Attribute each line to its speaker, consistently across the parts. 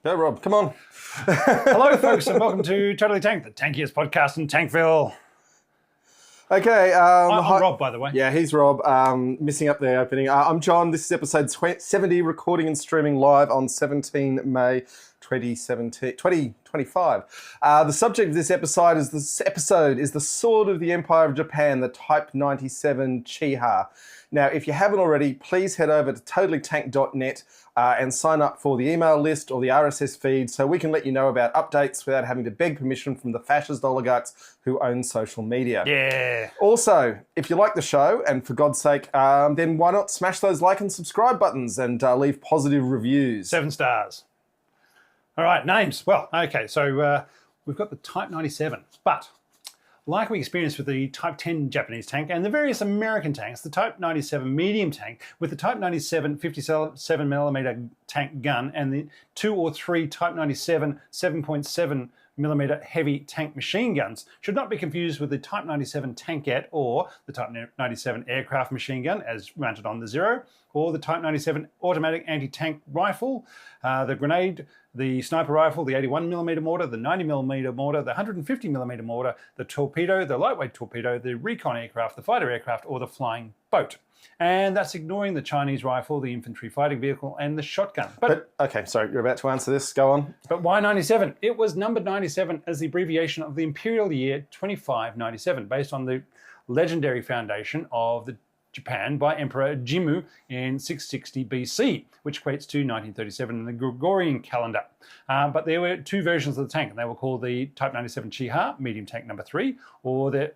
Speaker 1: Go, Rob. Come on.
Speaker 2: Hello, folks, and welcome to Totally Tank, the tankiest podcast in Tankville.
Speaker 1: Okay.
Speaker 2: I'm Rob, by the way.
Speaker 1: Yeah, he's Rob. Missing up the opening. I'm John. This is episode 70, recording and streaming live on 17 May 2025. The subject of this episode is the Sword of the Empire of Japan, the Type 97 Chiha. Now, if you haven't already, please head over to totallytank.net and sign up for the email list or the RSS feed so we can let you know about updates without having to beg permission from the fascist oligarchs who own social media.
Speaker 2: Yeah.
Speaker 1: Also, if you like the show, and for God's sake, then why not smash those like and subscribe buttons and leave positive reviews.
Speaker 2: 7 stars. All right, names. Well, okay, so we've got the Type 97, but like we experienced with the Type 10 Japanese tank and the various American tanks, the Type 97 medium tank with the Type 97 57mm tank gun and the 2 or 3 Type 97 7.7mm heavy tank machine guns should not be confused with the Type 97 tankette or the Type 97 aircraft machine gun as mounted on the Zero, or the Type 97 automatic anti-tank rifle, the grenade, the sniper rifle, the 81mm mortar, the 90mm mortar, the 150mm mortar, the torpedo, the lightweight torpedo, the recon aircraft, the fighter aircraft, or the flying boat. And that's ignoring the Chinese rifle, the infantry fighting vehicle, and the shotgun. But
Speaker 1: okay, sorry, you're about to answer this. Go on.
Speaker 2: But why 97? It was numbered 97 as the abbreviation of the imperial year 2597, based on the legendary foundation of the Japan by Emperor Jimmu in 660 BC, which equates to 1937 in the Gregorian calendar. But there were 2 versions of the tank, and they were called the Type 97 Chiha, medium tank number 3, or the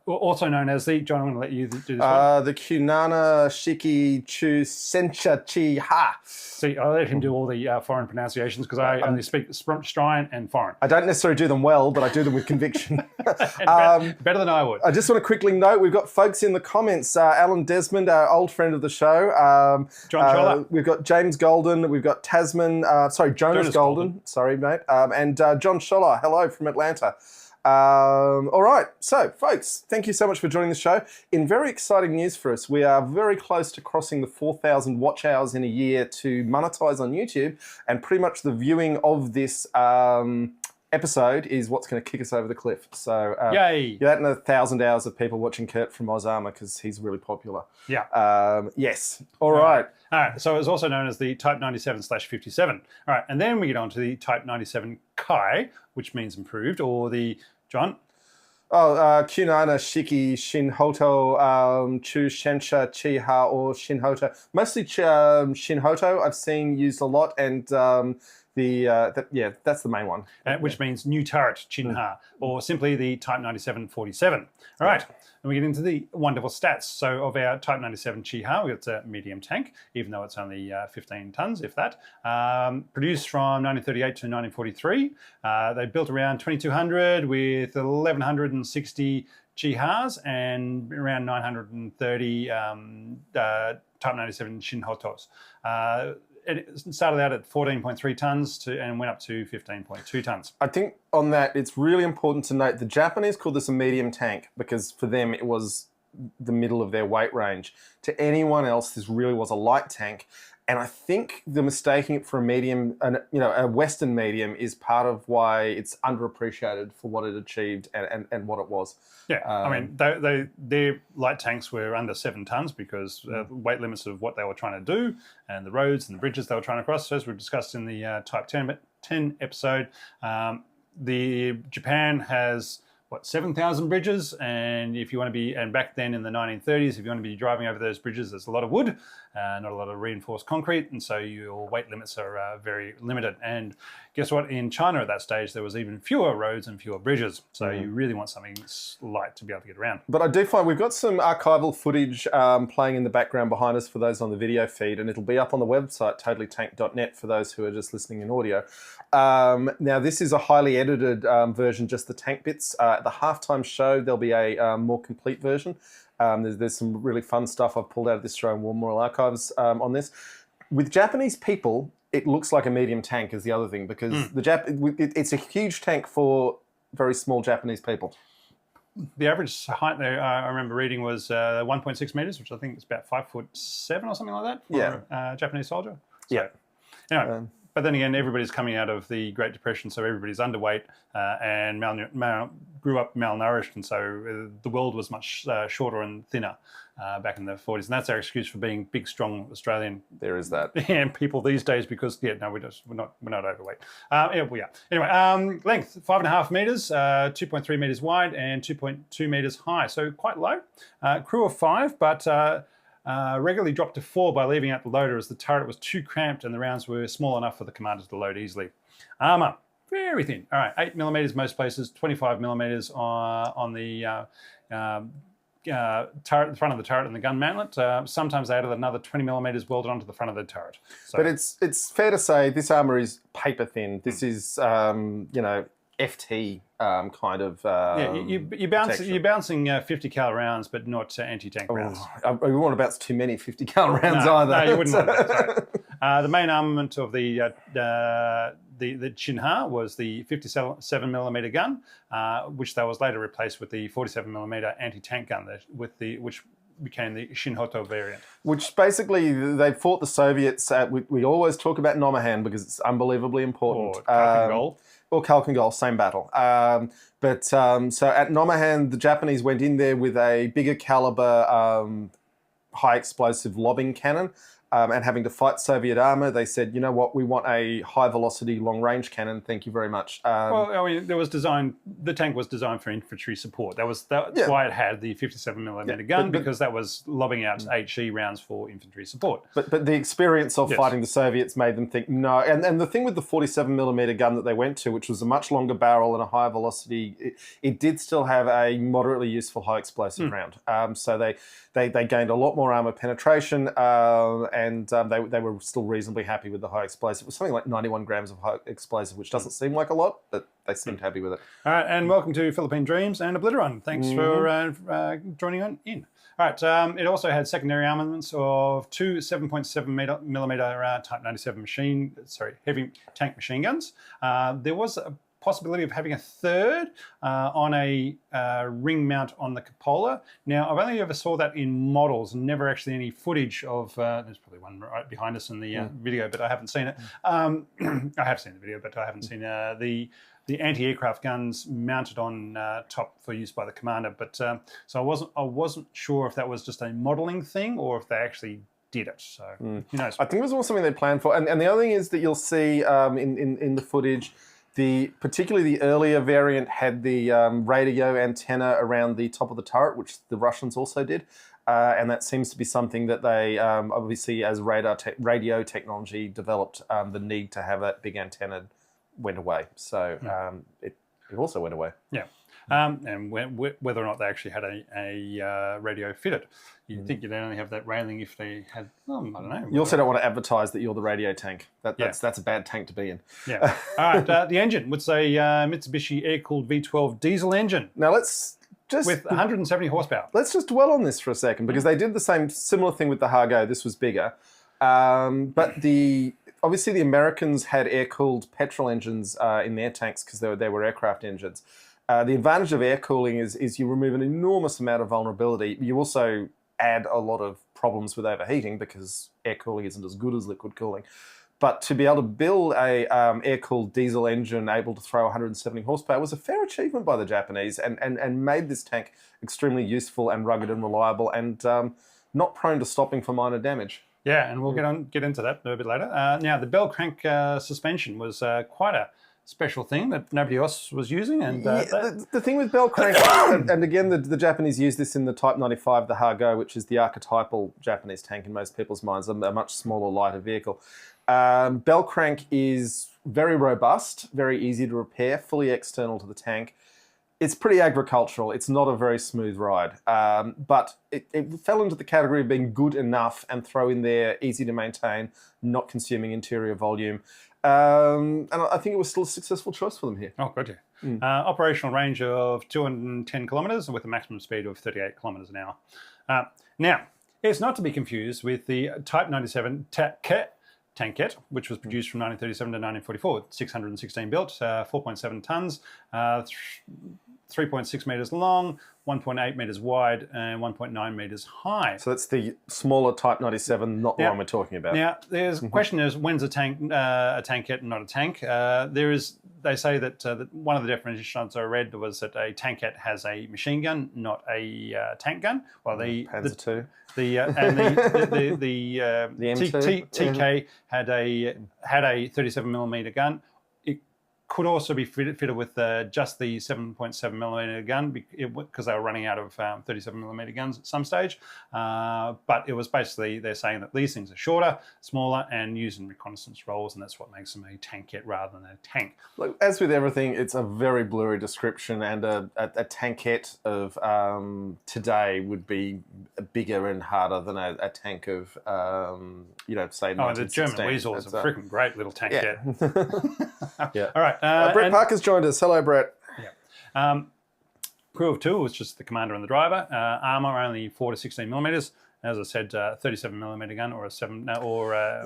Speaker 2: also known as the, John, I'm going to let you do this one.
Speaker 1: The Kunana Shiki Chu Sencha Chiha.
Speaker 2: See, I'll let him do all the foreign pronunciations because I only speak Australian and foreign.
Speaker 1: I don't necessarily do them well, but I do them with conviction.
Speaker 2: Better than I would.
Speaker 1: I just want to quickly note, we've got folks in the comments, Alan Desmond, our old friend of the show.
Speaker 2: John Choller.
Speaker 1: We've got James Golden. We've got Jonas Golden. Sorry, mate. And John Scholler. Hello from Atlanta. All right. So, folks, thank you so much for joining the show. In very exciting news for us, we are very close to crossing the 4,000 watch hours in a year to monetize on YouTube. And pretty much the viewing of this episode is what's going to kick us over the cliff. So,
Speaker 2: yay!
Speaker 1: You're adding 1,000 hours of people watching Kurt from Ozarma because he's really popular.
Speaker 2: Yeah.
Speaker 1: Yes. All right.
Speaker 2: All right. So it's also known as the Type 97/57. All right. And then we get on to the Type 97 Kai, which means improved, or the, John?
Speaker 1: Kunana Shiki Shinhoto Chu Shensha Chiha or Shinhoto. Mostly Shinhoto I've seen used a lot, and that's the main one.
Speaker 2: Which means new turret, Chinha, or simply the Type 97/47. All right, and we get into the wonderful stats. So of our Type 97 Chiha, it's a medium tank, even though it's only 15 tons, if that. Produced from 1938 to 1943. They built around 2,200 with 1,160 Chihas and around 930 Type 97 Shinhotos. It started out at 14.3 tons and went up to 15.2 tons.
Speaker 1: I think on that, it's really important to note the Japanese called this a medium tank because for them it was the middle of their weight range. To anyone else, this really was a light tank. And I think the mistaking it for a medium, a Western medium, is part of why it's underappreciated for what it achieved and what it was.
Speaker 2: Yeah, I mean, their light tanks were under 7 tons because weight limits of what they were trying to do and the roads and the bridges they were trying to cross. So as we've discussed in the Type 10 episode, the Japan has 7,000 bridges, and if you want to be, and back then in the 1930s, if you want to be driving over those bridges, there's a lot of wood, not a lot of reinforced concrete, and so your weight limits are very limited. And guess what? In China at that stage, there was even fewer roads and fewer bridges, so you really want something light to be able to get around.
Speaker 1: But I do find we've got some archival footage playing in the background behind us for those on the video feed, and it'll be up on the website, totallytank.net, for those who are just listening in audio. Now, this is a highly edited version, just the tank bits. At the halftime show, there'll be a more complete version. There's some really fun stuff I've pulled out of the Australian War Memorial Archives on this. With Japanese people, it looks like a medium tank is the other thing because it's a huge tank for very small Japanese people.
Speaker 2: The average height there, I remember reading, was 1.6 meters, which I think is about 5'7" or something like that for a Japanese soldier. So,
Speaker 1: yeah.
Speaker 2: Anyway, but then again, everybody's coming out of the Great Depression, so everybody's underweight and grew up malnourished, and so the world was much shorter and thinner back in the 40s, and that's our excuse for being big, strong Australian.
Speaker 1: There is that.
Speaker 2: And people these days, because we're not overweight. Yeah, we are. Anyway, length 5.5 meters, 2.3 meters wide, and 2.2 meters high, so quite low. Crew of 5, but regularly dropped to 4 by leaving out the loader as the turret was too cramped and the rounds were small enough for the commander to load easily. Armour, very thin. All right, 8 millimeters most places, 25 millimeters on the turret, the front of the turret and the gun mantlet. Sometimes they added another 20 millimeters welded onto the front of the turret. So,
Speaker 1: but it's fair to say this armour is paper thin. This is, FT kind of.
Speaker 2: You're bouncing 50 cal rounds, but not anti-tank rounds.
Speaker 1: We want to bounce too many 50 cal rounds either.
Speaker 2: No, you wouldn't want that. Sorry. The main armament of the Chinha was the 57 millimeter gun, which that was later replaced with the 47 millimeter anti-tank gun, which became the Shinhoto variant. Which
Speaker 1: basically, they fought the Soviets at, we always talk about Nomahan because it's unbelievably important.
Speaker 2: Or Khalkhin-Gol.
Speaker 1: Or Khalkhin-Gol, same battle. So at Nomahan, the Japanese went in there with a bigger caliber, high explosive lobbing cannon. And having to fight Soviet armour, they said, you know what, we want a high-velocity, long-range cannon. Thank you very much.
Speaker 2: Well, I mean, the tank was designed for infantry support. That's why it had the 57 millimeter gun, because that was lobbing out HE rounds for infantry support.
Speaker 1: But the experience of fighting the Soviets made them think, no. And the thing with the 47 millimeter gun that they went to, which was a much longer barrel and a higher velocity, it did still have a moderately useful high explosive round. So they gained a lot more armour penetration, and they were still reasonably happy with the high explosive. It was something like 91 grams of high explosive, which doesn't seem like a lot, but they seemed happy with it.
Speaker 2: All right, and welcome to Philippine Dreams and Obliteron. Thanks for joining in. All right, it also had secondary armaments of 2 7.7 millimeter Type 97 heavy tank machine guns. There was a possibility of having a third on a ring mount on the cupola. Now, I've only ever saw that in models, never actually any footage of, there's probably one right behind us in the video, but I haven't seen it. I have seen the video, but I haven't seen the anti-aircraft guns mounted on top for use by the commander. But so I wasn't sure if that was just a modeling thing or if they actually did it. So who knows?
Speaker 1: I think it was also something they planned for. And the other thing is that you'll see in the footage, particularly the earlier variant had the radio antenna around the top of the turret, which the Russians also did. And that seems to be something that they, obviously, as radio technology developed, the need to have that big antenna went away. So it also went away.
Speaker 2: Yeah. And whether or not they actually had a radio fitted. You'd think you'd only have that railing if they had, I don't know.
Speaker 1: You also don't want to advertise that you're the radio tank. That's a bad tank to be in.
Speaker 2: Yeah. All right, the engine was a Mitsubishi air-cooled V12 diesel engine.
Speaker 1: Now let's just...
Speaker 2: with 170 horsepower.
Speaker 1: Let's just dwell on this for a second, because they did the similar thing with the Hargo. This was bigger. But obviously the Americans had air-cooled petrol engines in their tanks because they were aircraft engines. The advantage of air cooling is you remove an enormous amount of vulnerability. You also add a lot of problems with overheating because air cooling isn't as good as liquid cooling. But to be able to build a air-cooled diesel engine able to throw 170 horsepower was a fair achievement by the Japanese and made this tank extremely useful and rugged and reliable and not prone to stopping for minor damage.
Speaker 2: Yeah, and we'll get into that a little bit later. Now, the bell crank suspension was quite a special thing that nobody else was using. And
Speaker 1: the thing with bell crank, and again, the Japanese use this in the Type 95, the Hargo, which is the archetypal Japanese tank in most people's minds, a much smaller, lighter vehicle. Bell crank is very robust, very easy to repair, fully external to the tank. It's pretty agricultural. It's not a very smooth ride, but it fell into the category of being good enough and throw in there, easy to maintain, not consuming interior volume. And I think it was still a successful choice for them here.
Speaker 2: Oh, gotcha. Operational range of 210 kilometres with a maximum speed of 38 kilometres an hour. Now, it's not to be confused with the Type 97 tankette, which was produced from 1937 to 1944, 616 built, 4.7 tonnes, 3.6 metres long, 1.8 metres wide, and 1.9 metres high.
Speaker 1: So that's the smaller Type 97, not the one we're talking about.
Speaker 2: Now, there's a question is, when's a tankette and not a tank? They say that one of the definitions I read was that a tankette has a machine gun, not a tank gun. Well,
Speaker 1: Panzer II.
Speaker 2: The
Speaker 1: M2?
Speaker 2: TK had a 37mm gun. It could also be fitted with just the 7.7mm gun because they were running out of 37mm guns at some stage. But it was basically, they're saying that these things are shorter, smaller, and used in reconnaissance roles, and that's what makes them a tankette rather than a tank.
Speaker 1: Look, as with everything, it's a very blurry description, and a tankette of today would be bigger and harder than a tank of, say, 1916.
Speaker 2: The German Weasel is a freaking great little tankette.
Speaker 1: Yeah.
Speaker 2: All right.
Speaker 1: Brett Parker's joined us. Hello, Brett.
Speaker 2: Yeah. Crew of 2 was just the commander and the driver. Armour only 4 to 16mm. As I said, 37mm gun or a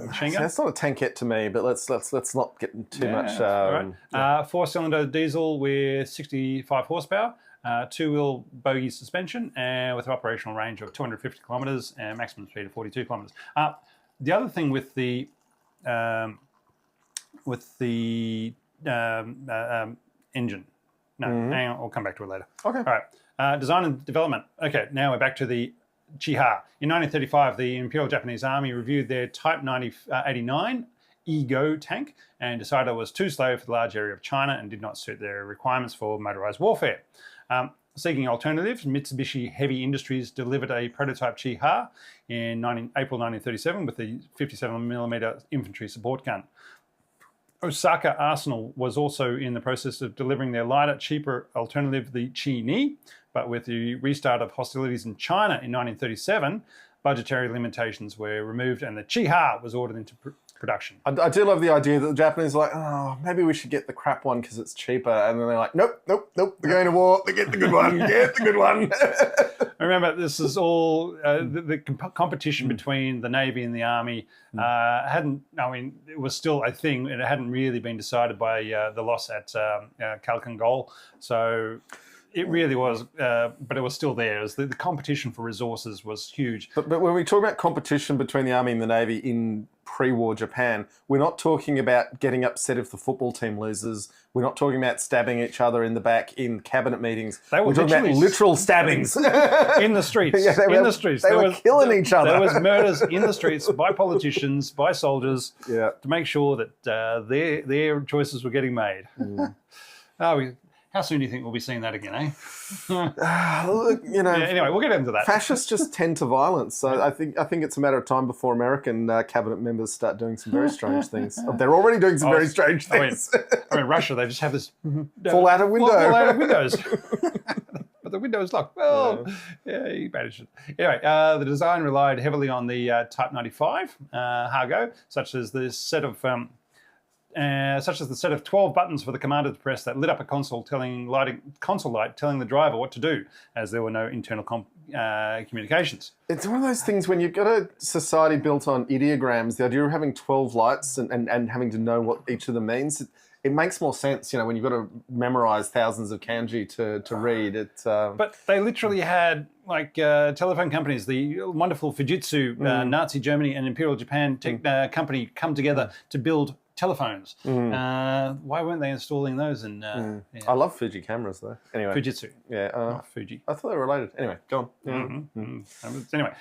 Speaker 2: machine gun.
Speaker 1: That's not a tankette to me, but let's not get too much.
Speaker 2: Right. 4-cylinder diesel with 65 horsepower. Two-wheel bogie suspension, and with an operational range of 250 kilometres and maximum speed of 42 kilometres. The other thing with the engine. No, hang on, I'll come back to it later.
Speaker 1: Okay.
Speaker 2: All right. Design and development. Okay, now we're back to the Chiha. In 1935, the Imperial Japanese Army reviewed their Type 89 Ego tank and decided it was too slow for the large area of China and did not suit their requirements for motorized warfare. Seeking alternatives, Mitsubishi Heavy Industries delivered a prototype Chiha in April 1937 with a 57mm infantry support gun. Osaka Arsenal was also in the process of delivering their lighter, cheaper alternative, the Chi-Ni, but with the restart of hostilities in China in 1937, budgetary limitations were removed and the Chiha was ordered into production.
Speaker 1: I do love the idea that the Japanese are like, oh, maybe we should get the crap one because it's cheaper. And then they're like, nope, they're going to war. They get the good one. Get the good one.
Speaker 2: Remember, this is all the competition between the Navy and the Army it was still a thing, and it hadn't really been decided by the loss at Khalkhin Gol. So it really was, but it was still there. The competition for resources was huge.
Speaker 1: But when we talk about competition between the Army and the Navy in pre-war Japan, we're not talking about getting upset if the football team loses. We're not talking about stabbing each other in the back in cabinet meetings. We're talking about literal stabbings.
Speaker 2: In the streets.
Speaker 1: Yeah, they were killing each other.
Speaker 2: There was murders in the streets by politicians, by soldiers, to make sure that their choices were getting made. How soon do you think we'll be seeing that again, eh?
Speaker 1: Look,
Speaker 2: anyway, we'll get into that.
Speaker 1: Fascists just tend to violence, so I think it's a matter of time before American cabinet members start doing some very strange things. They're already doing some very strange things.
Speaker 2: I mean, Russia, they just have this
Speaker 1: fall out of window.
Speaker 2: Fall out of windows. But the window is locked. Well, you managed it. Anyway, the design relied heavily on the Type 95 Hago, such as the set of 12 buttons for the commander to press that lit up a console light telling the driver what to do, as there were no internal communications.
Speaker 1: It's one of those things when you've got a society built on ideograms, the idea of having 12 lights and having to know what each of them means, it makes more sense, when you've got to memorize thousands of kanji to read.
Speaker 2: But they literally had telephone companies, the wonderful Fujitsu, Nazi Germany and Imperial Japan company come together to build telephones. Why weren't they installing those?
Speaker 1: I love Fuji cameras though. Anyway,
Speaker 2: Fujitsu.
Speaker 1: Yeah,
Speaker 2: not Fuji.
Speaker 1: I thought they were related. Anyway, go on.
Speaker 2: Anyway,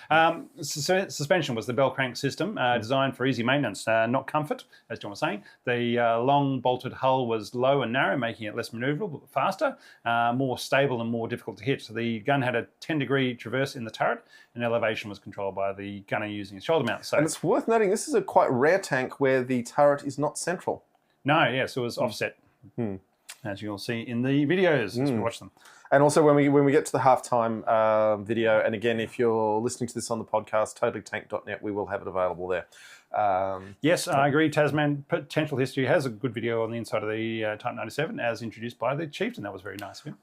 Speaker 2: suspension was the bell crank system, designed for easy maintenance, not comfort, as John was saying. The long bolted hull was low and narrow, making it less manoeuvrable, but faster, more stable and more difficult to hit. So the gun had a 10-degree traverse in the turret, and elevation was controlled by the gunner using a shoulder mount. So,
Speaker 1: and it's worth noting this is a quite rare tank where the turret is not central.
Speaker 2: No, yes, it was offset, as you'll see in the videos as we watch them.
Speaker 1: And also when we get to the halftime video, and again, if you're listening to this on the podcast, totallytank.net, we will have it available there.
Speaker 2: Yes, I agree. Tasman Potential History has a good video on the inside of the Type 97 as introduced by the Chieftain. That was very nice of him.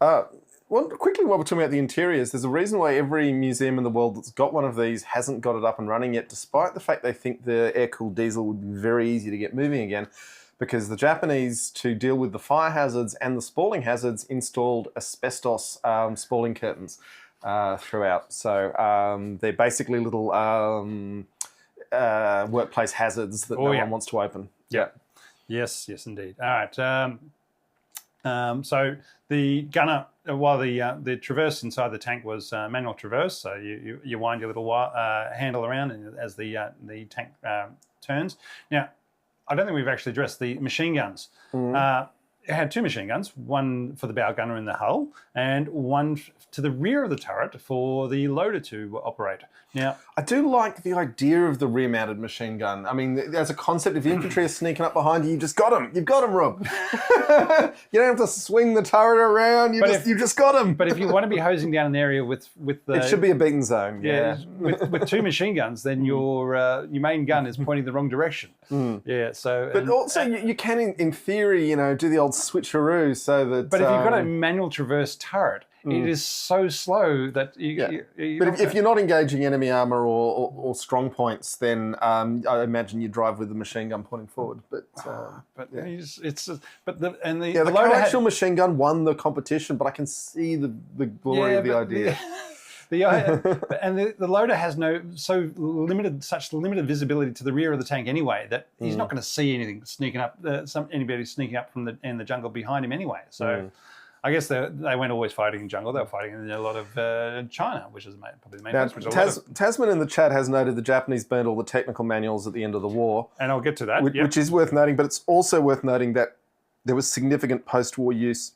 Speaker 1: Well, quickly while we're talking about the interiors, there's a reason why every museum in the world that's got one of these hasn't got it up and running yet, despite the fact they think the air-cooled diesel would be very easy to get moving again. because the Japanese, to deal with the fire hazards and the spalling hazards, installed asbestos spalling curtains throughout. So they're basically little workplace hazards that no one wants to open.
Speaker 2: Yeah. Yes, indeed. All right. So the gunner, while the traverse inside the tank was manual traverse, so you wind your little handle around as the tank turns. Now, I don't think we've actually addressed the machine guns. It had two machine guns, one for the bow gunner in the hull and one to the rear of the turret for the loader to operate. Now,
Speaker 1: I do like the idea of the rear-mounted machine gun. I mean, as a concept, if the infantry are sneaking up behind you, you just got them. You've got them, Rob. You don't have to swing the turret around. You just got them.
Speaker 2: But if you want to be hosing down an area with the...
Speaker 1: It should be a beaten zone, yeah.
Speaker 2: with two machine guns, then your main gun is pointing the wrong direction. Yeah, so...
Speaker 1: But also, you can, in theory, do the old switcheroo so that...
Speaker 2: But if you've got a manual traverse turret, it is so slow that
Speaker 1: But if you're not engaging enemy armor or strong points, then I imagine you drive with the machine gun pointing forward. But
Speaker 2: the
Speaker 1: coaxial machine gun won the competition, but I can see the glory of the idea.
Speaker 2: The loader has such limited visibility to the rear of the tank anyway that he's not going to see anything sneaking up, anybody sneaking up from in the jungle behind him anyway. So. I guess they weren't always fighting in jungle. They were fighting in a lot of China, which is probably the main place.
Speaker 1: Tasman in the chat has noted the Japanese burned all the technical manuals at the end of the war.
Speaker 2: And I'll get to that.
Speaker 1: Which is worth noting, but it's also worth noting that there was significant post-war use,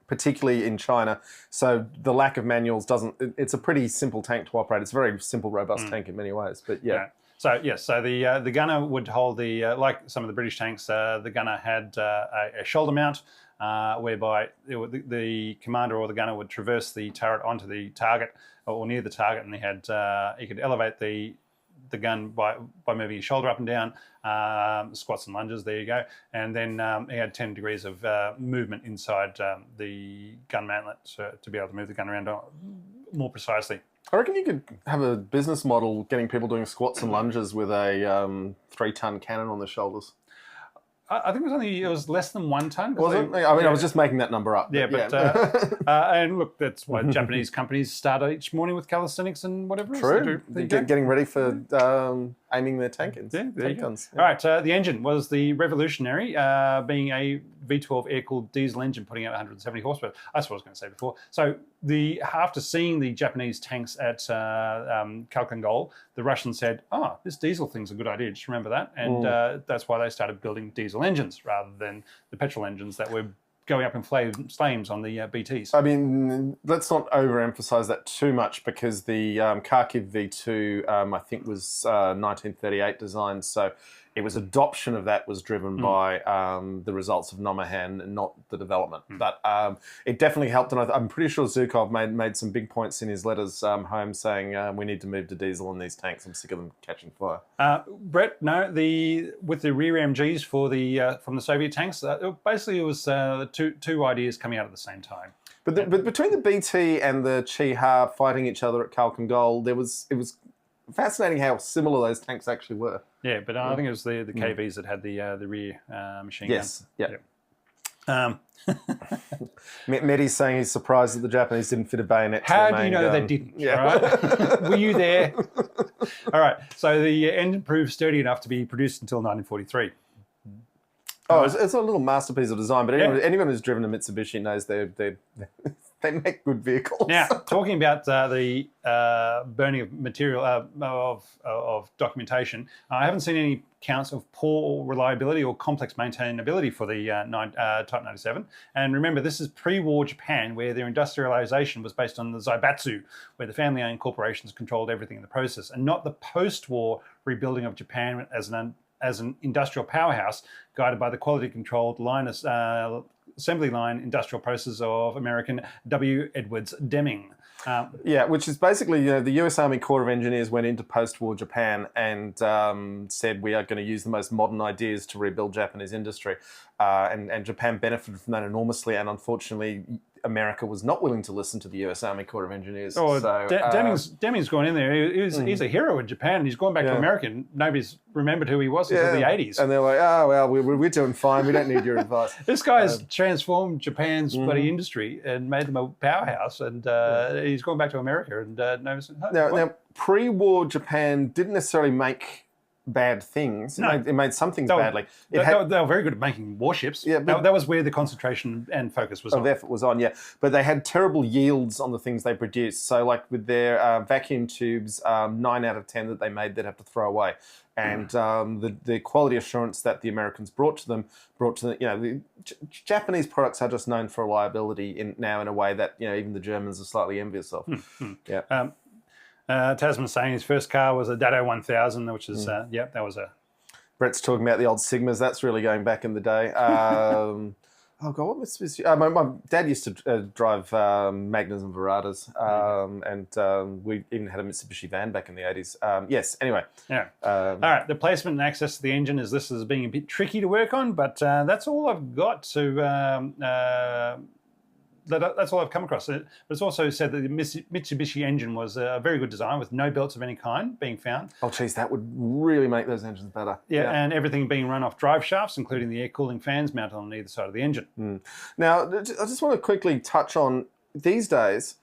Speaker 1: particularly in China. So the lack of manuals it's a pretty simple tank to operate. It's a very simple, robust tank in many ways, but yeah.
Speaker 2: So yes, the gunner would hold like some of the British tanks. The gunner had a shoulder mount, whereby the commander or the gunner would traverse the turret onto the target or near the target, and he could elevate the gun by moving his shoulder up and down, squats and lunges. There you go, and then he had 10 degrees of movement inside the gun mantlet to be able to move the gun around more precisely.
Speaker 1: I reckon you could have a business model getting people doing squats and lunges with a 3-ton cannon on their shoulders.
Speaker 2: I think it was less than 1 ton.
Speaker 1: Was it? I mean, I was just making that number up.
Speaker 2: Yeah, but and look, that's why Japanese companies start each morning with calisthenics and whatever.
Speaker 1: True. Getting ready for aiming their tank guns.
Speaker 2: Yeah. All right. The engine was the revolutionary, being a V12 air-cooled diesel engine, putting out 170 horsepower. That's what I was going to say before. So after seeing the Japanese tanks at Khalkhin Gol, the Russians said, this diesel thing's a good idea. Just remember that. And that's why they started building diesel engines rather than the petrol engines that were going up in flames on the BTs.
Speaker 1: I mean, let's not overemphasize that too much, because the Kharkiv V2, I think, was 1938 designed. So it was adoption of that was driven by the results of Nomahan and not the development. But it definitely helped, and I'm pretty sure Zhukov made some big points in his letters home saying we need to move to diesel in these tanks. I'm sick of them catching fire.
Speaker 2: Brett, no, with the rear MGs for from the Soviet tanks, basically it was two ideas coming out at the same time.
Speaker 1: But between the BT and the Chi-Ha fighting each other at Khalkhin Gol, it was fascinating how similar those tanks actually were.
Speaker 2: Yeah, but I think it was the KVs that had the rear machine gun.
Speaker 1: Yes, yeah. Mehdi's saying he's surprised that the Japanese didn't fit a bayonet to their main gun.
Speaker 2: How do you know they didn't? Yeah. Right? Were you there? All right, so the engine proved sturdy enough to be produced until 1943.
Speaker 1: Oh, it's a little masterpiece of design, but anyone who's driven a Mitsubishi knows they make good vehicles.
Speaker 2: Now, talking about the burning of material of documentation, I haven't seen any counts of poor reliability or complex maintainability for the Type 97. And remember, this is pre-war Japan, where their industrialization was based on the Zaibatsu, where the family-owned corporations controlled everything in the process, and not the post-war rebuilding of Japan as an industrial powerhouse guided by the quality-controlled assembly line industrial process of American W. Edwards Deming.
Speaker 1: Which is basically, the US Army Corps of Engineers went into post-war Japan and said, we are going to use the most modern ideas to rebuild Japanese industry. And Japan benefited from that enormously. And unfortunately, America was not willing to listen to the US Army Corps of Engineers.
Speaker 2: Oh,
Speaker 1: So,
Speaker 2: Deming's gone in there. He's a hero in Japan, and he's gone back to America. And nobody's remembered who he was until the 80s.
Speaker 1: And they're like, oh, well, we're doing fine. We don't need your advice.
Speaker 2: This guy's transformed Japan's bloody industry and made them a powerhouse. And he's gone back to America. And
Speaker 1: now, pre-war Japan didn't necessarily make bad things.
Speaker 2: No.
Speaker 1: It made some things badly.
Speaker 2: They were very good at making warships.
Speaker 1: Yeah, but
Speaker 2: that was where the concentration and focus was on.
Speaker 1: The effort was on, but they had terrible yields on the things they produced. So, like with their vacuum tubes, 9 out of 10 that they made, they'd have to throw away. And the quality assurance that the Americans brought to them, the Japanese products are just known for reliability now in a way that even the Germans are slightly envious of. Yeah.
Speaker 2: Tasman's saying his first car was a Dado 1000, which is, that was a...
Speaker 1: Brett's talking about the old Sigmas. That's really going back in the day. Oh, God, what was this? My dad used to drive Magnus and Veratas, and we even had a Mitsubishi van back in the 80s. Yes, anyway.
Speaker 2: Yeah. All right, the placement and access to the engine is listed as being a bit tricky to work on, but that's all I've got to... that's all I've come across. But it's also said that the Mitsubishi engine was a very good design with no belts of any kind being found.
Speaker 1: Oh, geez, that would really make those engines better.
Speaker 2: Yeah, and everything being run off drive shafts, including the air cooling fans mounted on either side of the engine.
Speaker 1: Now, I just want to quickly touch on, these days,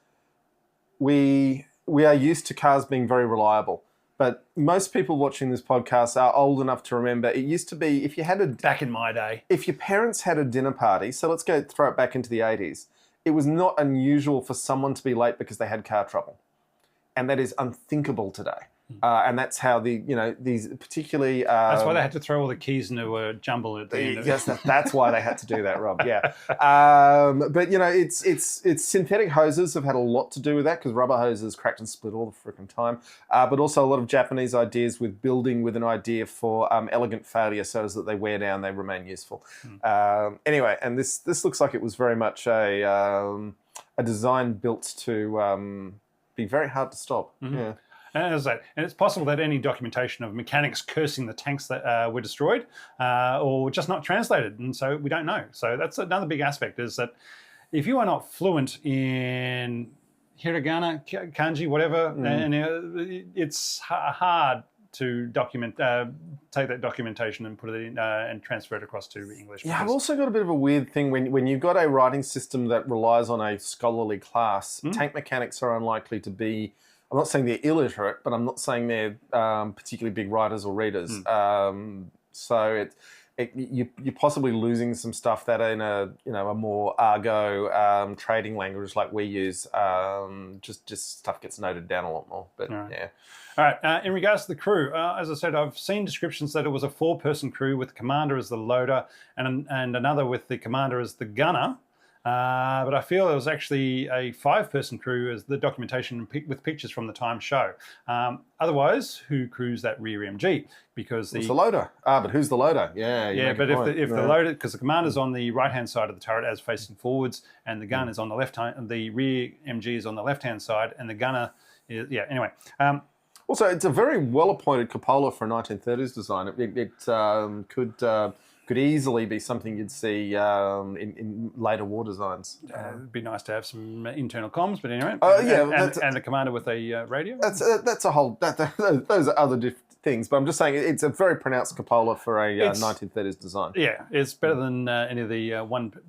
Speaker 1: we are used to cars being very reliable. But most people watching this podcast are old enough to remember it used to be, if you had
Speaker 2: back in my day,
Speaker 1: if your parents had a dinner party, so let's throw it back into the 80s, it was not unusual for someone to be late because they had car trouble. And that is unthinkable today. And that's how these particularly...
Speaker 2: that's why they had to throw all the keys into a jumble at the end.
Speaker 1: Yes, that's why they had to do that, Rob, yeah. But, it's synthetic hoses have had a lot to do with that because rubber hoses cracked and split all the freaking time. But also a lot of Japanese ideas with building with an idea for elegant failure so as that they wear down, they remain useful. Anyway, and this looks like it was very much a design built to be very hard to stop. Yeah.
Speaker 2: And it's possible that any documentation of mechanics cursing the tanks that were destroyed or just not translated, and so we don't know. So that's another big aspect, is that if you are not fluent in hiragana, kanji, whatever, and it's hard to document, take that documentation and put it in and transfer it across to English.
Speaker 1: Yeah, I've also got a bit of a weird thing when you've got a writing system that relies on a scholarly class. Tank mechanics are unlikely to be. I'm not saying they're illiterate, but I'm not saying they're particularly big writers or readers. So you're possibly losing some stuff that in a more argot trading language like we use, just stuff gets noted down a lot more. But yeah.
Speaker 2: All right. In regards to the crew, as I said, I've seen descriptions that it was a 4-person crew with the commander as the loader and another with the commander as the gunner. But I feel it was actually a 5-person crew as the documentation with pictures from the time show. Otherwise, who crews that rear MG? Because
Speaker 1: it's the loader. But who's the loader? Yeah,
Speaker 2: but if the loader, because the commander's on the right-hand side of the turret as facing forwards, and the gun is on the left-hand, the rear MG is on the left-hand side, and the gunner is, anyway.
Speaker 1: Also, it's a very well-appointed cupola for a 1930s design. It could easily be something you'd see in later war designs.
Speaker 2: It'd be nice to have some internal comms, but anyway. And the commander with a radio.
Speaker 1: That's a whole. Those are other things, but I'm just saying it's a very pronounced cupola for a 1930s design.
Speaker 2: Yeah, it's better than any of the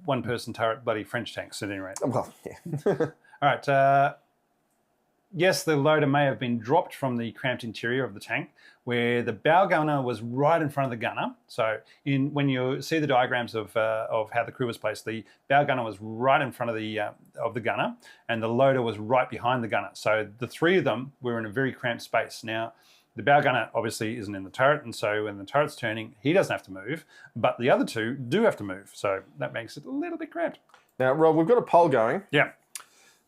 Speaker 2: one-person turret bloody French tanks at any rate.
Speaker 1: Well, yeah.
Speaker 2: All right. Yes, the loader may have been dropped from the cramped interior of the tank, where the bow gunner was right in front of the gunner. So when you see the diagrams of how the crew was placed, the bow gunner was right in front of the gunner, and the loader was right behind the gunner. So the three of them were in a very cramped space. Now, the bow gunner obviously isn't in the turret, and so when the turret's turning, he doesn't have to move, but the other two do have to move. So that makes it a little bit cramped.
Speaker 1: Now, Rob, we've got a poll going.
Speaker 2: Yeah.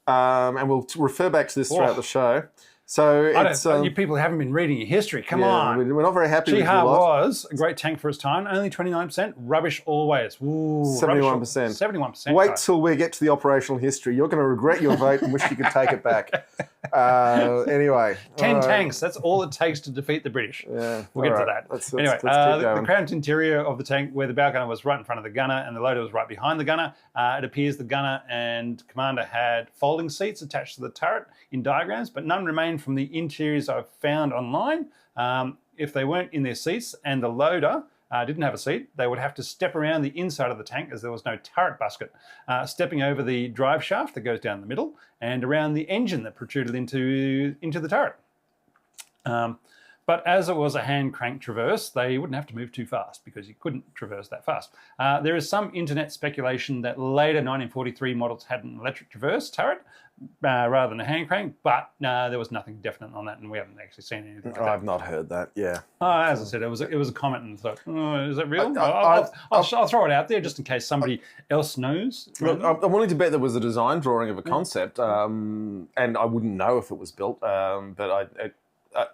Speaker 1: And we'll refer back to this throughout the show. So
Speaker 2: you people haven't been reading your history. Come on.
Speaker 1: We're not very happy with your
Speaker 2: Chihar was a great tank for its time. Only 29%. Rubbish always. Ooh,
Speaker 1: 71%.
Speaker 2: 71%.
Speaker 1: Wait till we get to the operational history. You're going to regret your vote and wish you could take it back. Anyway.
Speaker 2: 10
Speaker 1: all right.
Speaker 2: tanks. That's all it takes to defeat the British.
Speaker 1: Yeah.
Speaker 2: We'll get
Speaker 1: all
Speaker 2: to
Speaker 1: right.
Speaker 2: that.
Speaker 1: Let's
Speaker 2: Anyway,
Speaker 1: keep going.
Speaker 2: the cramped interior of the tank, where the bow gunner was right in front of the gunner and the loader was right behind the gunner. It appears the gunner and commander had folding seats attached to the turret in diagrams, but none remain from the interiors I've found online. If they weren't in their seats and the loader didn't have a seat, they would have to step around the inside of the tank as there was no turret basket, stepping over the drive shaft that goes down the middle and around the engine that protruded into the turret. But as it was a hand crank traverse, they wouldn't have to move too fast because you couldn't traverse that fast. There is some internet speculation that later 1943 models had an electric traverse turret rather than a hand crank, but there was nothing definite on that, and we haven't actually seen anything like that.
Speaker 1: I've not heard that. Yeah.
Speaker 2: As I said, it was a comment, and thought, is that real? I'll throw it out there just in case somebody else knows.
Speaker 1: Look, I'm willing to bet there was a design drawing of a concept, and I wouldn't know if it was built, but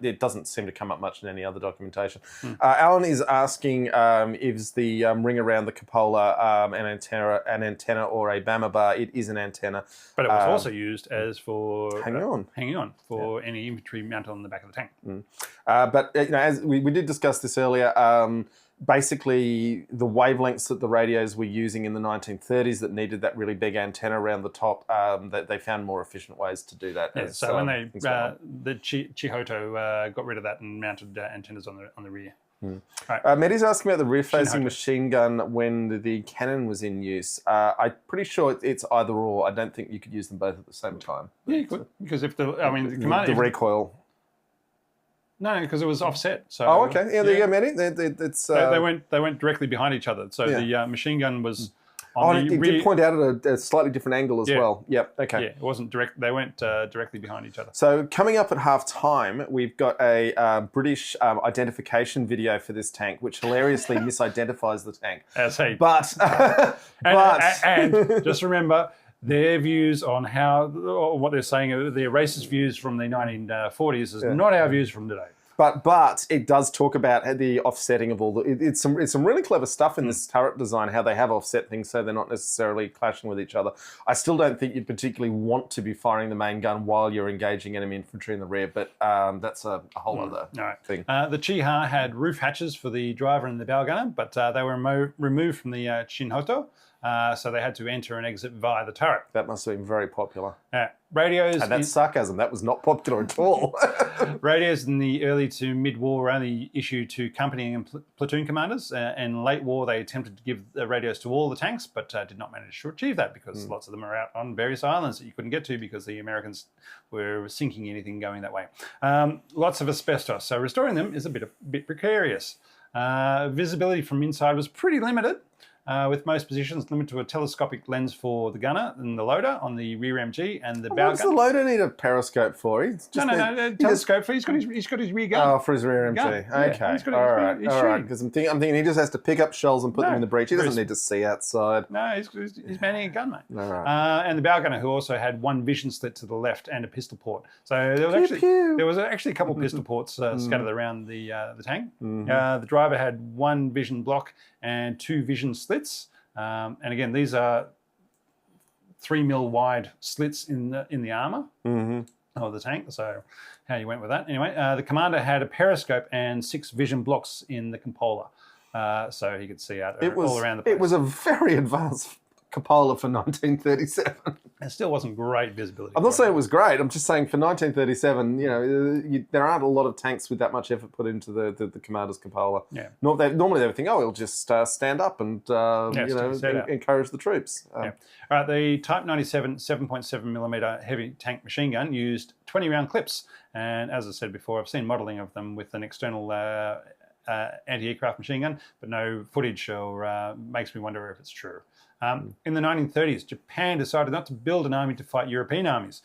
Speaker 1: it doesn't seem to come up much in any other documentation. Alan is asking, is the ring around the cupola an antenna or a Bama bar? It is an antenna.
Speaker 2: But it was also used as for
Speaker 1: hanging on
Speaker 2: for any infantry mounted on the back of the tank.
Speaker 1: But as we did discuss this earlier, basically the wavelengths that the radios were using in the 1930s that needed that really big antenna around the top, that they found more efficient ways to do that.
Speaker 2: Yeah, so when the Chihoto got rid of that and mounted antennas on the rear.
Speaker 1: Right. Mehdi's asking about the rear-facing machine gun when the cannon was in use. I'm pretty sure it's either or. I don't think you could use them both at the same time.
Speaker 2: Yeah, you could, because if the
Speaker 1: recoil.
Speaker 2: No, because it was offset. So
Speaker 1: okay. Yeah, there you go, Mehdi.
Speaker 2: They went directly behind each other. So the machine gun was
Speaker 1: it did point out at a slightly different angle as well. Yep. Okay.
Speaker 2: Yeah, it wasn't direct. They went directly behind each other.
Speaker 1: So coming up at half time, we've got a British identification video for this tank, which hilariously misidentifies the tank.
Speaker 2: And just remember, their views on what they're saying, their racist views from the 1940s is not our views from today.
Speaker 1: But it does talk about the offsetting of all the. It's some really clever stuff in this turret design, how they have offset things so they're not necessarily clashing with each other. I still don't think you'd particularly want to be firing the main gun while you're engaging enemy infantry in the rear, but that's a whole other thing.
Speaker 2: The Chiha had roof hatches for the driver and the bow gunner, but they were removed from the Chihoto. So they had to enter and exit via the turret.
Speaker 1: That must have been very popular.
Speaker 2: Radios...
Speaker 1: And that's sarcasm. That was not popular at all.
Speaker 2: Radios in the early to mid-war were only issued to company and platoon commanders. In late war, they attempted to give the radios to all the tanks, but did not manage to achieve that because lots of them are out on various islands that you couldn't get to because the Americans were sinking anything going that way. Lots of asbestos, so restoring them is a bit precarious. Visibility from inside was pretty limited. With most positions limited to a telescopic lens for the gunner and the loader on the rear MG and the bow gun.
Speaker 1: What does the loader need a periscope for?
Speaker 2: No, telescope for. He's got his rear gun.
Speaker 1: Oh, for his rear MG. Okay, all right. Because I'm thinking he just has to pick up shells and put them in the breech. He doesn't need to see outside.
Speaker 2: No, he's manning a gun, mate.
Speaker 1: All right.
Speaker 2: And the bow gunner, who also had one vision slit to the left and a pistol port. So there was actually a couple of pistol ports scattered around the tank. The driver had one vision block and two vision slits. And again, these are 3 mil wide slits in the armour of the tank. So how you went with that. Anyway, the commander had a periscope and 6 vision blocks in the cupola. So he could see out all around the place.
Speaker 1: It was a very advanced cupola for 1937.
Speaker 2: It still wasn't great visibility.
Speaker 1: I'm not saying it was great. I'm just saying for 1937, there aren't a lot of tanks with that much effort put into the commander's cupola.
Speaker 2: Yeah.
Speaker 1: Normally they would think, we'll just stand up and encourage the troops.
Speaker 2: All right, the Type 97 7.7mm heavy tank machine gun used 20-round clips. And as I said before, I've seen modelling of them with an external anti-aircraft machine gun, but no footage or makes me wonder if it's true. In the 1930s, Japan decided not to build an army to fight European armies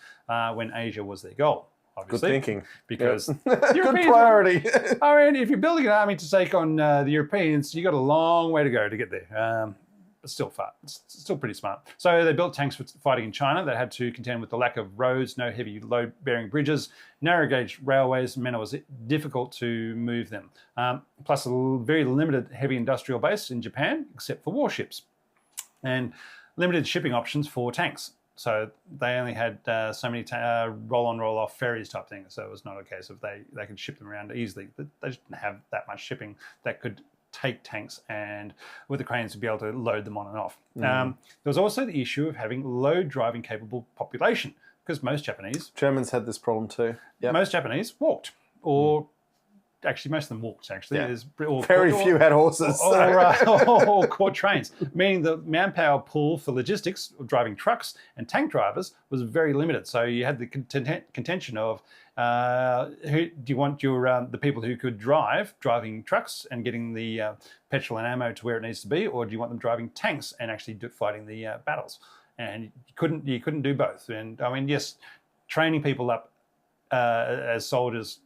Speaker 2: when Asia was their goal. Obviously.
Speaker 1: Good thinking.
Speaker 2: Because
Speaker 1: good priority.
Speaker 2: I mean, if you're building an army to take on the Europeans, you've got a long way to go to get there. But still far. It's still pretty smart. So they built tanks for fighting in China that had to contend with the lack of roads, no heavy load-bearing bridges, narrow gauge railways, meant it was difficult to move them. Plus a very limited heavy industrial base in Japan, except for warships, and limited shipping options for tanks. So they only had so many roll-on, roll-off ferries type things. So it was not a case of they could ship them around easily. They just didn't have that much shipping that could take tanks and with the cranes to be able to load them on and off. There was also the issue of having low driving capable population because most Japanese...
Speaker 1: Germans had this problem too. Yep.
Speaker 2: Most Japanese walked or... Actually, most of them walked, actually.
Speaker 1: Yeah. Very few had horses.
Speaker 2: Or caught trains, meaning the manpower pool for logistics, driving trucks and tank drivers was very limited. So you had the contention of who do you want your the people who could driving trucks and getting the petrol and ammo to where it needs to be, or do you want them driving tanks and actually fighting the battles? And you couldn't do both. And I mean, yes, training people up as soldiers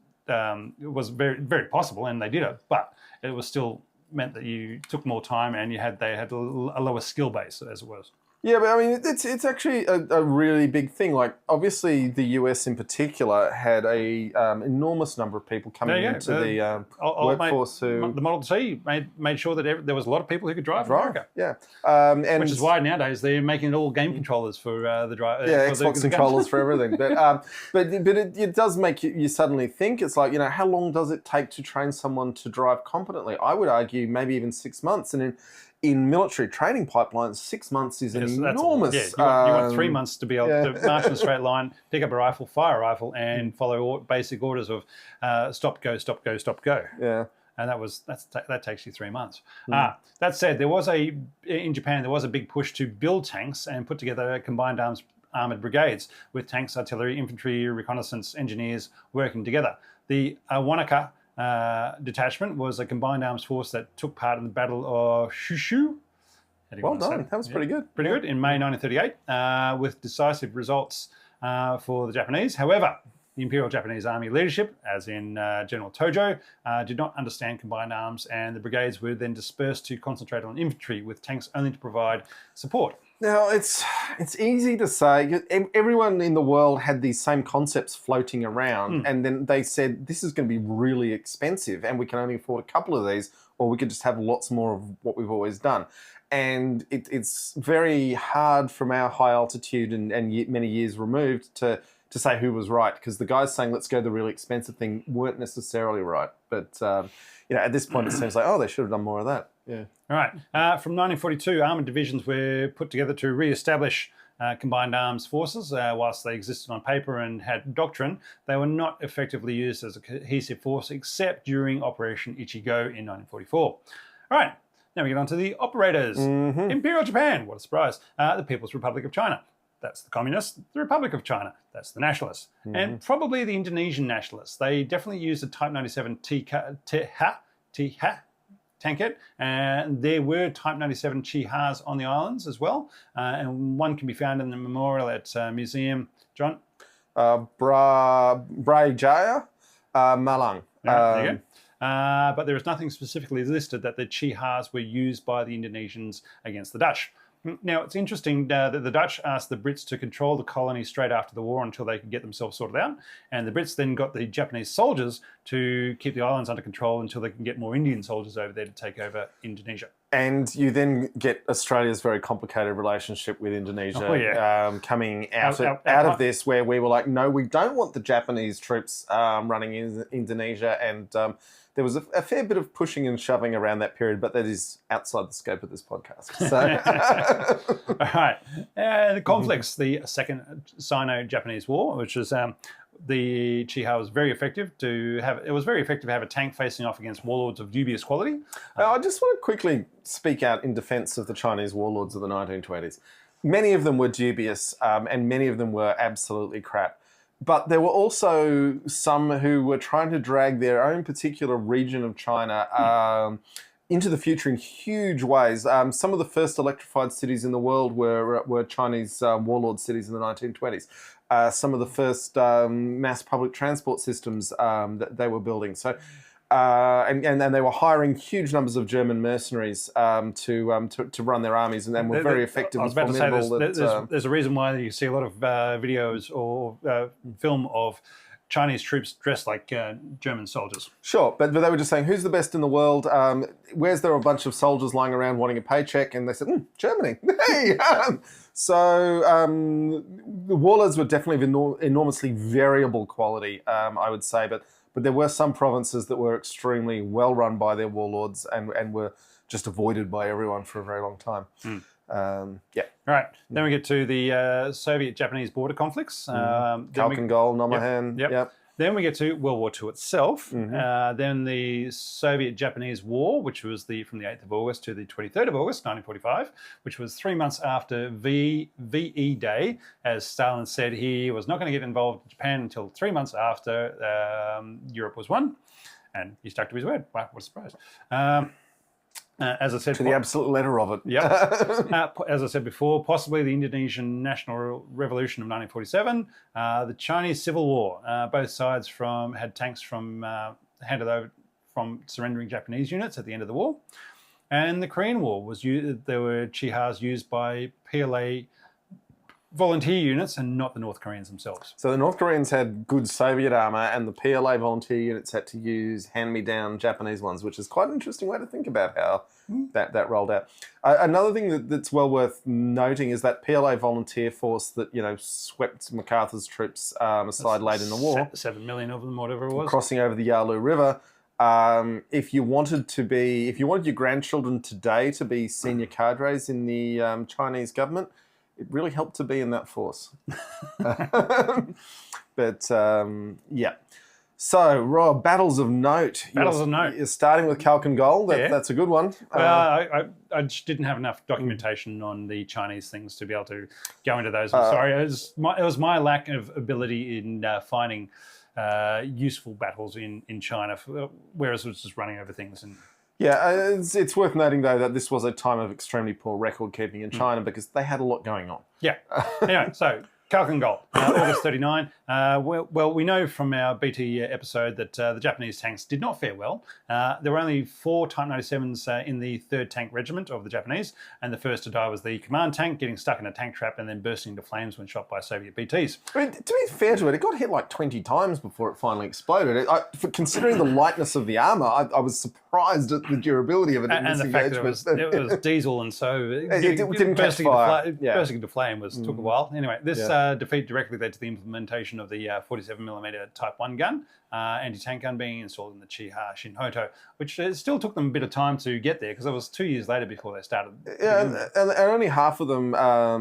Speaker 2: was very, very possible, and they did it, but it was still meant that you took more time and they had a lower skill base, as it was.
Speaker 1: Yeah, but I mean, it's actually a really big thing. Like, obviously, the US in particular had a enormous number of people coming into the workforce who...
Speaker 2: The Model T made sure that there was a lot of people who could drive in America.
Speaker 1: Yeah.
Speaker 2: Which is why nowadays they're making it all game controllers for the drive.
Speaker 1: Yeah, Xbox controllers for everything. But it does make you suddenly think. It's like, how long does it take to train someone to drive competently? I would argue maybe even 6 months. And in military training pipelines, 6 months is an enormous...
Speaker 2: you want 3 months to be able to march in a straight line, pick up a rifle, fire a rifle, and follow basic orders of stop, go, stop, go, stop, go.
Speaker 1: Yeah.
Speaker 2: And that takes you 3 months. That said, in Japan, there was a big push to build tanks and put together combined armoured brigades with tanks, artillery, infantry, reconnaissance engineers working together. The Wanaka detachment was a combined arms force that took part in the Battle of Shushu.
Speaker 1: Well done. That was pretty good.
Speaker 2: Pretty good in May 1938, with decisive results for the Japanese. However, the Imperial Japanese Army leadership, as in General Tojo, did not understand combined arms, and the brigades were then dispersed to concentrate on infantry, with tanks only to provide support.
Speaker 1: Now, it's easy to say. Everyone in the world had these same concepts floating around, and then they said, this is going to be really expensive, and we can only afford a couple of these, or we could just have lots more of what we've always done. And it's very hard from our high altitude and many years removed to say who was right, because the guys saying, let's go the really expensive thing, weren't necessarily right. But, at this point, it seems like, they should have done more of that. Yeah.
Speaker 2: All right. From 1942, armoured divisions were put together to re-establish combined arms forces. Whilst they existed on paper and had doctrine, they were not effectively used as a cohesive force except during Operation Ichigo in 1944. All right. Now we get on to the operators. Imperial Japan, what a surprise. The People's Republic of China. That's the communists. The Republic of China. That's the nationalists. And probably the Indonesian nationalists. They definitely used a Type 97 tankette, and there were Type 97 Chihas on the islands as well, and one can be found in the memorial at Museum, John?
Speaker 1: Brawijaya, Malang.
Speaker 2: There you go. But there is nothing specifically listed that the Chihas were used by the Indonesians against the Dutch. Now, it's interesting that the Dutch asked the Brits to control the colony straight after the war until they could get themselves sorted out. And the Brits then got the Japanese soldiers to keep the islands under control until they can get more Indian soldiers over there to take over Indonesia.
Speaker 1: And you then get Australia's very complicated relationship with Indonesia coming out of this, where we were like, no, we don't want the Japanese troops running in Indonesia. And there was a fair bit of pushing and shoving around that period, but that is outside the scope of this podcast. So.
Speaker 2: All right. The conflicts, the Second Sino-Japanese War, which was the Chiha was very effective to have. It was very effective to have a tank facing off against warlords of dubious quality.
Speaker 1: I just want to quickly speak out in defence of the Chinese warlords of the 1920s. Many of them were dubious, and many of them were absolutely crap. But there were also some who were trying to drag their own particular region of China into the future in huge ways. Some of the first electrified cities in the world were Chinese warlord cities in the 1920s. Some of the first mass public transport systems that they were building. So, and they were hiring huge numbers of German mercenaries to run their armies, and then were very effective.
Speaker 2: I was about to say there's a reason why you see a lot of videos or film of Chinese troops dressed like German soldiers.
Speaker 1: Sure, but they were just saying, who's the best in the world? Where's there a bunch of soldiers lying around wanting a paycheck? And they said, Germany. Hey! The warlords were definitely of enormously variable quality, I would say, but there were some provinces that were extremely well run by their warlords and were just avoided by everyone for a very long time. Yeah.
Speaker 2: All right. Then we get to the Soviet-Japanese border conflicts.
Speaker 1: Khalkhin-Gol, Nomonhan.
Speaker 2: Yep. Then we get to World War II itself. Then the Soviet-Japanese War, which was from the 8th of August to the 23rd of August, 1945, which was 3 months after VE Day, as Stalin said he was not going to get involved in Japan until 3 months after Europe was won. And he stuck to his word. Wow, what a surprise. As I said,
Speaker 1: to the absolute letter of it.
Speaker 2: Yep. As I said before, possibly the Indonesian National Revolution of 1947, the Chinese Civil War. Both sides had tanks handed over from surrendering Japanese units at the end of the war, and the Korean War there were Chihars used by PLA volunteer units and not the North Koreans themselves.
Speaker 1: So the North Koreans had good Soviet armour and the PLA volunteer units had to use hand-me-down Japanese ones, which is quite an interesting way to think about how that rolled out. Another thing that's well worth noting is that PLA volunteer force that, swept MacArthur's troops aside late in the war.
Speaker 2: 7 million of them, whatever it was.
Speaker 1: Crossing over the Yalu River. If you wanted your grandchildren today to be senior cadres in the Chinese government, it really helped to be in that force. But, yeah. So, Rob, battles of note.
Speaker 2: Battles of note.
Speaker 1: You're starting with Khalkhin-Gol. That's a good one.
Speaker 2: Well, I just didn't have enough documentation on the Chinese things to be able to go into those. I'm sorry. It was my lack of ability in finding useful battles in China, whereas it was just running over things.
Speaker 1: Yeah, it's worth noting, though, that this was a time of extremely poor record-keeping in China because they had a lot going on.
Speaker 2: Yeah. Anyway, so Khalkhin-Gol, August 39. Well, we know from our BT episode that the Japanese tanks did not fare well. There were only 4 Type 97s in the 3rd Tank Regiment of the Japanese, and the first to die was the command tank, getting stuck in a tank trap and then bursting into flames when shot by Soviet BTs.
Speaker 1: I mean, to be fair to it got hit like 20 times before it finally exploded. Considering the lightness of the armour, I was surprised at the durability of it in this engagement.
Speaker 2: And the fact that it was diesel, and so
Speaker 1: it didn't catch fire.
Speaker 2: Bursting into flame took a while. Anyway, this defeat directly led to the implementation of the 47mm Type 1 gun, anti-tank gun being installed in the Chiha Shinhoto, which still took them a bit of time to get there because it was 2 years later before they started.
Speaker 1: Yeah, and only half of them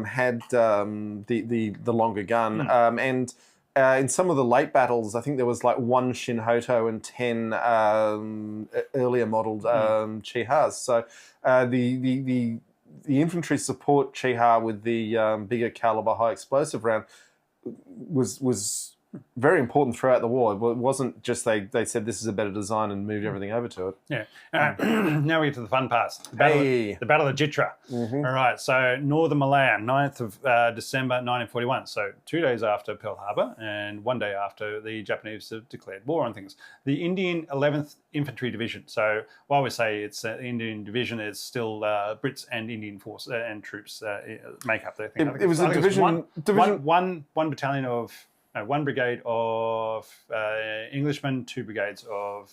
Speaker 1: had the longer gun. And in some of the late battles, I think there was like 1 Shinhoto and 10 earlier modelled Chihas. So the infantry support Chiha with the bigger caliber high explosive round was very important throughout the war. It wasn't just they said this is a better design and moved everything over to it.
Speaker 2: Yeah. Now we get to the fun parts. The Battle of Jitra. All right. So Northern Malaya, 9th of December 1941. So 2 days after Pearl Harbor and 1 day after the Japanese have declared war on things. The Indian 11th Infantry Division. So while we say it's an Indian division, it's still Brits and Indian force and troops make up the thing.
Speaker 1: It was a division.
Speaker 2: One battalion of... one brigade of Englishmen, 2 brigades of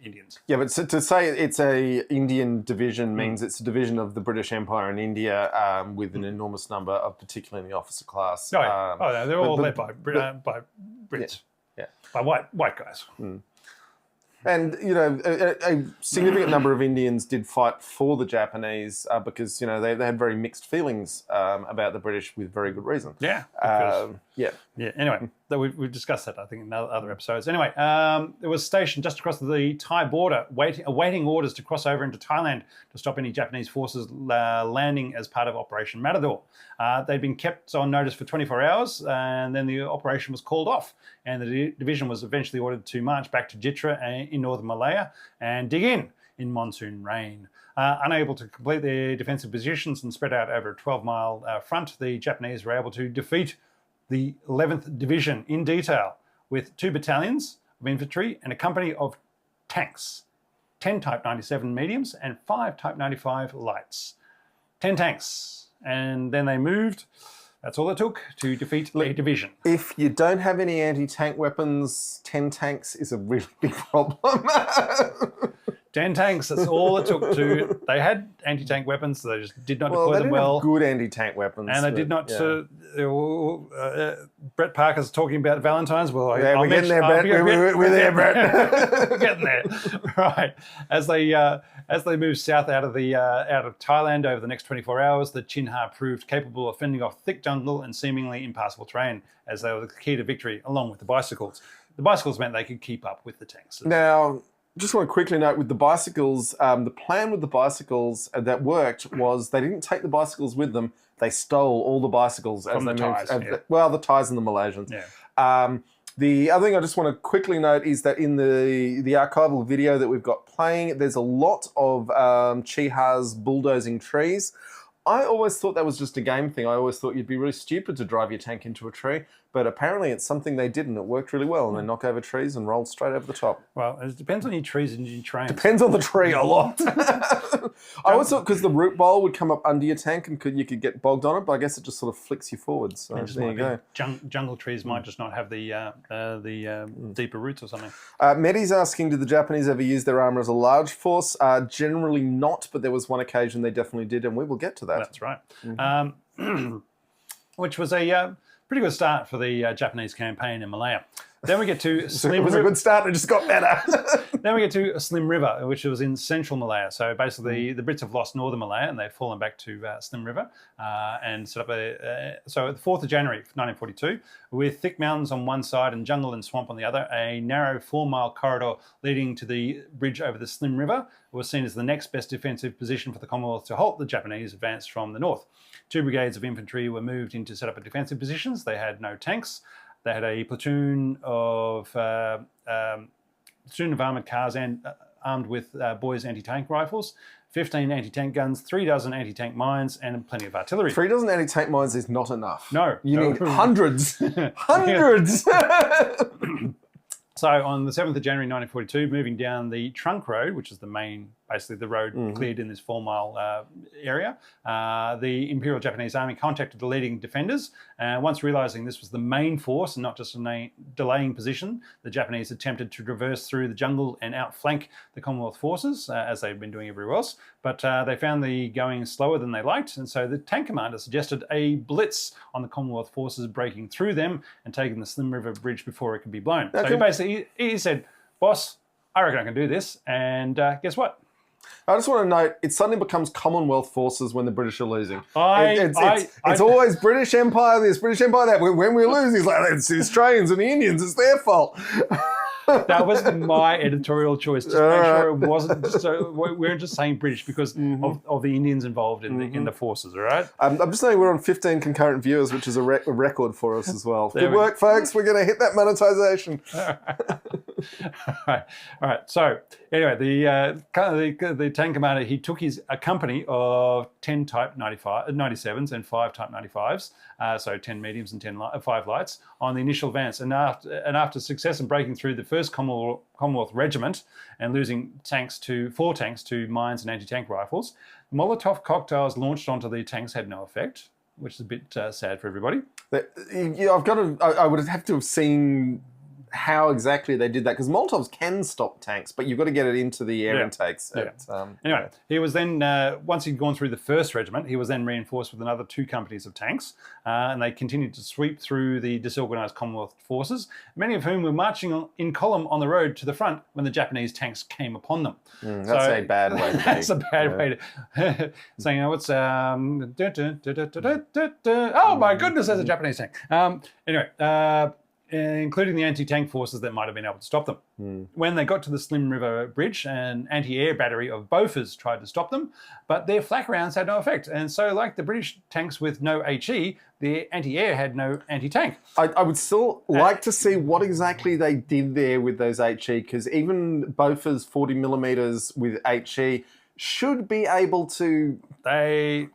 Speaker 2: Indians.
Speaker 1: Yeah, but to say it's a Indian division means it's a division of the British Empire in India with an enormous number of, particularly in the officer class.
Speaker 2: No, they're all led by Brits.
Speaker 1: Yeah.
Speaker 2: By white guys.
Speaker 1: And, a significant number of Indians did fight for the Japanese because, they had very mixed feelings about the British with very good reason.
Speaker 2: Yeah. Anyway, we've discussed that, I think, in other episodes. Anyway, it was stationed just across the Thai border, awaiting orders to cross over into Thailand to stop any Japanese forces landing as part of Operation Matador. They'd been kept on notice for 24 hours, and then the operation was called off, and the division was eventually ordered to march back to Jitra in northern Malaya and dig in monsoon rain. Unable to complete their defensive positions and spread out over a 12-mile front, the Japanese were able to defeat the 11th Division in detail with 2 battalions of infantry and a company of tanks, 10 Type 97 mediums and 5 Type 95 lights. 10 tanks. And then they moved That's all it took to defeat a division.
Speaker 1: If you don't have any anti-tank weapons, 10 tanks is a really big problem.
Speaker 2: 10 tanks, that's all it took to... They had anti-tank weapons, so they just did not deploy them well.
Speaker 1: Good anti-tank weapons.
Speaker 2: And they did not... Brett Parker's talking about Valentine's. Well,
Speaker 1: yeah, we're getting there, Brett. We're there, Brett.
Speaker 2: We're getting there. Right. As they moved south out of Thailand over the next 24 hours, the Chinha proved capable of fending off thick jungle and seemingly impassable terrain, as they were the key to victory, along with the bicycles. The bicycles meant they could keep up with the tanks.
Speaker 1: Now, just want to quickly note with the bicycles, the plan with the bicycles that worked was they didn't take the bicycles with them. They stole all the bicycles
Speaker 2: from the Thais.
Speaker 1: The Thais and the Malaysians.
Speaker 2: Yeah.
Speaker 1: The other thing I just want to quickly note is that in the archival video that we've got playing, there's a lot of Chihas bulldozing trees. I always thought that was just a game thing. I always thought you'd be really stupid to drive your tank into a tree, but apparently it's something they did and it worked really well, and they knock over trees and roll straight over the top.
Speaker 2: Well, it depends on your trees and your terrain.
Speaker 1: Depends on the tree a lot. I always thought because the root bowl would come up under your tank and you could get bogged on it, but I guess it just sort of flicks you forwards. So there you go.
Speaker 2: Jungle trees might just not have the deeper roots or something.
Speaker 1: Medi's asking, did the Japanese ever use their armour as a large force? Generally not, but there was one occasion they definitely did, and we will get to that.
Speaker 2: That's right. Which was a pretty good start for the Japanese campaign in Malaya. Then we get to Slim River.
Speaker 1: It was a good start, it just got better.
Speaker 2: Then we get to Slim River, which was in central Malaya. So basically, the Brits have lost northern Malaya and they've fallen back to Slim River and set up so the 4th of January, 1942, with thick mountains on one side and jungle and swamp on the other, a narrow 4-mile corridor leading to the bridge over the Slim River was seen as the next best defensive position for the Commonwealth to halt the Japanese advance from the north. 2 brigades of infantry were moved in to set up defensive positions. They had no tanks. They had a platoon of armoured cars and armed with Boys anti-tank rifles, 15 anti-tank guns, 3 dozen anti-tank mines, and plenty of artillery.
Speaker 1: 3 dozen anti-tank mines is not enough.
Speaker 2: No.
Speaker 1: You need hundreds. Hundreds!
Speaker 2: So on the 7th of January 1942, moving down the trunk road, which is the main, basically the road cleared in this 4-mile area, the Imperial Japanese Army contacted the leading defenders. Once realising this was the main force and not just a delaying position, the Japanese attempted to traverse through the jungle and outflank the Commonwealth forces, as they'd been doing everywhere else. But they found the going slower than they liked, and so the tank commander suggested a blitz on the Commonwealth forces, breaking through them and taking the Slim River Bridge before it could be blown. Okay. So basically, he said, "Boss, I reckon I can do this." And guess what?
Speaker 1: I just want to note, it suddenly becomes Commonwealth forces when the British are losing. It's always British Empire this, British Empire that. When we lose, it's like, it's the Australians and the Indians, it's their fault.
Speaker 2: That was my editorial choice. Just to make sure it wasn't. So we're just saying British because of the Indians involved in the forces. All right.
Speaker 1: I'm just saying we're on 15 concurrent viewers, which is a record for us as well. Good work, folks. We're going to hit that monetization. All
Speaker 2: right. So anyway, the tank commander, he took a company of 10 Type 97s and 5 Type 95s, so 10 mediums and 5 lights on the initial advance. And after success in breaking through the first Commonwealth regiment and losing 4 tanks to mines and anti-tank rifles, Molotov cocktails launched onto the tanks had no effect, which is a bit sad for everybody.
Speaker 1: I would have to have seen how exactly they did that, because Molotovs can stop tanks, but you've got to get it into the air intakes.
Speaker 2: Anyway, he was then, once he'd gone through the first regiment, he was then reinforced with another 2 companies of tanks, and they continued to sweep through the disorganised Commonwealth forces, many of whom were marching in column on the road to the front when the Japanese tanks came upon them.
Speaker 1: That's a bad way to
Speaker 2: That's a bad way to... saying, it's... oh my goodness, there's a Japanese tank. Anyway... including the anti-tank forces that might have been able to stop them. When they got to the Slim River Bridge, an anti-air battery of Bofors tried to stop them, but their flak rounds had no effect. And so, like the British tanks with no HE, the anti-air had no anti-tank.
Speaker 1: I would still like to see what exactly they did there with those HE, because even Bofors 40mm with HE should be able to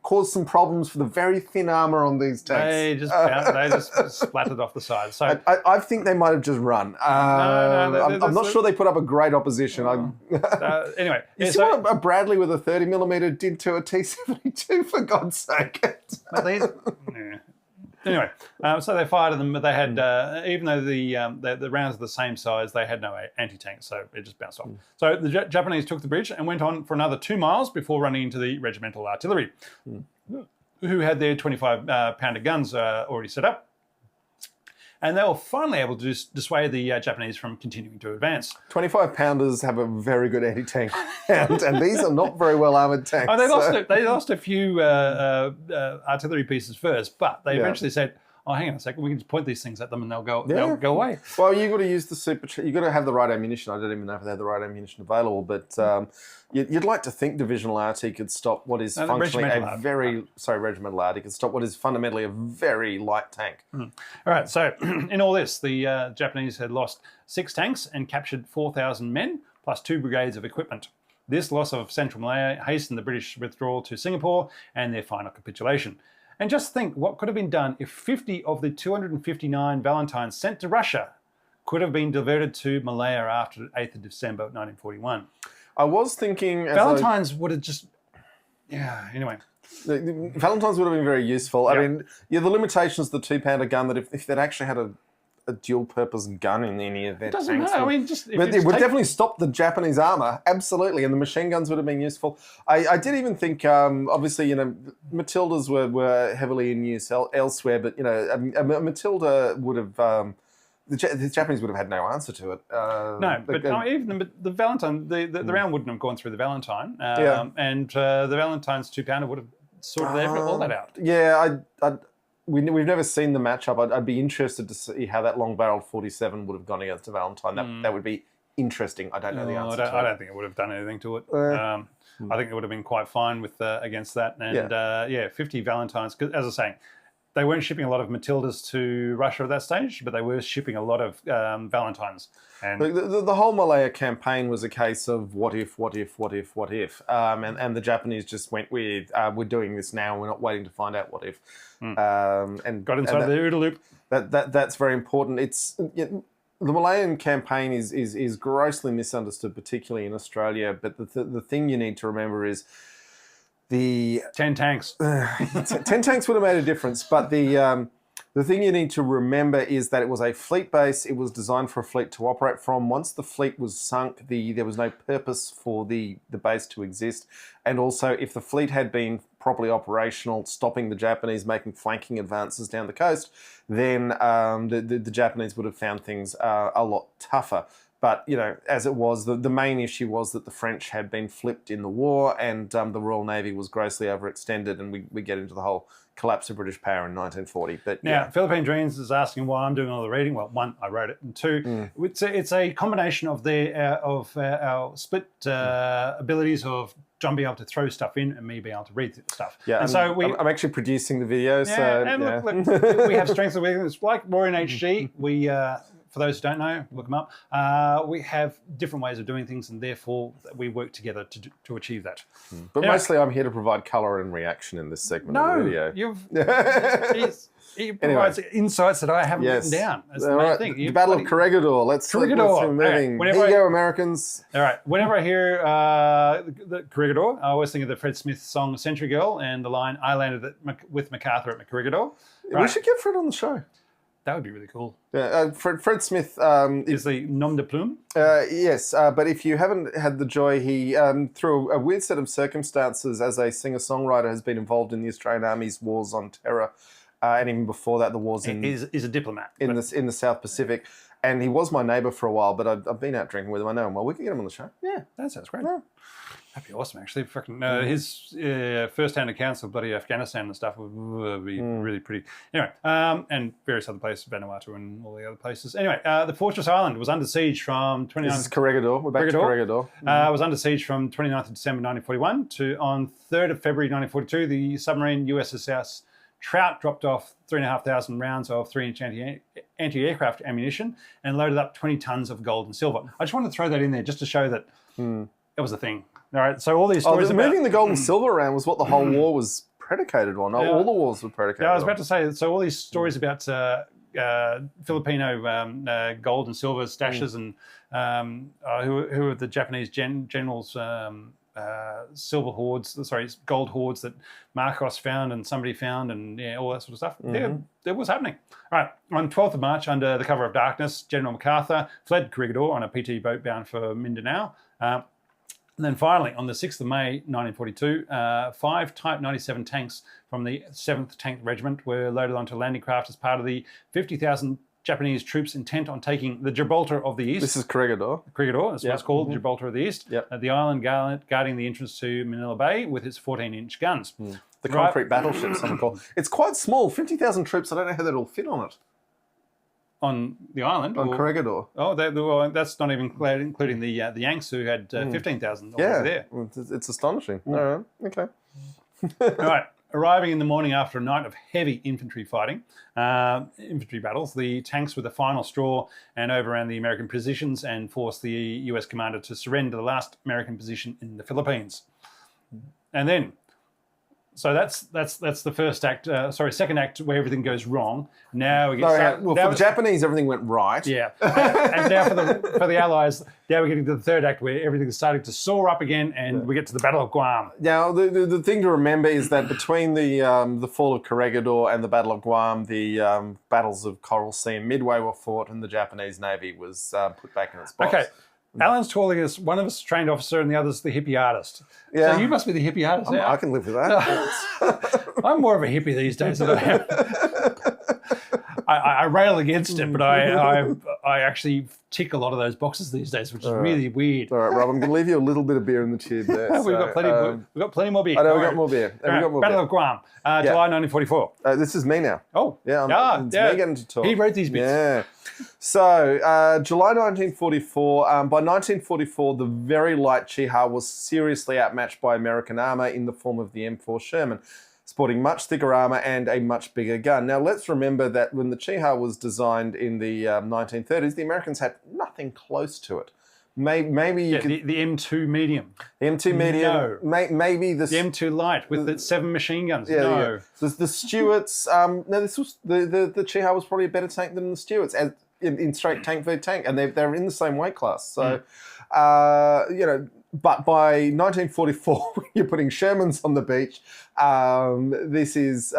Speaker 1: cause some problems for the very thin armour on these tanks.
Speaker 2: They just splattered off the side. So
Speaker 1: I think they might have just run. I'm not sure they put up a great opposition.
Speaker 2: Anyway.
Speaker 1: You see what a Bradley with a 30mm did to a T-72, for God's sake?
Speaker 2: Anyway, so they fired at them, but they had, even though the rounds are the same size, they had no anti-tanks, so it just bounced off. So the Japanese took the bridge and went on for another 2 miles before running into the regimental artillery, who had their 25-pounder guns already set up. And they were finally able to dissuade the Japanese from continuing to advance.
Speaker 1: 25-pounders have a very good anti-tank, and these are not very well armoured tanks.
Speaker 2: Oh, they lost a few artillery pieces first, but they eventually said, "Oh, hang on a second, we can just point these things at them and they'll go away."
Speaker 1: Well, you got to use you got to have the right ammunition. I don't even know if they had the right ammunition available, but you'd like to think divisional arty could stop what is functionally regimental arty could stop what is fundamentally a very light tank.
Speaker 2: All right, so in all this, the Japanese had lost 6 tanks and captured 4,000 men, plus 2 brigades of equipment. This loss of Central Malaya hastened the British withdrawal to Singapore and their final capitulation. And just think what could have been done if 50 of the 259 Valentines sent to Russia could have been diverted to Malaya after 8th of December 1941.
Speaker 1: I was thinking...
Speaker 2: Valentines would have just... Yeah, anyway.
Speaker 1: Valentines would have been very useful. Yep. I mean, the limitations of the 2-pounder gun, that if they'd actually had a dual-purpose gun in any of their tanks...
Speaker 2: It doesn't matter. I mean,
Speaker 1: but it would definitely stop the Japanese armour, absolutely, and the machine guns would have been useful. I did even think, obviously, Matildas were heavily in use elsewhere, but, a Matilda would have... The Japanese would have had no answer to it.
Speaker 2: Even the Valentine, the round wouldn't have gone through the Valentine, and the Valentine's 2-pounder would have sorted all that out.
Speaker 1: Yeah, we've never seen the matchup. I'd be interested to see how that long-barreled 47 would have gone against a Valentine. That would be interesting. I don't know the answer.
Speaker 2: I don't think it would have done anything to it. I think it would have been quite fine with against that. And 50 Valentines. Because as I was saying, they weren't shipping a lot of Matildas to Russia at that stage, but they were shipping a lot of Valentines. And
Speaker 1: the whole Malaya campaign was a case of what if, and the Japanese just went with, we're doing this now, we're not waiting to find out what if. And
Speaker 2: got inside the OODA loop.
Speaker 1: That's very important. The Malayan campaign is grossly misunderstood, particularly in Australia. But the thing you need to remember is the
Speaker 2: 10 tanks.
Speaker 1: 10 tanks would have made a difference, but the thing you need to remember is that it was a fleet base. It was designed for a fleet to operate from. Once the fleet was sunk, there was no purpose for the base to exist. And also, if the fleet had been properly operational, stopping the Japanese making flanking advances down the coast, then the Japanese would have found things a lot tougher. But, as it was, the main issue was that the French had been flipped in the war, and the Royal Navy was grossly overextended, and we get into the whole collapse of British power in 1940. But
Speaker 2: now, Philippine Dreams is asking why I'm doing all the reading. Well, 1, I wrote it, and 2, it's a combination of our split abilities of John being able to throw stuff in and me being able to read stuff.
Speaker 1: Yeah, and so I'm actually producing the video.
Speaker 2: Look, we have strengths and weaknesses. Like Roaring HG, we... for those who don't know, look them up. We have different ways of doing things, and therefore we work together to achieve that.
Speaker 1: But mostly, I'm here to provide colour and reaction in this segment of the video.
Speaker 2: He provides insights that I haven't written down. That's the main thing.
Speaker 1: The Battle of Corregidor. Let's keep moving. Here you go, Americans.
Speaker 2: All right. Whenever I hear the Corregidor, I always think of the Fred Smith song "Century Girl" and the line "I landed with MacArthur at Corregidor."
Speaker 1: Right. We should get Fred on the show.
Speaker 2: That would be really cool.
Speaker 1: Yeah, Fred Smith
Speaker 2: is the nom de plume.
Speaker 1: Yes, but if you haven't had the joy, he through a weird set of circumstances as a singer-songwriter has been involved in the Australian Army's wars on terror, and even before that, the wars in
Speaker 2: is a diplomat
Speaker 1: in the South Pacific. And he was my neighbour for a while, but I've been out drinking with him. I know him well. We can get him on the show.
Speaker 2: Yeah, that sounds great. Yeah. That'd be awesome, actually. His first-hand accounts of bloody Afghanistan and stuff would be really pretty. Anyway, and various other places, Vanuatu and all the other places. Anyway, the Fortress Island was under siege from 29th...
Speaker 1: This is Corregidor. We're back to Corregidor.
Speaker 2: Was under siege from 29th of December 1941 to on 3rd of February 1942, the submarine USS Trout dropped off 3,500 rounds of 3-inch anti-aircraft ammunition and loaded up 20 tons of gold and silver. I just wanted to throw that in there just to show that it was a thing. All right, so all these stories about...
Speaker 1: moving the gold and silver around was what the whole war was predicated on. Yeah. All the wars were predicated on.
Speaker 2: I was about to say, so all these stories about Filipino gold and silver stashes and who are the Japanese generals silver hoards, gold hoards that Marcos found and somebody found, and all that sort of stuff. That was happening. All right, on 12th of March, under the cover of darkness, General MacArthur fled Corregidor on a PT boat bound for Mindanao. And then finally, on the 6th of May, 1942, 5 Type 97 tanks from the 7th Tank Regiment were loaded onto landing craft as part of the 50,000 Japanese troops intent on taking the Gibraltar of the East.
Speaker 1: This is Corregidor.
Speaker 2: Corregidor, that's what it's called, Gibraltar of the East.
Speaker 1: Yep.
Speaker 2: The island guarding the entrance to Manila Bay with its 14-inch guns.
Speaker 1: The concrete battleship, some call. It's quite small, 50,000 troops. I don't know how that'll fit on it.
Speaker 2: On the island?
Speaker 1: On Corregidor.
Speaker 2: Oh, well, that's not even including the Yanks, who had 15,000 over there.
Speaker 1: It's astonishing. All right, okay.
Speaker 2: All right. Arriving in the morning after a night of heavy infantry fighting, infantry battles, the tanks were the final straw and overran the American positions and forced the US commander to surrender the last American position in the Philippines. And then, so that's the first act. Second act where everything goes wrong. Now we get
Speaker 1: for the Japanese, everything went right.
Speaker 2: Yeah, and now for the Allies, now we're getting to the third act where everything's starting to soar up again, and we get to the Battle of Guam.
Speaker 1: Now the thing to remember is that between the fall of Corregidor and the Battle of Guam, the battles of Coral Sea and Midway were fought, and the Japanese Navy was put back in its box.
Speaker 2: Okay. Alan's calling us, one of us trained officer and the other's the hippie artist.
Speaker 1: Yeah.
Speaker 2: So you must be the hippie artist now.
Speaker 1: I can live with that.
Speaker 2: I'm more of a hippie these days than I am. I rail against it, but I actually tick a lot of those boxes these days, which is really weird.
Speaker 1: All right, Rob, I'm going to leave you a little bit of beer in the tube there.
Speaker 2: We've got plenty more beer.
Speaker 1: I know, we've got more beer.
Speaker 2: Battle of Guam, July 1944.
Speaker 1: This is me now.
Speaker 2: Oh.
Speaker 1: Yeah, it's me getting to talk.
Speaker 2: He wrote these bits.
Speaker 1: Yeah. So, July 1944, by 1944, the very light Chiha was seriously outmatched by American armour in the form of the M4 Sherman, sporting much thicker armour and a much bigger gun. Now, let's remember that when the Chiha was designed in the 1930s, the Americans had nothing close to it. Maybe you could...
Speaker 2: The M2 medium.
Speaker 1: The M2 medium.
Speaker 2: No.
Speaker 1: Maybe the...
Speaker 2: The M2 light with its 7 machine guns.
Speaker 1: Yeah,
Speaker 2: no.
Speaker 1: Yeah. The Stuarts... no, this was... The Chiha was probably a better tank than the Stuarts in straight tank v tank, and they're in the same weight class. So, but by 1944, when you're putting Shermans on the beach, this is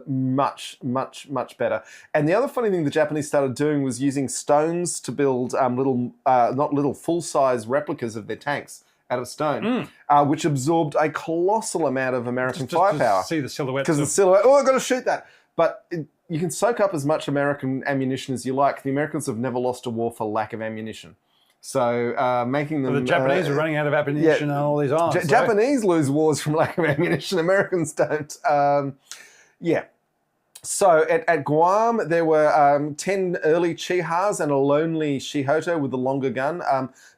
Speaker 1: much, much, much better. And the other funny thing the Japanese started doing was using stones to build full-size replicas of their tanks out of stone, which absorbed a colossal amount of American firepower.
Speaker 2: To see the silhouette.
Speaker 1: Because the silhouette, I've got to shoot that. But you can soak up as much American ammunition as you like. The Americans have never lost a war for lack of ammunition. So making them...
Speaker 2: The Japanese are running out of ammunition on all these islands.
Speaker 1: Japanese lose wars from lack of ammunition. Americans don't. So at Guam, there were 10 early Chihas and a lonely Shihoto with a longer gun.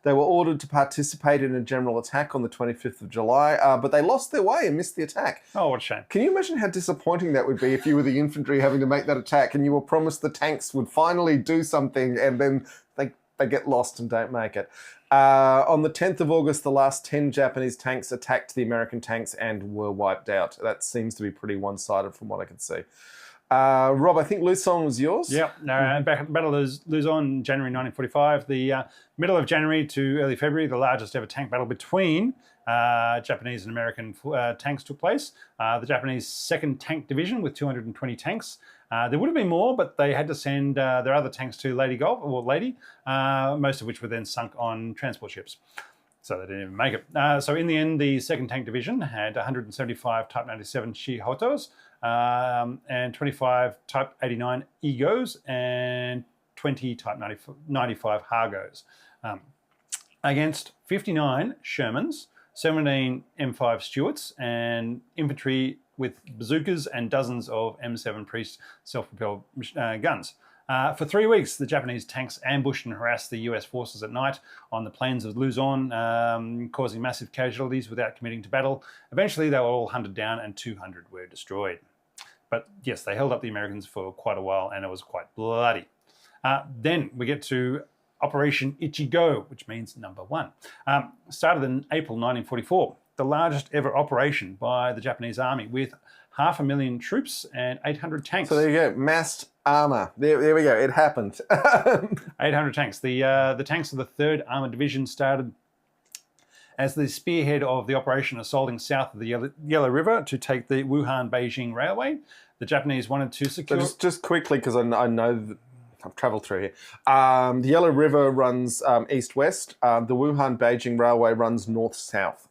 Speaker 1: They were ordered to participate in a general attack on the 25th of July, but they lost their way and missed the attack.
Speaker 2: Oh, what a shame.
Speaker 1: Can you imagine how disappointing that would be if you were the infantry having to make that attack and you were promised the tanks would finally do something and then they get lost and don't make it. On the 10th of August, the last 10 Japanese tanks attacked the American tanks and were wiped out. That seems to be pretty one-sided from what I can see. Rob, I think Luzon was yours?
Speaker 2: Yep. Battle of Luzon, January 1945. The middle of January to early February, the largest ever tank battle between Japanese and American tanks took place. The Japanese 2nd Tank Division with 220 tanks. There would have been more, but they had to send their other tanks to Lady, most of which were then sunk on transport ships. So they didn't even make it. So in the end, the 2nd Tank Division had 175 Type 97 Shihotos and 25 Type 89 Egos and 20 Type 95 Hargos against 59 Shermans, 17 M5 Stuarts, and infantry with bazookas and dozens of M7 Priest self-propelled guns. For 3 weeks, the Japanese tanks ambushed and harassed the US forces at night on the plains of Luzon, causing massive casualties without committing to battle. Eventually, they were all hunted down and 200 were destroyed. But yes, they held up the Americans for quite a while and it was quite bloody. Then we get to Operation Ichigo, which means number 1. Started in April 1944, the largest ever operation by the Japanese army with 500,000 troops and 800 tanks.
Speaker 1: So there you go, massed armour. There we go, it happened.
Speaker 2: 800 tanks. The tanks of the 3rd Armoured Division started as the spearhead of the operation assaulting south of the Yellow River to take the Wuhan-Beijing Railway. The Japanese wanted to secure...
Speaker 1: So just quickly, because I know that I've travelled through here. The Yellow River runs east-west. The Wuhan-Beijing Railway runs north-south.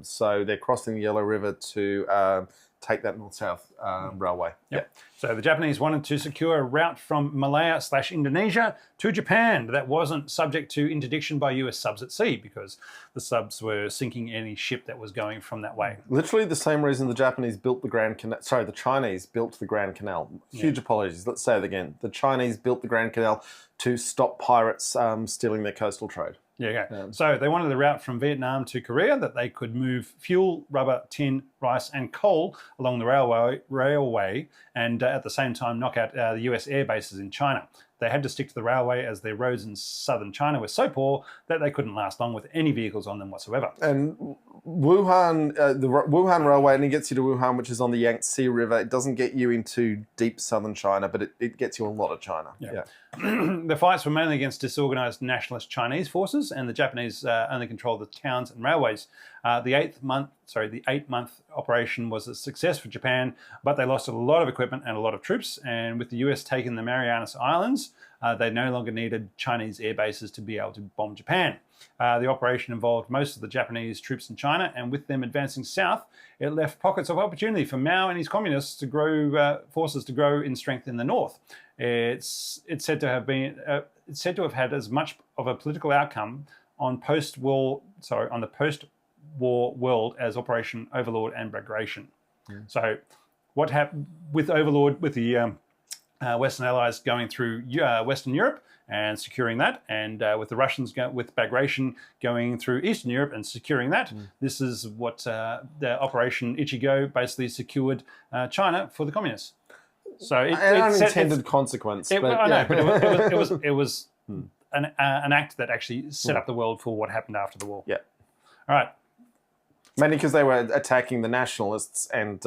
Speaker 1: So they're crossing the Yellow River to take that north-south railway.
Speaker 2: Yep. So the Japanese wanted to secure a route from Malaya/Indonesia to Japan that wasn't subject to interdiction by US subs at sea, because the subs were sinking any ship that was going from that way.
Speaker 1: Literally the same reason the Japanese built the Grand Canal. Sorry, the Chinese built the Grand Canal. Huge apologies. Let's say it again. The Chinese built the Grand Canal to stop pirates stealing their coastal trade.
Speaker 2: Yeah, okay. So they wanted a route from Vietnam to Korea that they could move fuel, rubber, tin, rice, and coal along the railway, and at the same time knock out the US air bases in China. They had to stick to the railway as their roads in southern China were so poor that they couldn't last long with any vehicles on them whatsoever.
Speaker 1: And Wuhan, the Wuhan Railway only gets you to Wuhan, which is on the Yangtze River. It doesn't get you into deep southern China, but it gets you a lot of China. Yeah.
Speaker 2: The fights were mainly against disorganized nationalist Chinese forces, and the Japanese only controlled the towns and railways. The 8-month operation was a success for Japan, but they lost a lot of equipment and a lot of troops. And with the US taking the Marianas Islands, they no longer needed Chinese air bases to be able to bomb Japan. The operation involved most of the Japanese troops in China, and with them advancing south, it left pockets of opportunity for Mao and his communists to grow forces to grow in strength in the north. It's said to have had as much of a political outcome on the post-war world as Operation Overlord and Bagration. So, what happened with Overlord, with the Western Allies going through Western Europe and securing that, and with the Russians with Bagration going through Eastern Europe and securing that. This is what the Operation Ichigo basically secured China for the communists. So
Speaker 1: an unintended consequence.
Speaker 2: It was an act that actually set up the world for what happened after the war.
Speaker 1: Yeah.
Speaker 2: All right.
Speaker 1: Mainly because they were attacking the nationalists and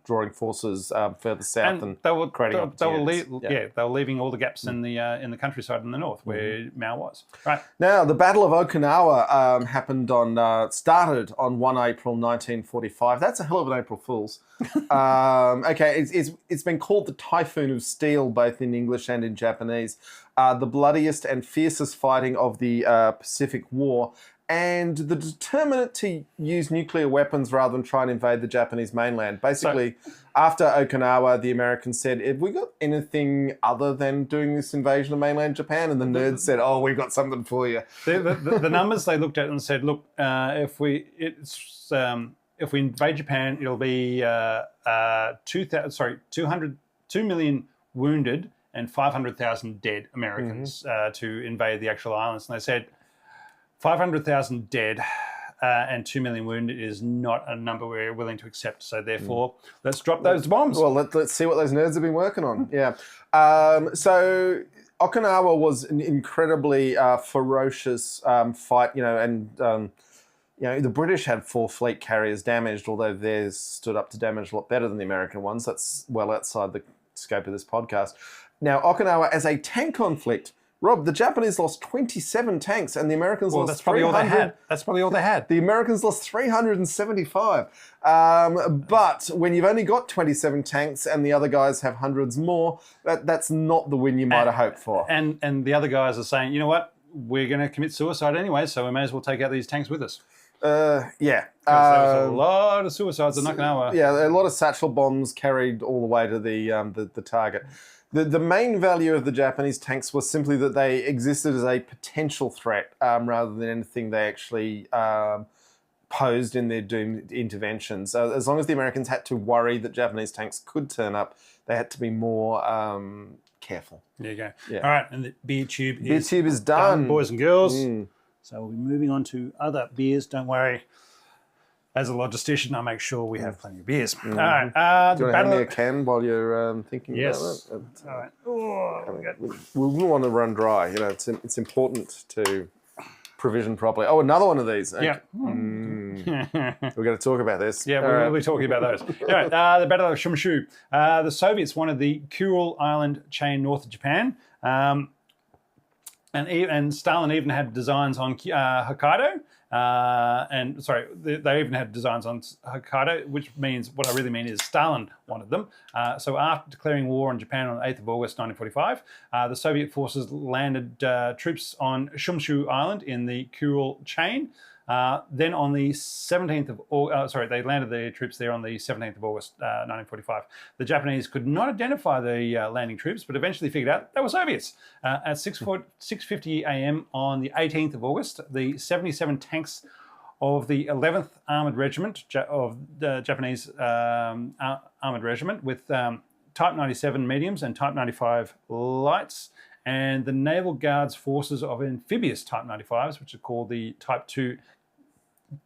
Speaker 1: drawing forces further south and creating opportunities.
Speaker 2: They were leaving all the gaps in the countryside in the north where Mao was. Right.
Speaker 1: Now, the Battle of Okinawa started on 1 April 1945. That's a hell of an April Fool's. It's been called the Typhoon of Steel, both in English and in Japanese. The bloodiest and fiercest fighting of the Pacific War, and the determinant to use nuclear weapons rather than try and invade the Japanese mainland. Basically, after Okinawa, the Americans said, have we got anything other than doing this invasion of mainland Japan? And the nerds said, oh, we've got something for you.
Speaker 2: The numbers they looked at and said, look, if we invade Japan, it'll be 2 million wounded and 500,000 dead Americans to invade the actual islands. And they said, 500,000 dead and 2 million wounded is not a number we're willing to accept. So therefore, let's drop those bombs.
Speaker 1: Well, let's see what those nerds have been working on. Yeah. So Okinawa was an incredibly ferocious fight, and the British had 4 fleet carriers damaged, although theirs stood up to damage a lot better than the American ones. That's well outside the scope of this podcast. Now, Okinawa as a tank conflict, Rob, the Japanese lost 27 tanks and the Americans lost 300.
Speaker 2: That's probably all they had.
Speaker 1: The Americans lost 375. But when you've only got 27 tanks and the other guys have hundreds more, that's not the win you might have hoped for.
Speaker 2: And the other guys are saying, you know what, we're going to commit suicide anyway, so we may as well take out these tanks with us.
Speaker 1: Yeah.
Speaker 2: There was a lot of suicides in Okinawa.
Speaker 1: Yeah, a lot of satchel bombs carried all the way to the target. The main value of the Japanese tanks was simply that they existed as a potential threat rather than anything they actually posed in their doomed interventions. As long as the Americans had to worry that Japanese tanks could turn up, they had to be more careful.
Speaker 2: There you go.
Speaker 1: Yeah.
Speaker 2: All right, and the beer tube
Speaker 1: is done,
Speaker 2: boys and girls. So we'll be moving on to other beers. Don't worry. As a logistician, I make sure we have plenty of beers. All right.
Speaker 1: Do you want to hand me a can while you're thinking about it?
Speaker 2: All right. Oh,
Speaker 1: we wouldn't want to run dry. It's important to provision properly. Oh, another one of these.
Speaker 2: Yeah.
Speaker 1: We're going to talk about this.
Speaker 2: Yeah, we're going to be talking about those. All right. The Battle of Shumshu. The Soviets wanted the Kuril Island chain north of Japan. And Stalin even had designs on Hokkaido. And sorry, they even had designs on Hokkaido, which means what I really mean is Stalin wanted them. So after declaring war on Japan on 8th of August 1945, the Soviet forces landed troops on Shumshu Island in the Kuril chain. Then on the 17th of August, they landed their troops there on the 17th of August, 1945. The Japanese could not identify the landing troops, but eventually figured out they were Soviets. At 6:50 a.m. on the 18th of August, the 77 tanks of the 11th Armoured Regiment of the Japanese Armoured Regiment with Type 97 mediums and Type 95 lights, and the Naval Guard's forces of amphibious Type 95s, which are called the Type 2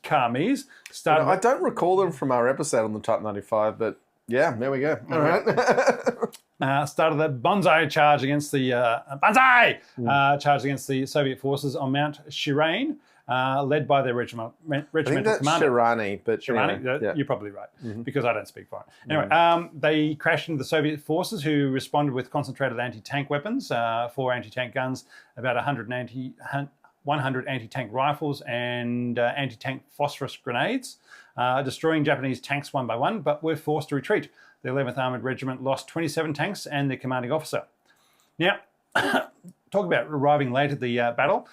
Speaker 2: Karmis, started.
Speaker 1: I don't recall them from our episode on the Type 95, but yeah, there we go. All right.
Speaker 2: Started the banzai charge against the charge against the Soviet forces on Mount Shirane, led by their regimental commander.
Speaker 1: Shirani, but
Speaker 2: Shirani,
Speaker 1: yeah.
Speaker 2: You're probably right, because I don't speak foreign. Anyway, they crashed into the Soviet forces, who responded with concentrated anti-tank weapons, 4 anti-tank guns, about 100 anti-tank rifles, and anti-tank phosphorus grenades, destroying Japanese tanks one by one, but were forced to retreat. The 11th Armoured Regiment lost 27 tanks and their commanding officer. Now, talk about arriving late at the battle.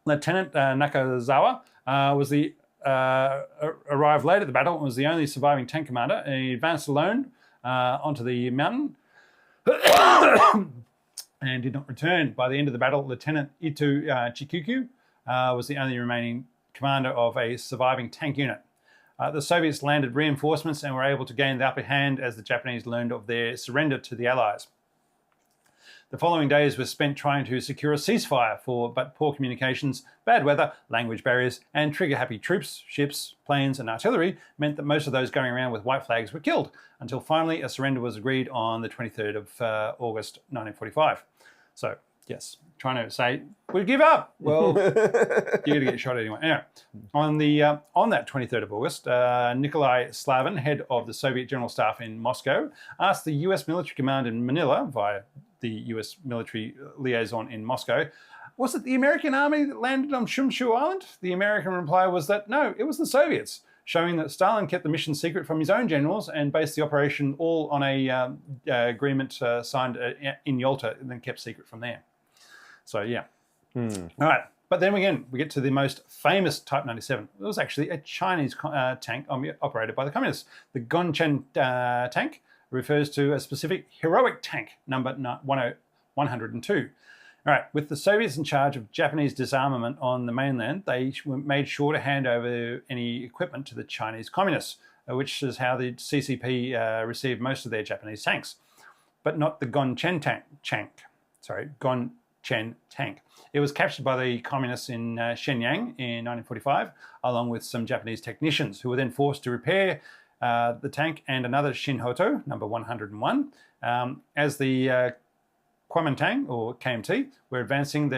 Speaker 2: Lieutenant Nakazawa arrived late at the battle and was the only surviving tank commander. He advanced alone onto the mountain and did not return. By the end of the battle, Lieutenant Ito Chikuku was the only remaining commander of a surviving tank unit. The Soviets landed reinforcements and were able to gain the upper hand as the Japanese learned of their surrender to the Allies. The following days were spent trying to secure a ceasefire, but poor communications, bad weather, language barriers, and trigger-happy troops, ships, planes, and artillery meant that most of those going around with white flags were killed, until finally a surrender was agreed on the 23rd of August 1945. So, yes, trying to say, we give up. Well, you're going to get shot anyway. Anyway, on that 23rd of August, Nikolai Slavin, head of the Soviet General Staff in Moscow, asked the US military command in Manila via the US military liaison in Moscow, was it the American army that landed on Shumshu Island? The American reply was that no, it was the Soviets, showing that Stalin kept the mission secret from his own generals and based the operation all on a agreement signed in Yalta and then kept secret from there. So, yeah. All right. But then again, we get to the most famous Type 97. It was actually a Chinese tank operated by the communists. The Gongchen tank refers to a specific heroic tank, number 102. All right, with the Soviets in charge of Japanese disarmament on the mainland, they made sure to hand over any equipment to the Chinese communists, which is how the CCP received most of their Japanese tanks, but not the Gongchen tank. It was captured by the communists in Shenyang in 1945, along with some Japanese technicians who were then forced to repair the tank and another Shinhoto, number 101. As the Kuomintang, or KMT, were advancing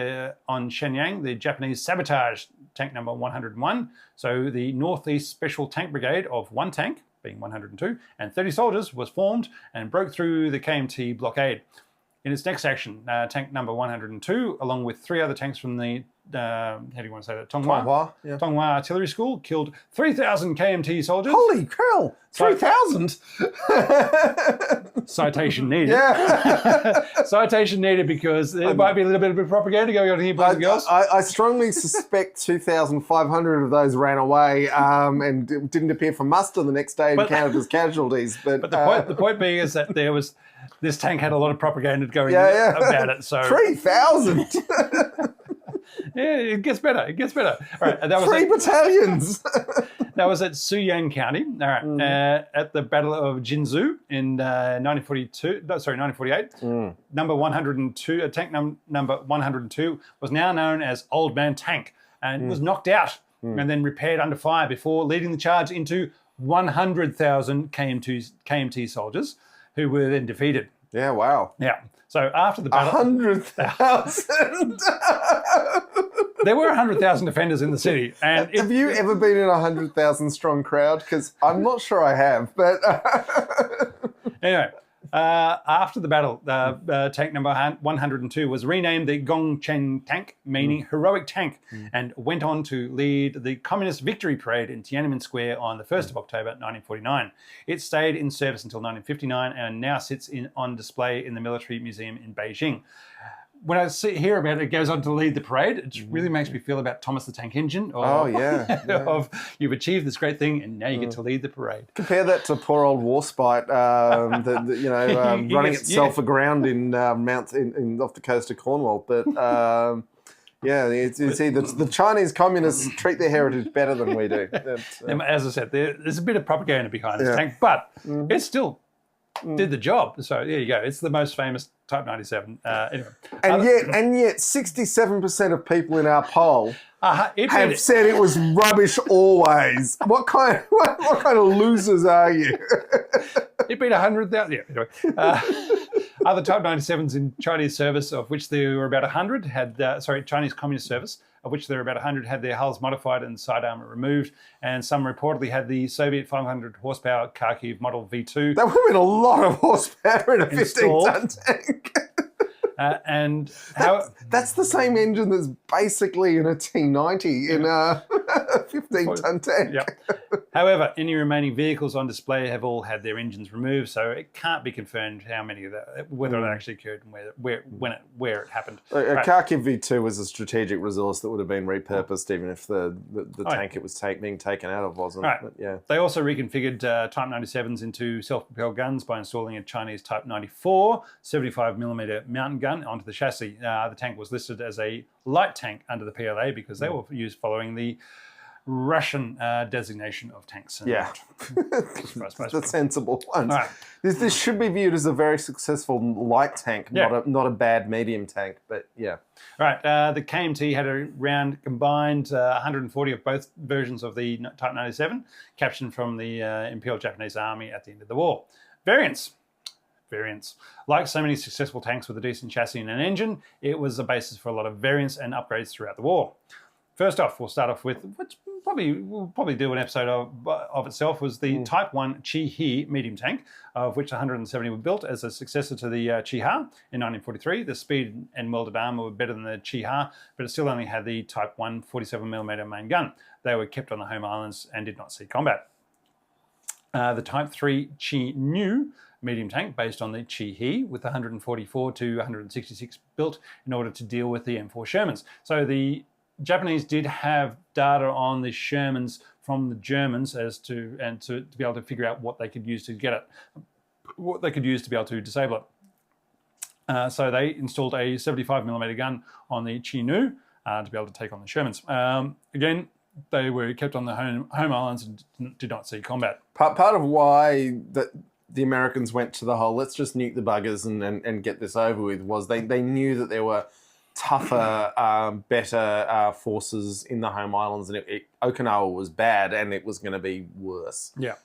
Speaker 2: on Shenyang, the Japanese sabotaged tank number 101. So the Northeast Special Tank Brigade of one tank, being 102, and 30 soldiers was formed and broke through the KMT blockade. In its next action, tank number 102, along with 3 other tanks from the, how do you want to say that? Tonghua Artillery School, killed 3,000 KMT soldiers.
Speaker 1: Holy cow! 3,000?
Speaker 2: Citation needed.
Speaker 1: Yeah.
Speaker 2: Citation needed because there might be a little bit of propaganda going on here, boys and girls.
Speaker 1: I strongly suspect 2,500 of those ran away and didn't appear for muster the next day and counted as casualties. But
Speaker 2: the point being is that this tank had a lot of propaganda going about it. So
Speaker 1: 3,000.
Speaker 2: Yeah, it gets better. It gets better. All right, that was
Speaker 1: 3 battalions.
Speaker 2: That was at Suyang County. All right, at the Battle of Jinzhou in 1948. Number 102, tank number 102 was now known as Old Man Tank, and was knocked out and then repaired under fire before leading the charge into 100,000 KMT soldiers, who were then defeated.
Speaker 1: Yeah, wow.
Speaker 2: Yeah. So after the battle,
Speaker 1: 100,000.
Speaker 2: There were 100,000 defenders in the city. And
Speaker 1: have you ever been in a 100,000 strong crowd? Because I'm not sure I have. But
Speaker 2: anyway, After the battle, tank number 102 was renamed the Gongchen Tank, meaning heroic tank, and went on to lead the Communist Victory Parade in Tiananmen Square on the 1st of October 1949. It stayed in service until 1959 and now sits on display in the Military Museum in Beijing. When I hear about it, it goes on to lead the parade. It really makes me feel about Thomas the Tank Engine. Of you've achieved this great thing, and now you get to lead the parade.
Speaker 1: Compare that to poor old Warspite, running itself aground in off the coast of Cornwall. But it's either the Chinese communists treat their heritage better than we do.
Speaker 2: As I said, there's a bit of propaganda behind this tank, but it still did the job. So there you go. It's the most famous Type 97. Anyway,
Speaker 1: and yet, 67% of people in our poll have said it was rubbish always. What kind of losers are you?
Speaker 2: It beat 100,000. Yeah. Anyway, other Type 97s in Chinese service, of which there were about 100, Chinese Communist service, of which there were about 100 had their hulls modified and side armour removed, and some reportedly had the Soviet 500 horsepower Kharkiv Model V2.
Speaker 1: That would have been a lot of horsepower in a 15-ton tank. That's the same engine that's basically in a T90 in a 15-ton tank.
Speaker 2: Yep. However, any remaining vehicles on display have all had their engines removed, so it can't be confirmed how many of that, whether it actually occurred and where it happened.
Speaker 1: Kharkiv V2 was a strategic resource that would have been repurposed even if the tank it was being taken out of wasn't.
Speaker 2: Right.
Speaker 1: But, yeah.
Speaker 2: They also reconfigured Type 97s into self-propelled guns by installing a Chinese Type 94 75mm mountain gun onto the chassis. The tank was listed as a light tank under the PLA because they were used following the Russian designation of tanks.
Speaker 1: Yeah, the sensible one. Right. This should be viewed as a very successful light tank, not a bad medium tank. But yeah,
Speaker 2: right. The KMT had around combined 140 of both versions of the Type 97, captioned from the Imperial Japanese Army at the end of the war. Variants. Like so many successful tanks with a decent chassis and an engine, it was the basis for a lot of variants and upgrades throughout the war. First off, we'll start off with, which we'll probably do an episode of itself, was the Type 1 Chi-He medium tank, of which 170 were built as a successor to the Chi-Ha in 1943. The speed and welded armour were better than the Chi-Ha, but it still only had the Type 1 47mm main gun. They were kept on the home islands and did not see combat. The Type 3 Chi-Nu medium tank based on the Chi-He with 144 to 166 built in order to deal with the M4 Shermans. So the Japanese did have data on the Shermans from the Germans to be able to figure out what they could use to get it, what they could use to be able to disable it. So they installed a 75mm gun on the Chi-Nu to be able to take on the Shermans. Again, they were kept on the home islands and did not see combat.
Speaker 1: Part of why the Americans went to the whole let's just nuke the buggers and get this over with was they knew that there were tougher, better forces in the home islands, and Okinawa was bad, and it was going to be worse.
Speaker 2: Yeah.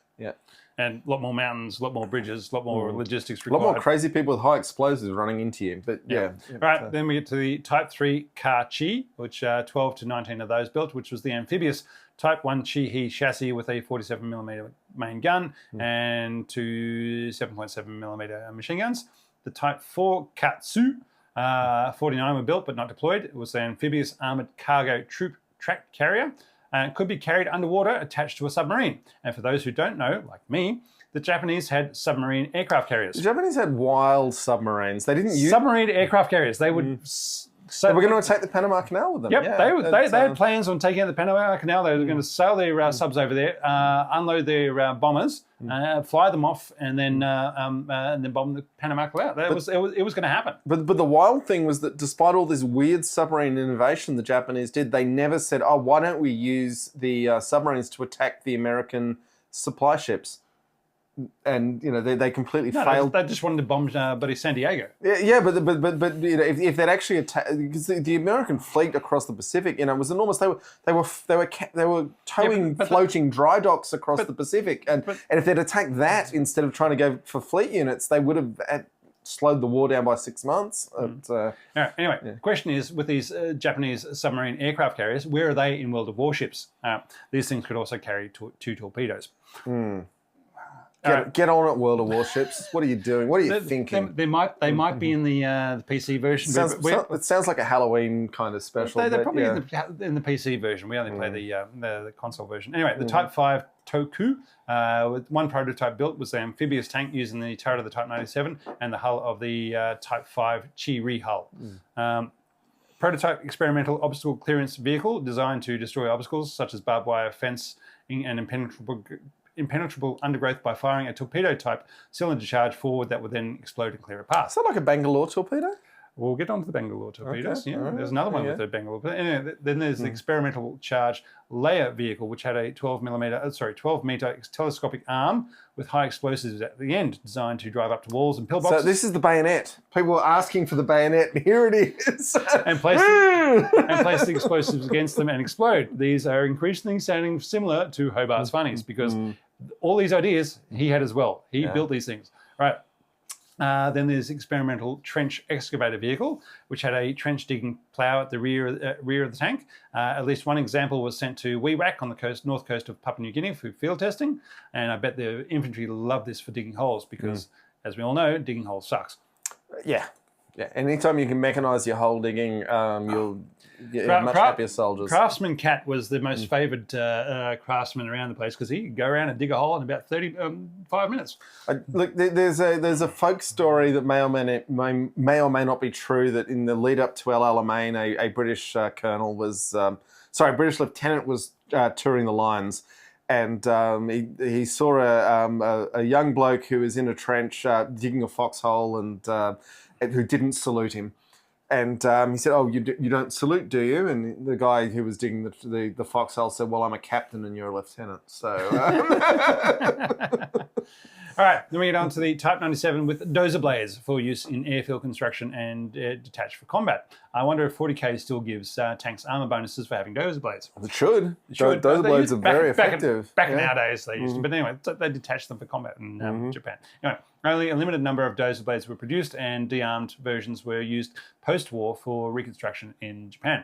Speaker 2: And a lot more mountains, a lot more bridges, a lot more logistics
Speaker 1: required. A lot more
Speaker 2: required.
Speaker 1: Crazy people with high explosives running into you. But yeah.
Speaker 2: Right, then we get to the Type 3 Ka-Chi, which 12 to 19 of those built, which was the amphibious Type 1 Chi-He chassis with a 47mm main gun and two 7.7mm machine guns. The Type 4 Katsu, 49 were built but not deployed. It was an amphibious armoured cargo troop track carrier and could be carried underwater attached to a submarine. And for those who don't know, like me, the Japanese had submarine aircraft carriers.
Speaker 1: The Japanese had wild submarines. They didn't use
Speaker 2: submarine aircraft carriers. They would.
Speaker 1: They were going to attack the Panama Canal with them.
Speaker 2: Yep, they had plans on taking out the Panama Canal. They were going to sail their subs over there, unload their bombers, fly them off, and then bomb the Panama Canal. It was going to happen.
Speaker 1: But the wild thing was that despite all this weird submarine innovation the Japanese did, they never said, "Oh, why don't we use the submarines to attack the American supply ships?" And they completely failed.
Speaker 2: They just wanted to bomb bloody San Diego.
Speaker 1: Yeah, but if they'd actually attacked, because the American fleet across the Pacific, was enormous. They were towing floating dry docks across the Pacific, and if they'd attacked that instead of trying to go for fleet units, they would have slowed the war down by 6 months.
Speaker 2: Anyway, the question is, with these Japanese submarine aircraft carriers, where are they in World of Warships? These things could also carry two torpedoes.
Speaker 1: Get on it, World of Warships. What are you doing? What are you thinking?
Speaker 2: They might be in the PC version.
Speaker 1: It sounds like a Halloween kind of special.
Speaker 2: They're probably in the PC version. We only play the console version. Anyway, the Type 5 Toku, with one prototype built, was the amphibious tank using the turret of the Type 97 and the hull of the Type 5 Chi-Ri hull. Prototype experimental obstacle clearance vehicle designed to destroy obstacles such as barbed wire fencing and impenetrable undergrowth by firing a torpedo-type cylinder charge forward that would then explode and clear a path.
Speaker 1: Is that like a Bangalore torpedo?
Speaker 2: We'll get on to the Bangalore torpedoes.
Speaker 1: Okay.
Speaker 2: Yeah,
Speaker 1: Right.
Speaker 2: there's another one with the Bangalore. Anyway, then there's the experimental charge layer vehicle, which had a 12 meter telescopic arm with high explosives at the end, designed to drive up to walls and pillboxes.
Speaker 1: So this is the bayonet. People were asking for the bayonet, and here it is.
Speaker 2: and place the explosives against them and explode. These are increasingly sounding similar to Hobart's Funnies because all these ideas he had as well. He built these things. Right. Then there's experimental trench excavator vehicle, which had a trench digging plough at the rear of the tank. At least one example was sent to Wewak on the north coast of Papua New Guinea for field testing, and I bet the infantry loved this for digging holes because, as we all know, digging holes sucks.
Speaker 1: Yeah. Anytime you can mechanise your hole digging, you'll much happier soldiers.
Speaker 2: Craftsman Cat was the most favoured craftsman around the place because he could go around and dig a hole in about 5 minutes.
Speaker 1: Look, there's a folk story that may or may not be true, that in the lead up to El Alamein, a British British lieutenant was touring the lines, and he saw a young bloke who was in a trench digging a foxhole and who didn't salute him. And he said, "Oh, you don't salute, do you?" And the guy who was digging the foxhole said, "Well, I'm a captain and you're a lieutenant." So,
Speaker 2: all right. Then we get on to the Type 97 with dozer blades for use in airfield construction and detached for combat. I wonder if 40K still gives tanks armor bonuses for having dozer blades.
Speaker 1: It should. Dozer blades are very effective.
Speaker 2: Back nowadays they used to, but anyway, they detached them for combat in Japan. Anyway, only a limited number of dozer blades were produced, and de-armed versions were used post-war for reconstruction in Japan.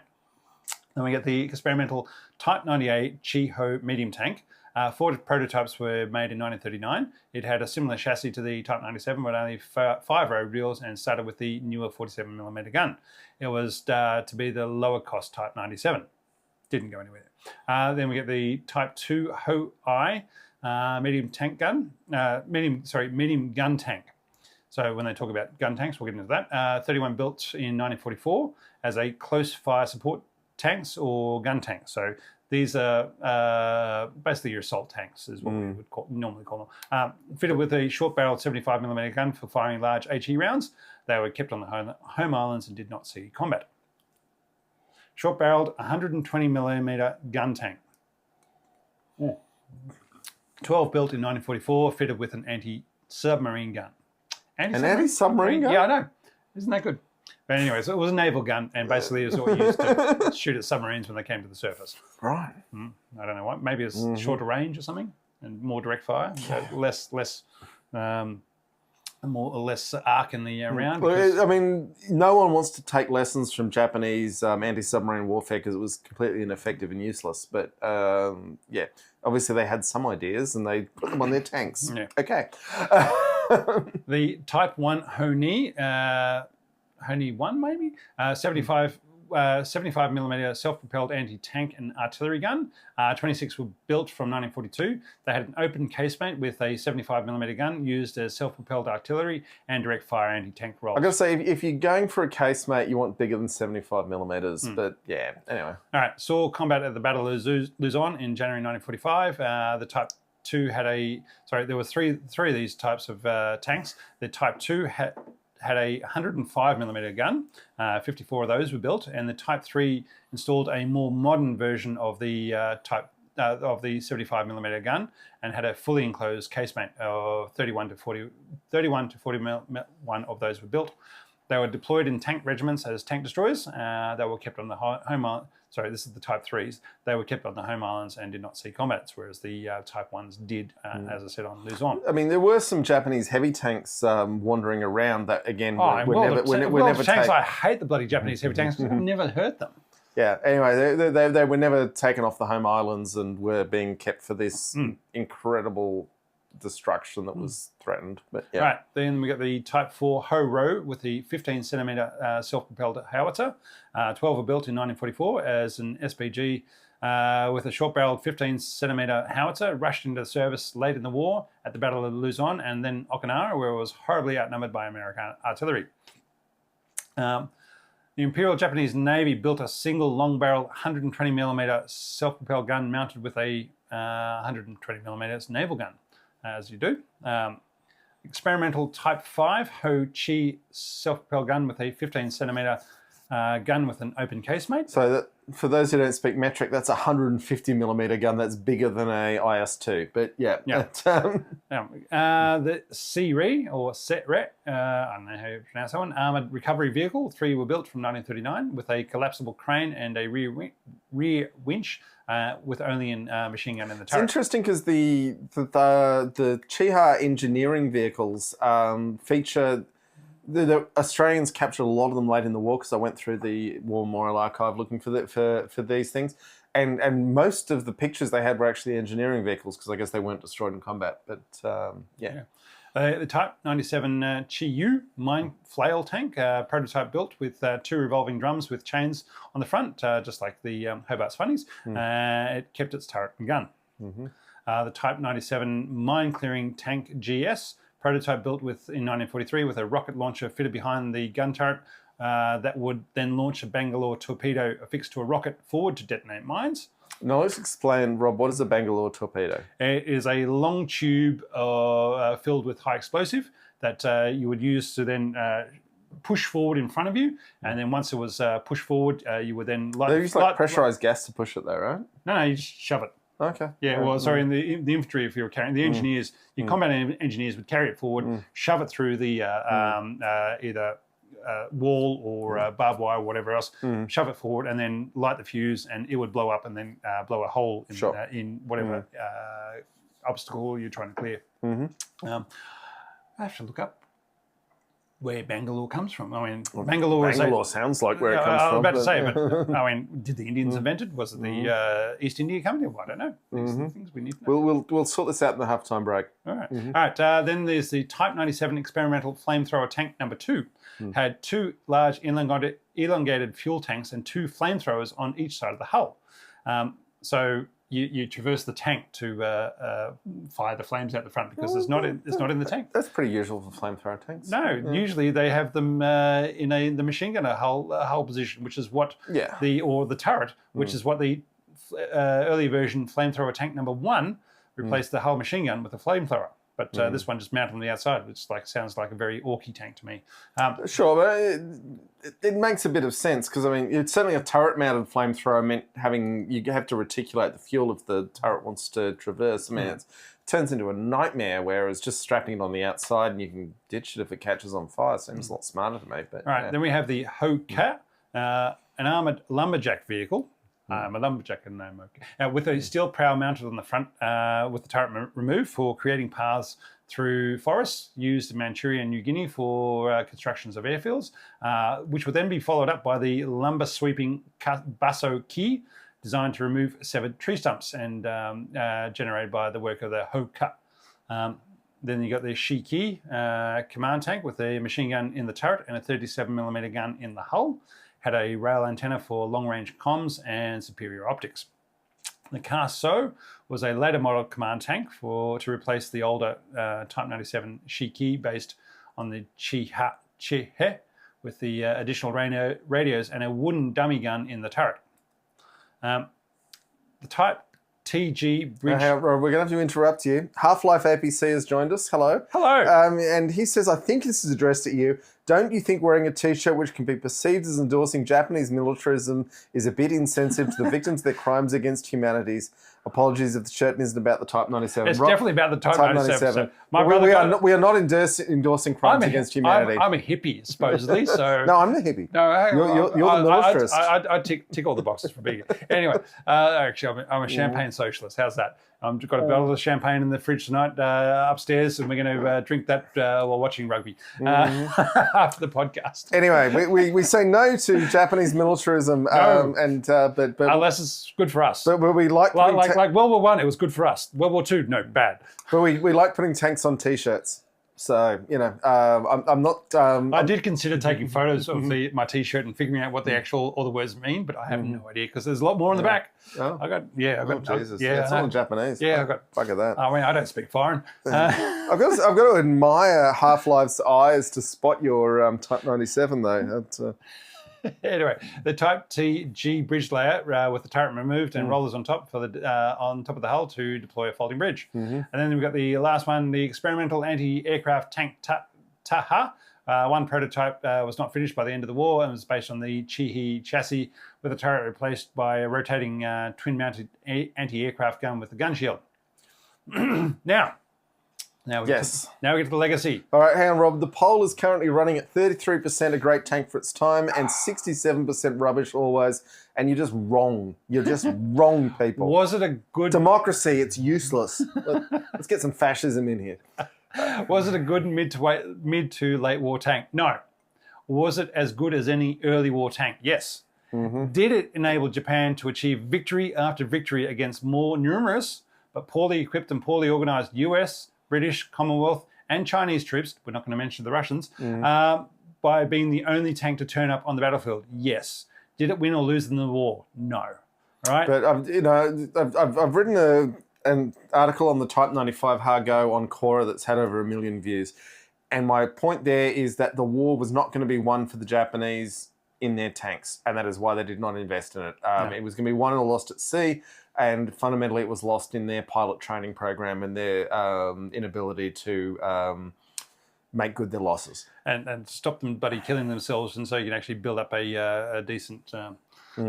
Speaker 2: Then we get the experimental Type 98 Chi-Ho medium tank. 4 prototypes were made in 1939. It had a similar chassis to the Type 97, but only 5 road wheels, and started with the newer 47mm gun. It was to be the lower cost Type 97. Didn't go anywhere. Then we get the Type 2 Ho-I medium gun tank. So when they talk about gun tanks, we'll get into that. 31 built in 1944 as a close fire support tanks or gun tanks. So these are basically your assault tanks, is what we would normally call them. Fitted with a short-barreled 75mm gun for firing large HE rounds. They were kept on the home islands and did not see combat. Short-barreled 120mm gun tank. 12 built in 1944, fitted with an anti-submarine gun.
Speaker 1: An anti-submarine gun?
Speaker 2: Yeah, I know. Isn't that good? But anyway, so it was a naval gun, and basically it was what you used to shoot at submarines when they came to the surface.
Speaker 1: Right.
Speaker 2: I don't know what. Maybe it's shorter range or something, and more direct fire, less arc in the round.
Speaker 1: I mean, no one wants to take lessons from Japanese anti-submarine warfare because it was completely ineffective and useless. But obviously they had some ideas and they put them on their tanks.
Speaker 2: Yeah.
Speaker 1: Okay.
Speaker 2: The Type 1 Honi 1 maybe? 75mm self-propelled anti-tank and artillery gun. 26 were built from 1942. They had an open casemate with a 75mm gun used as self-propelled artillery and direct fire anti-tank rolls.
Speaker 1: I've got to say, if you're going for a casemate, you want bigger than 75mm. But yeah, anyway.
Speaker 2: All right, saw combat at the Battle of Luzon in January 1945. The Type 2 had there were three of these types of tanks. The Type 2 had a 105mm gun. 54 of those were built, and the Type 3 installed a more modern version of the of the 75mm gun and had a fully enclosed casemate of 31 to 41 of those were built. They were deployed in tank regiments as tank destroyers. They were kept on the home island. Sorry, this is the Type 3s. They were kept on the home islands and did not see combats, whereas the Type 1s did, as I said, on Luzon.
Speaker 1: I mean, there were some Japanese heavy tanks wandering around that, again,
Speaker 2: I hate the bloody Japanese heavy tanks because I've never heard them.
Speaker 1: Yeah, anyway, they were never taken off the home islands and were being kept for this incredible destruction that was threatened. But yeah.
Speaker 2: Right, then we got the Type 4 Ho-Ro with the 15-centimetre self-propelled howitzer. 12 were built in 1944 as an SPG with a short-barreled 15-centimetre howitzer, rushed into service late in the war at the Battle of Luzon and then Okinawa, where it was horribly outnumbered by American artillery. The Imperial Japanese Navy built a single long-barrel 120mm self-propelled gun mounted with a 120mm naval gun, as you do. Experimental Type 5 Ho-Chi self-propelled gun with a 15-centimetre gun with an open casemate.
Speaker 1: So that, for those who don't speak metric, that's a 150mm gun that's bigger than a IS-2. But yeah.
Speaker 2: The C-RE, or SETRE, I don't know how you pronounce that one, armoured recovery vehicle. 3 were built from 1939 with a collapsible crane and a rear winch with only a machine gun in the turret.
Speaker 1: It's interesting because the Chiha engineering vehicles feature... The Australians captured a lot of them late in the war because I went through the War Memorial Archive looking for these things, and most of the pictures they had were actually engineering vehicles because I guess they weren't destroyed in combat. But yeah.
Speaker 2: The Type 97 Chi-Yu mine flail tank, prototype built with 2 revolving drums with chains on the front, just like the Hobart's Funnies. It kept its turret and gun. The Type 97 mine clearing tank GS. Prototype built in 1943 with a rocket launcher fitted behind the gun turret that would then launch a Bangalore torpedo affixed to a rocket forward to detonate mines.
Speaker 1: Now let's explain, Rob, what is a Bangalore torpedo?
Speaker 2: It is a long tube filled with high explosive that you would use to then push forward in front of you, and then once it was pushed forward, you would then light...
Speaker 1: They use like pressurized gas to push it though, right?
Speaker 2: No, you just shove it.
Speaker 1: Okay.
Speaker 2: Yeah, well, sorry, in the infantry, if you were carrying the engineers, your combat engineers would carry it forward, shove it through the either wall or barbed wire or whatever else, shove it forward, and then light the fuse, and it would blow up and then blow a hole in whatever obstacle you're trying to clear. I have to look up where Bangalore comes from. I mean, Bangalore
Speaker 1: sounds like where it comes from.
Speaker 2: I was about to say, but I mean, did the Indians invent it? Was it the East India Company? Well, I don't know. These are the things we need to know.
Speaker 1: We'll sort this out in the halftime break.
Speaker 2: All right. All right. Then there's the Type 97 experimental flamethrower tank number 2. Had 2 large elongated fuel tanks and 2 flamethrowers on each side of the hull. So you traverse the tank to fire the flames out the front because it's not in the tank.
Speaker 1: That's pretty usual for flamethrower tanks.
Speaker 2: No, usually they have them in the machine gun hull position, which is what the turret, which is what the early version flamethrower tank number 1 replaced the hull machine gun with a flamethrower. But this one just mounted on the outside, which sounds like a very orky tank to me.
Speaker 1: Sure, but it makes a bit of sense because, I mean, it's certainly a turret-mounted flamethrower meant you have to reticulate the fuel if the turret wants to traverse. I mean, it turns into a nightmare, whereas just strapping it on the outside and you can ditch it if it catches on fire seems a lot smarter to me. But,
Speaker 2: all right, then we have the Ho-Ka, an armoured lumberjack vehicle. I'm a lumberjack and I'm okay. With a steel prow mounted on the front with the turret removed for creating paths through forests used in Manchuria and New Guinea for constructions of airfields, which would then be followed up by the lumber sweeping Basso Ki, designed to remove severed tree stumps and generated by the work of the Ho-Ka. Then you got the Shi-Ki command tank with a machine gun in the turret and a 37mm gun in the hull. Had a rail antenna for long-range comms and superior optics. The Ka-So was a later model command tank to replace the older Type 97 Shi-Ki based on the Chi-He with the additional radios and a wooden dummy gun in the turret. The Type TG bridge...
Speaker 1: We're going to have to interrupt you. Half-Life APC has joined us. Hello.
Speaker 2: Hello.
Speaker 1: And he says, I think this is addressed at you. Don't you think wearing a T-shirt which can be perceived as endorsing Japanese militarism is a bit insensitive to the victims of their crimes against humanities? Apologies if the shirt isn't about the Type 97.
Speaker 2: It's definitely about the Type 97. So
Speaker 1: we are not endorsing crimes against humanity.
Speaker 2: I'm a hippie, supposedly. So
Speaker 1: no, I'm the hippie.
Speaker 2: No,
Speaker 1: you're the militarist.
Speaker 2: I tick all the boxes for being. Anyway, actually, I'm a champagne socialist. How's that? I've got a bottle of champagne in the fridge tonight upstairs, and we're going to drink that while watching rugby after the podcast.
Speaker 1: Anyway, we say no to Japanese militarism,
Speaker 2: No.
Speaker 1: but
Speaker 2: Unless it's good for us.
Speaker 1: but we like
Speaker 2: like World War One, it was good for us. World War Two, no, bad.
Speaker 1: but we like putting tanks on t-shirts. So I'm not.
Speaker 2: I did consider taking photos of my T-shirt and figuring out what all the words mean, but I have no idea because there's a lot more on the back.
Speaker 1: Oh.
Speaker 2: I got
Speaker 1: Jesus. It's all in Japanese.
Speaker 2: Yeah, I got.
Speaker 1: Fuck at that.
Speaker 2: I mean, I don't speak foreign.
Speaker 1: I've got to admire Half-Life's eyes to spot your Type 97 though.
Speaker 2: Anyway, the Type TG bridge layout with the turret removed and rollers on top of the hull to deploy a folding bridge. And then we've got the last one, the experimental anti-aircraft tank Taha. One prototype was not finished by the end of the war and was based on the Chihi chassis with the turret replaced by a rotating twin-mounted anti-aircraft gun with the gun shield. Now we get to the legacy.
Speaker 1: All right, hang on, Rob. The poll is currently running at 33% a great tank for its time and 67% rubbish always. And you're just wrong. You're just wrong, people.
Speaker 2: Was it a good
Speaker 1: Democracy, it's useless. Let's get some fascism in here.
Speaker 2: Was it a good mid to late war tank? No. Was it as good as any early war tank? Yes. Did it enable Japan to achieve victory after victory against more numerous but poorly equipped and poorly organized US, British, Commonwealth, and Chinese troops, we're not going to mention the Russians, by being the only tank to turn up on the battlefield? Yes. Did it win or lose in the war? No. Right?
Speaker 1: But I've written an article on the Type 95 Hargo on Quora that's had over 1 million views, and my point there is that the war was not going to be won for the Japanese in their tanks, and that is why they did not invest in it. It was going to be won or lost at sea. And fundamentally, it was lost in their pilot training program and their inability to make good their losses.
Speaker 2: And stop them bloody killing themselves, and so you can actually build up a decent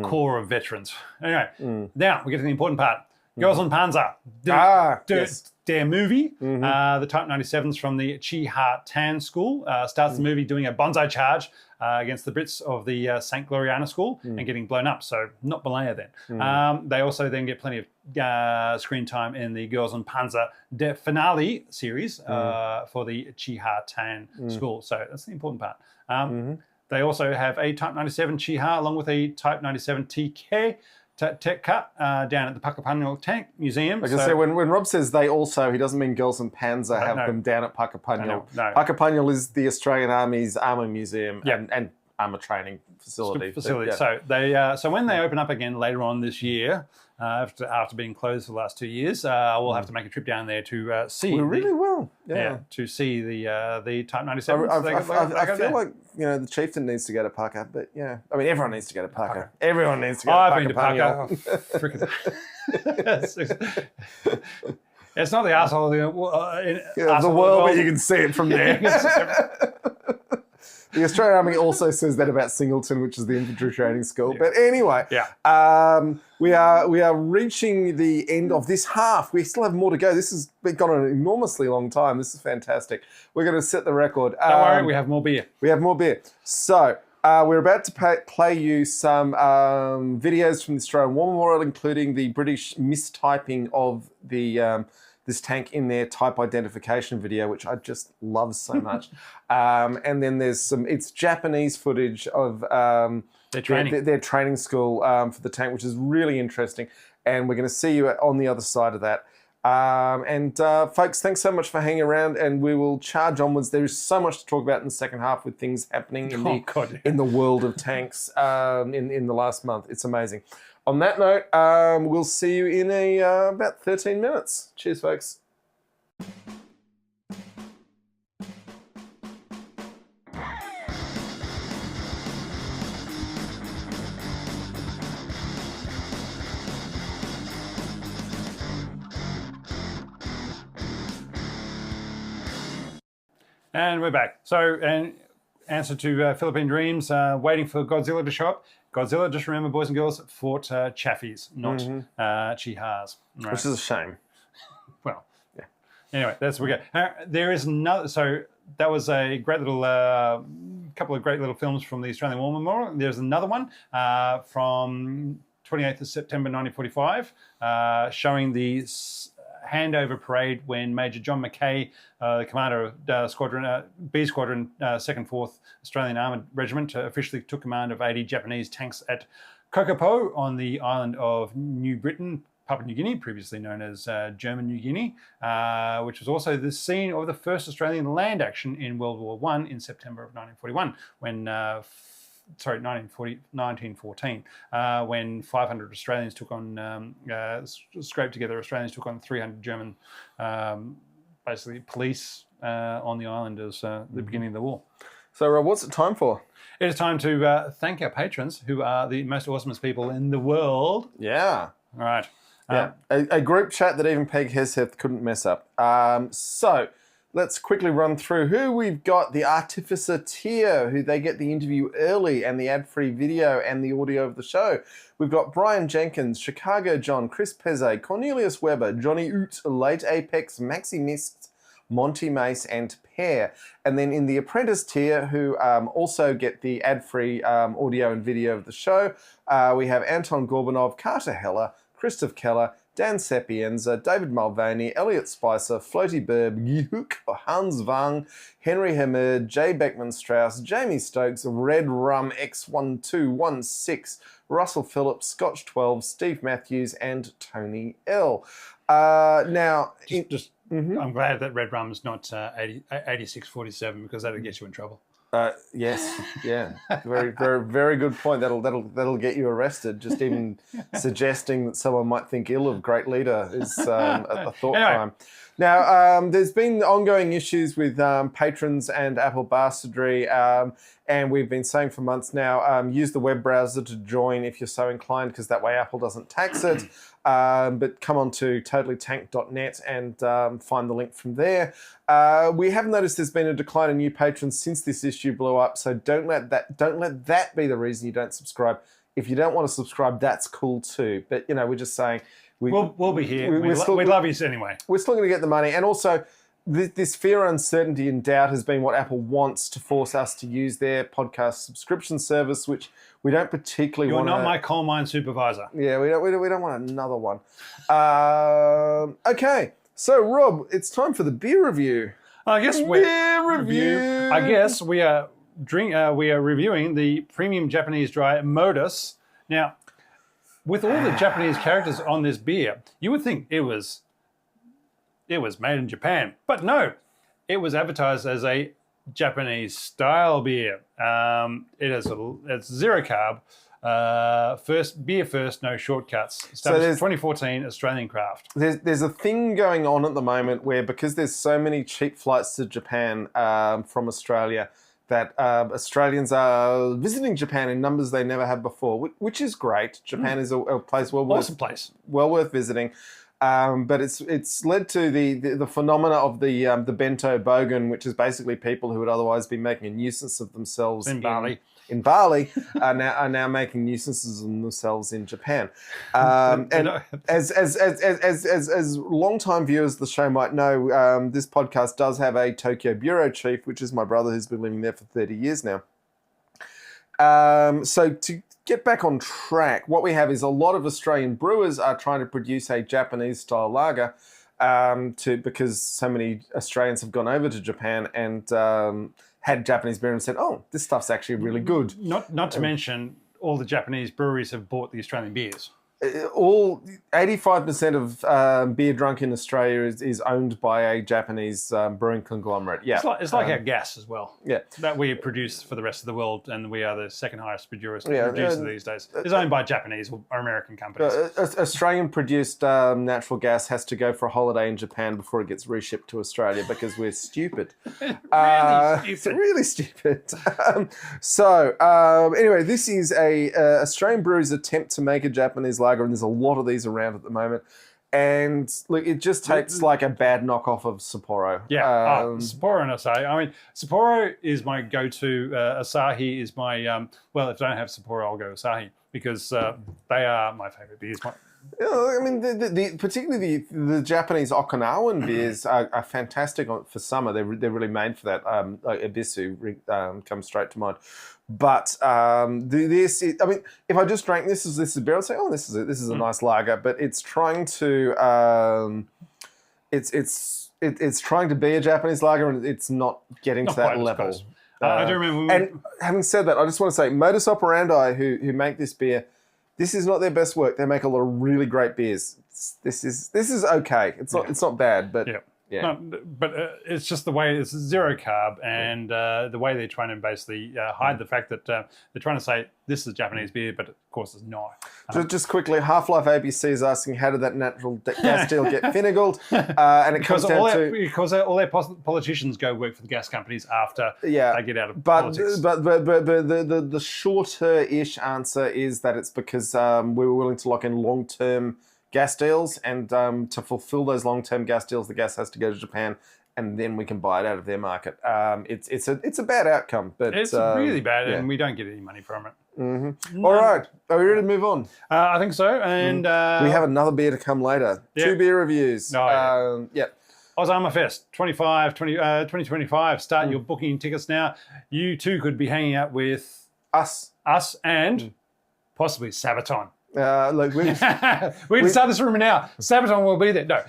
Speaker 2: core of veterans. Anyway, now we get to the important part. Girls on Panzer. Their movie, the Type 97s from the Chi-Ha Tan School, starts the movie doing a bonsai charge against the Brits of the St. Gloriana School and getting blown up. So not Malaya then. They also then get plenty of screen time in the Girls on Panzer De Finale series for the Chi-Ha Tan School. So that's the important part. They also have a Type 97 Chi-Ha along with a Type 97 TK Tekka down at the Puckapunyal Tank Museum.
Speaker 1: Like I say, when Rob says they also, he doesn't mean Girls and Panzer have them down at Puckapunyal.
Speaker 2: No.
Speaker 1: Puckapunyal is the Australian Army's armour museum and armour training facility.
Speaker 2: So they, so when they open up again later on this year, after being closed for the last 2 years, we'll have to make a trip down there to see.
Speaker 1: We really will. Yeah.
Speaker 2: To see the Type 97.
Speaker 1: I feel like the chieftain needs to go to Pucka, but I mean everyone needs to go to Pucka. Everyone needs to go to Pucka.
Speaker 2: I've been to Pucka. It's not the asshole of
Speaker 1: the world, but you can see it from there. The Australian Army also says that about Singleton, which is the infantry training school. But anyway, we are reaching the end of this half. We still have more to go. This has gone an enormously long time. This is fantastic. We're going to set the record.
Speaker 2: Don't worry, we have more beer.
Speaker 1: We have more beer. So we're about to play you some videos from the Australian War Memorial, including the British mistyping of the this tank in their type identification video, which I just love so much. And then there's it's Japanese footage of
Speaker 2: their training,
Speaker 1: their training school for the tank, which is really interesting. And we're going to see you on the other side of that. Folks, thanks so much for hanging around, and we will charge onwards. There is so much to talk about in the second half with things happening in the world of tanks in the last month. It's amazing. On that note, we'll see you in about 13 minutes. Cheers, folks.
Speaker 2: And we're back. So, in answer to Philippine Dreams, waiting for Godzilla to show up. Godzilla, just remember, boys and girls, fought Chaffies, not Chi-Has.
Speaker 1: Right. Which is a shame.
Speaker 2: Well, yeah. Anyway, that's what we got. There is another. So that was a great little couple of great little films from the Australian War Memorial. There's another one from 28th of September 1945, showing the handover parade when Major John McKay, the commander of Squadron B Squadron, 2nd 4th Australian Armoured Regiment, officially took command of 80 Japanese tanks at Kokopo on the island of New Britain, Papua New Guinea, previously known as German New Guinea, which was also the scene of the first Australian land action in World War I in September of 1941, when 1914, when 500 Australians took on, scraped together Australians took on 300 German, basically police on the island as the beginning of the war.
Speaker 1: So, what's it time for?
Speaker 2: It is time to thank our patrons, who are the most awesomest people in the world.
Speaker 1: Yeah.
Speaker 2: All right.
Speaker 1: Yeah. A group chat that even Peg Heseth couldn't mess up. So, let's quickly run through who we've got. The Artificer tier, who they get the interview early and the ad-free video and the audio of the show. We've got Brian Jenkins, Chicago John, Chris Pezze, Cornelius Weber, Johnny Oot, Late Apex, Maxi Mist, Monty Mace, and Pear. And then in the Apprentice tier, who also get the ad-free audio and video of the show, we have Anton Gorbanov, Carter Heller, Christoph Keller, Dan Sapienza, David Mulvaney, Elliot Spicer, Floaty Burb, Gihuk, Hans Wang, Henry Hemmer, Jay Beckman Strauss, Jamie Stokes, Red Rum X1216, Russell Phillips, Scotch 12, Steve Matthews, and Tony L. Now,
Speaker 2: I'm glad that Red Rum's not 8647, because that'll get you in trouble.
Speaker 1: Yes, yeah, very good point. That'll get you arrested. Just even suggesting that someone might think ill of great leader is a thought crime. Now, there's been ongoing issues with patrons and Apple Bastardry, and we've been saying for months now, use the web browser to join if you're so inclined, because that way Apple doesn't tax it. But come on to totallytank.net and find the link from there. We have noticed there's been a decline in new patrons since this issue blew up, so don't let that be the reason you don't subscribe. If you don't want to subscribe, that's cool too. But we're just saying
Speaker 2: we'll be here. We love you anyway.
Speaker 1: We're still going to get the money, and also this fear, uncertainty, and doubt has been what Apple wants to force us to use their podcast subscription service, which we don't particularly want.
Speaker 2: You're not my coal mine supervisor.
Speaker 1: Yeah, we don't want another one. Okay, so Rob, it's time for the beer review.
Speaker 2: I guess we are reviewing the premium Japanese dry Modus. Now, with all the Japanese characters on this beer, you would think it was made in Japan, but no, it was advertised as a Japanese style beer. It's zero carb, first, no shortcuts. Established 2014 Australian craft.
Speaker 1: There's a thing going on at the moment where, because there's so many cheap flights to Japan from Australia, that Australians are visiting Japan in numbers they never have before, which is great. Japan is a place well worth visiting. But it's led to the phenomena of the bento bogan, which is basically people who would otherwise be making a nuisance of themselves in Bali are now making nuisances of themselves in Japan. And as long-time viewers of the show might know, this podcast does have a Tokyo bureau chief, which is my brother, who's been living there for 30 years now. So to get back on track, what we have is a lot of Australian brewers are trying to produce a Japanese-style lager because so many Australians have gone over to Japan and had Japanese beer and said, oh, this stuff's actually really good.
Speaker 2: Not to mention, all the Japanese breweries have bought the Australian beers.
Speaker 1: All 85% of beer drunk in Australia is owned by a Japanese brewing conglomerate. Yeah,
Speaker 2: it's like our gas as well.
Speaker 1: Yeah,
Speaker 2: that we produce for the rest of the world, and we are the second highest producer these days. It's owned by Japanese or American companies.
Speaker 1: Australian-produced natural gas has to go for a holiday in Japan before it gets reshipped to Australia because we're stupid. It's really stupid. Anyway, this is a Australian brewer's attempt to make a Japanese lager. And there's a lot of these around at the moment. And look, it just tastes like a bad knockoff of Sapporo.
Speaker 2: Yeah, Sapporo and Asahi. I mean, Sapporo is my go-to. Asahi is my, if I don't have Sapporo, I'll go Asahi, because they are my favourite beers.
Speaker 1: I mean, particularly the Japanese Okinawan beers are fantastic for summer. They're really made for that. Ebisu comes straight to mind. But if I just drank this is beer, I'd say, oh, this is a nice lager. But it's trying to it's trying to be a Japanese lager, and it's not getting
Speaker 2: Not
Speaker 1: to that
Speaker 2: quite as
Speaker 1: level.
Speaker 2: close. I do remember.
Speaker 1: And having said that, I just want to say, Modus Operandi, who make this beer, this is not their best work. They make a lot of really great beers. This is okay. It's not bad, but
Speaker 2: Yeah.
Speaker 1: yeah.
Speaker 2: No, but it's just the way it's zero carb, and the way they're trying to basically hide the fact that they're trying to say this is Japanese beer, but of course it's not.
Speaker 1: Just quickly, Half-Life ABC is asking, how did that natural gas deal get finagled? And it comes down to...
Speaker 2: Because all their politicians go work for the gas companies after they get out of politics.
Speaker 1: But the shorter-ish answer is that it's because we were willing to lock in long-term gas deals, and to fulfill those long-term gas deals, the gas has to go to Japan, and then we can buy it out of their market. It's a bad outcome, but
Speaker 2: It's really bad, and we don't get any money from it.
Speaker 1: Mm-hmm. All right, are we ready to move on?
Speaker 2: I think so, and
Speaker 1: we have another beer to come later.
Speaker 2: Yeah.
Speaker 1: 2 beer reviews.
Speaker 2: Oh,
Speaker 1: yeah.
Speaker 2: Ozama Fest 2025. Start your booking tickets now. You too could be hanging out with
Speaker 1: Us
Speaker 2: and possibly Sabaton.
Speaker 1: Look,
Speaker 2: We can start this rumor now. Sabaton will be there. No.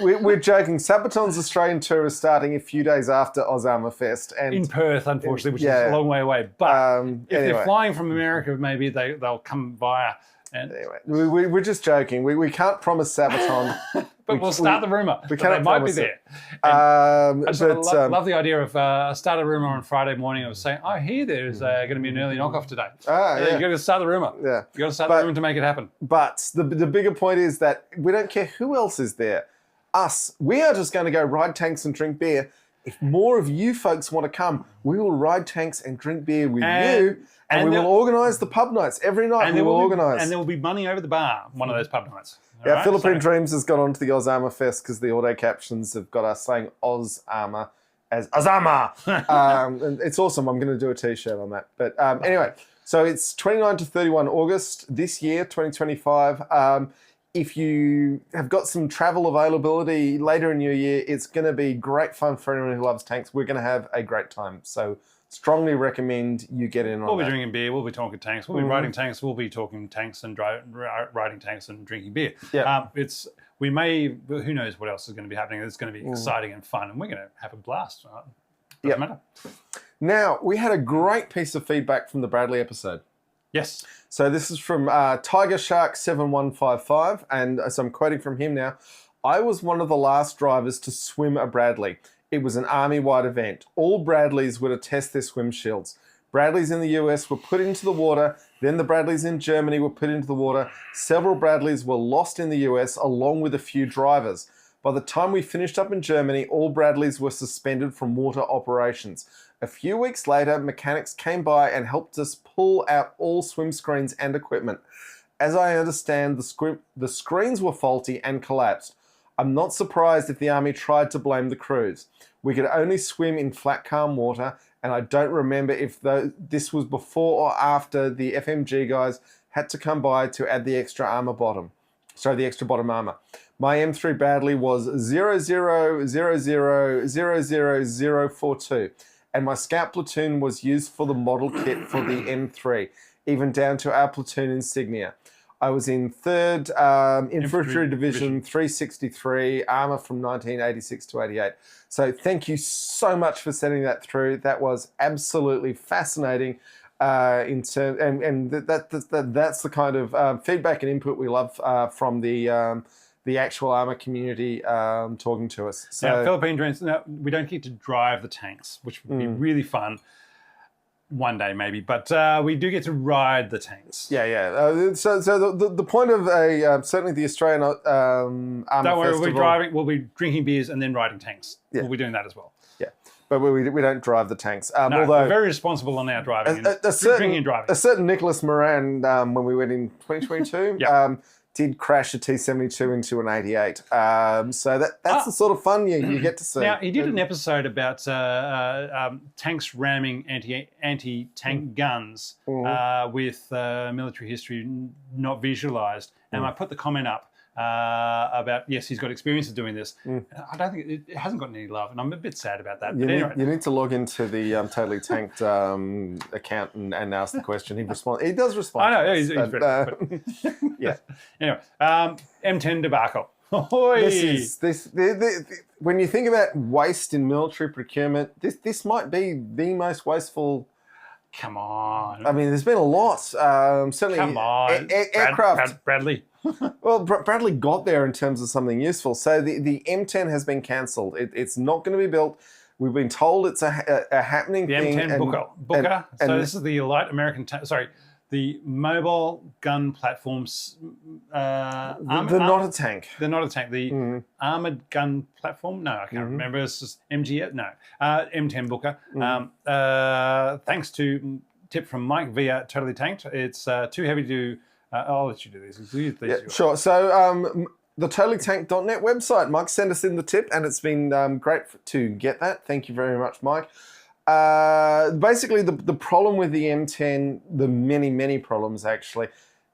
Speaker 1: we're joking. Sabaton's Australian tour is starting a few days after Ozama Fest, and
Speaker 2: In Perth, unfortunately, which is a long way away. But if
Speaker 1: anyway.
Speaker 2: they're flying from America, maybe they'll come via. And,
Speaker 1: Anyway, we're just joking. We can't promise Sabaton.
Speaker 2: but we'll start the rumor.
Speaker 1: We
Speaker 2: that
Speaker 1: cannot
Speaker 2: they might be
Speaker 1: promise
Speaker 2: there.
Speaker 1: it.
Speaker 2: Love the idea of start a rumor on Friday morning of saying, I hear there's going to be an early knockoff today.
Speaker 1: yeah.
Speaker 2: You got to start the rumor.
Speaker 1: Yeah.
Speaker 2: You got to start the rumor to make it happen.
Speaker 1: But the bigger point is that we don't care who else is there. Us, we are just going to go ride tanks and drink beer. If more of you folks want to come, we will ride tanks and drink beer with you, and we will organise the pub nights every night.
Speaker 2: And
Speaker 1: we will organise.
Speaker 2: And there will be money over the bar one of those pub nights. All
Speaker 1: Yeah,
Speaker 2: right?
Speaker 1: Philippine Dreams has got onto the Ozama Fest because the auto captions have got us saying Oz Armour as Ozama. And it's awesome. I'm going to do a t-shirt on that. But anyway, so it's 29 to 31 August this year, 2025. If you have got some travel availability later in your year, it's going to be great fun for anyone who loves tanks. We're going to have a great time. So strongly recommend you get in on
Speaker 2: We'll be
Speaker 1: that.
Speaker 2: drinking beer. We'll be talking tanks. We'll be riding tanks. We'll be talking tanks and riding tanks and drinking beer.
Speaker 1: Yeah.
Speaker 2: We may. Who knows what else is going to be happening? It's going to be exciting and fun, and we're going to have a blast. Doesn't matter.
Speaker 1: Now, we had a great piece of feedback from the Bradley episode.
Speaker 2: Yes.
Speaker 1: So this is from Tiger Shark 7155, and so I'm quoting from him now. I was one of the last drivers to swim a Bradley. It was an army-wide event. All Bradleys were to test their swim shields. Bradleys in the US were put into the water, then the Bradleys in Germany were put into the water. Several Bradleys were lost in the US along with a few drivers. By the time we finished up in Germany, all Bradleys were suspended from water operations. A few weeks later, mechanics came by and helped us pull out all swim screens and equipment. As I understand, the screens were faulty and collapsed. I'm not surprised if the Army tried to blame the crews. We could only swim in flat, calm water, and I don't remember if this was before or after the FMG guys had to come by to add the extra bottom armor. My M3 Bradley was 00000042, and my scout platoon was used for the model kit for the M3, even down to our platoon insignia. I was in 3rd Infantry Division 363, armor from 1986 to 88. So thank you so much for sending that through. That was absolutely fascinating. That's the kind of feedback and input we love from the actual armor community talking to us. So
Speaker 2: now, Philippine Dreams. Now, we don't get to drive the tanks, which would be really fun. One day maybe, but we do get to ride the tanks.
Speaker 1: Yeah. So the point of certainly the Australian Armour
Speaker 2: Don't worry,
Speaker 1: Festival,
Speaker 2: we'll be drinking beers and then riding tanks. Yeah. We'll be doing that as well.
Speaker 1: Yeah, but we don't drive the tanks.
Speaker 2: No,
Speaker 1: although
Speaker 2: we're very responsible on our driving, drinking and driving.
Speaker 1: A certain Nicholas Moran, when we went in 2022, did crash a T-72 into an 88. So that's the sort of fun you get to see.
Speaker 2: Now, he did an episode about tanks ramming anti-tank guns with military history not visualised. And I put the comment up about, yes, he's got experience of doing this. I don't think it hasn't gotten any love, and I'm a bit sad about that.
Speaker 1: You need to log into the Totally Tanked account and ask the question. He does respond.
Speaker 2: I know, he's very good.
Speaker 1: yeah.
Speaker 2: Anyway, M10 debacle. Oi.
Speaker 1: When you think about waste in military procurement, this might be the most wasteful.
Speaker 2: Come on.
Speaker 1: I mean, there's been a lot. Certainly,
Speaker 2: Come on.
Speaker 1: aircraft.
Speaker 2: Bradley.
Speaker 1: Well, Bradley got there in terms of something useful. So the M10 has been cancelled. It's not going to be built. We've been told it's a happening
Speaker 2: The
Speaker 1: thing.
Speaker 2: M10 Booker. So this is the light American the mobile gun platforms.
Speaker 1: They're not a tank.
Speaker 2: They're not a tank. The armored gun platform. No, I can't remember. It's just MG. No, M10 Booker. Thanks to tip from Mike via Totally Tanked. It's too heavy to. I'll let you do this.
Speaker 1: Sure. So the TotallyTank.net website. Mike sent us in the tip, and it's been great to get that. Thank you very much, Mike. Basically, the problem with the M10, the many problems actually,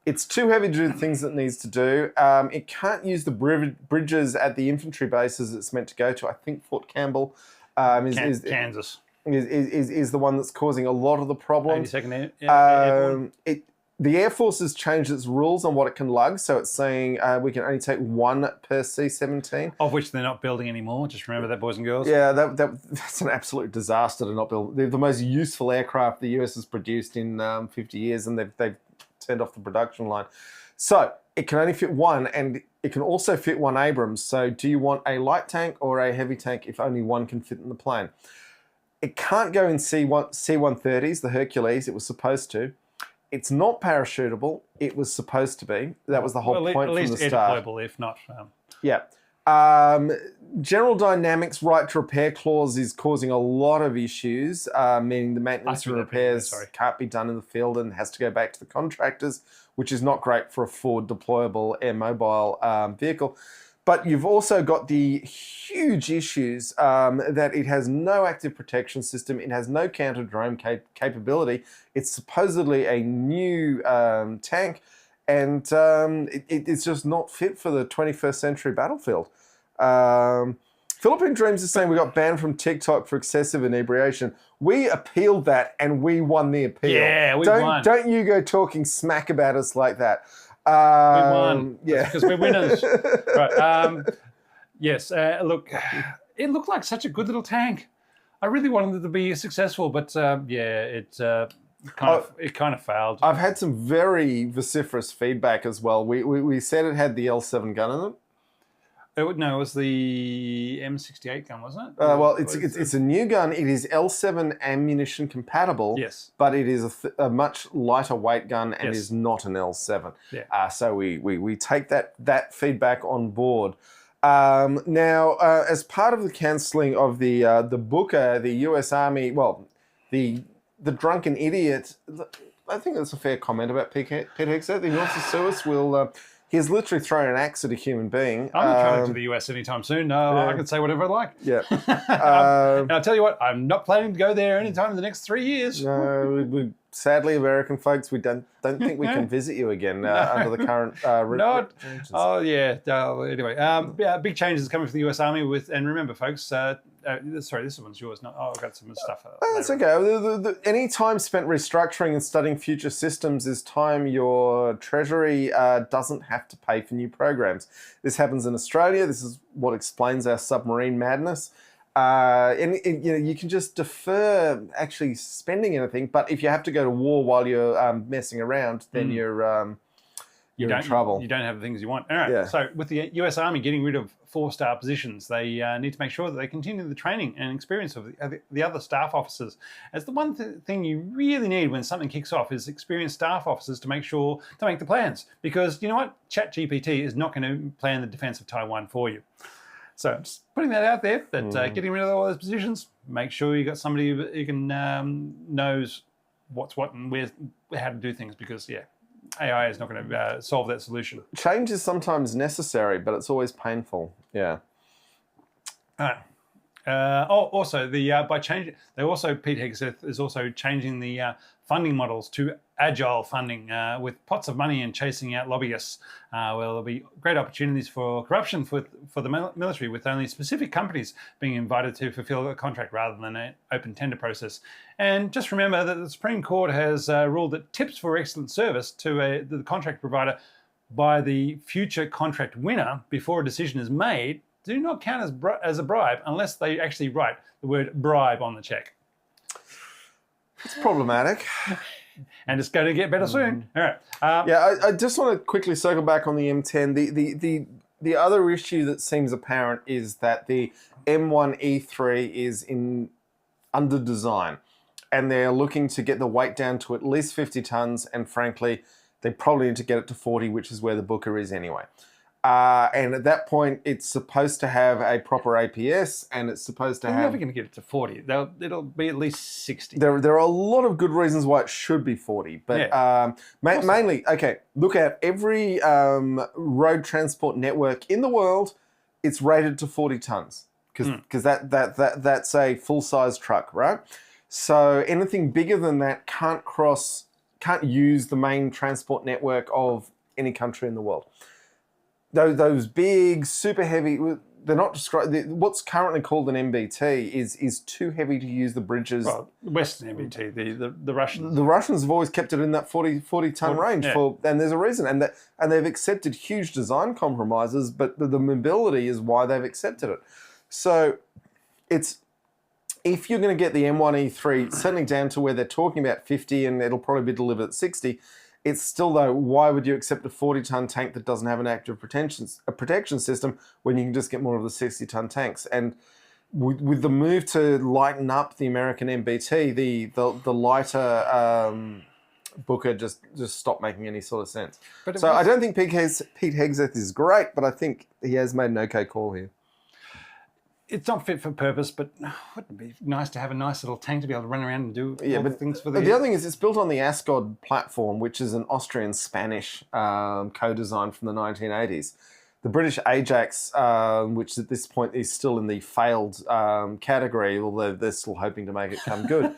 Speaker 1: it's too heavy to do the things it needs to do. It can't use the bridges at the infantry bases it's meant to go to. I think Fort Campbell
Speaker 2: Kansas
Speaker 1: is the one that's causing a lot of the problems.
Speaker 2: 82nd Airborne.
Speaker 1: The Air Force has changed its rules on what it can lug, so it's saying we can only take one per C-17.
Speaker 2: Of which they're not building anymore. Just remember that, boys and girls.
Speaker 1: Yeah, that's an absolute disaster to not build. They're the most useful aircraft the US has produced in 50 years, and they've turned off the production line. So it can only fit one, and it can also fit one Abrams. So do you want a light tank or a heavy tank if only one can fit in the plane? It can't go in C-130s, the Hercules. It was supposed to. It's not parachutable. It was supposed to be. That was the whole point from the start.
Speaker 2: At least deployable, if not.
Speaker 1: Yeah. General Dynamics right to repair clause is causing a lot of issues, meaning the maintenance and repairs can't be done in the field and has to go back to the contractors, which is not great for a forward deployable air mobile vehicle. But you've also got the huge issues that it has no active protection system. It has no counter-drone capability. It's supposedly a new tank, and it's just not fit for the 21st century battlefield. Philippine Dreams is saying we got banned from TikTok for excessive inebriation. We appealed that, and we won the appeal.
Speaker 2: Yeah, we won.
Speaker 1: Don't you go talking smack about us like that.
Speaker 2: We won.
Speaker 1: Yeah,
Speaker 2: because we're winners. Right. Yes. Look, it looked like such a good little tank. I really wanted it to be successful, but it kind of failed.
Speaker 1: I've had some very vociferous feedback as well. We said it had the L7 gun in it.
Speaker 2: It was the M68 gun, wasn't it?
Speaker 1: Well, it's a new gun. It is L7 ammunition compatible.
Speaker 2: Yes.
Speaker 1: But it is a much lighter weight gun and is not an L7.
Speaker 2: Yeah.
Speaker 1: So we take that feedback on board. Now, as part of the cancelling of the Booker, the US Army, well, the drunken idiot. I think that's a fair comment about Pete Hegseth. He wants to sue us. He's literally thrown an axe at a human being.
Speaker 2: I'm not coming to the US anytime soon. No, I can say whatever I like.
Speaker 1: Yeah.
Speaker 2: And I'll tell you what, I'm not planning to go there anytime in the next 3 years.
Speaker 1: No, sadly, American folks, we don't think we can visit you again under the current regulations.
Speaker 2: Oh, yeah. Anyway, big changes coming for the US Army and remember, folks, sorry, this one's yours. I've got some stuff.
Speaker 1: That's okay. Any time spent restructuring and studying future systems is time your Treasury doesn't have to pay for new programs. This happens in Australia. This is what explains our submarine madness. You can just defer actually spending anything, but if you have to go to war while you're messing around, then you're in trouble.
Speaker 2: You don't have the things you want. All right. Yeah. So with the US Army getting rid of 4-star positions, they need to make sure that they continue the training and experience of the other staff officers. As the one thing you really need when something kicks off is experienced staff officers to make the plans. Because you know what? ChatGPT is not going to plan the defense of Taiwan for you. So just putting that out there, that getting rid of all those positions, make sure you got somebody who can knows what's what and how to do things, because AI is not going to solve that solution.
Speaker 1: Change is sometimes necessary, but it's always painful. Yeah.
Speaker 2: Also, Pete Hegseth is also changing the funding models to agile funding with pots of money and chasing out lobbyists. There'll be great opportunities for corruption for the military, with only specific companies being invited to fulfill a contract rather than an open tender process. And just remember that the Supreme Court has ruled that tips for excellent service to the contract provider by the future contract winner before a decision is made do not count as a bribe unless they actually write the word bribe on the check.
Speaker 1: It's problematic.
Speaker 2: And it's going to get better soon. All right.
Speaker 1: Yeah, I just want to quickly circle back on the M10. The other issue that seems apparent is that the M1E3 is under design, and they're looking to get the weight down to at least 50 tons, and frankly, they probably need to get it to 40, which is where the Booker is anyway. And at that point, it's supposed to have a proper APS, and it's supposed to
Speaker 2: They're
Speaker 1: have...
Speaker 2: never going to get it to 40. It'll be at least 60.
Speaker 1: There are a lot of good reasons why it should be 40, but mainly, okay, look at every road transport network in the world, it's rated to 40 tons, because that's a full-size truck, right? So anything bigger than that can't use the main transport network of any country in the world. Those big, super heavy, they're not described. What's currently called an MBT is too heavy to use the bridges.
Speaker 2: Well, Western MBT, the Russians.
Speaker 1: The Russians have always kept it in that 40 ton range, and there's a reason, and they've accepted huge design compromises, but the mobility is why they've accepted it. So if you're going to get the M1E3 certainly down to where they're talking about 50, and it'll probably be delivered at 60. It's still, though, why would you accept a 40-ton tank that doesn't have an active protection system when you can just get more of the 60-ton tanks? And with the move to lighten up the American MBT, the lighter Booker just stopped making any sort of sense. So I don't think Pete Hegseth is great, but I think he has made an okay call here.
Speaker 2: It's not fit for purpose, but wouldn't it be nice to have a nice little tank to be able to run around and do things for the...
Speaker 1: The other thing is it's built on the Ascod platform, which is an Austrian-Spanish co-design from the 1980s. The British Ajax, which at this point is still in the failed category, although they're still hoping to make it come good,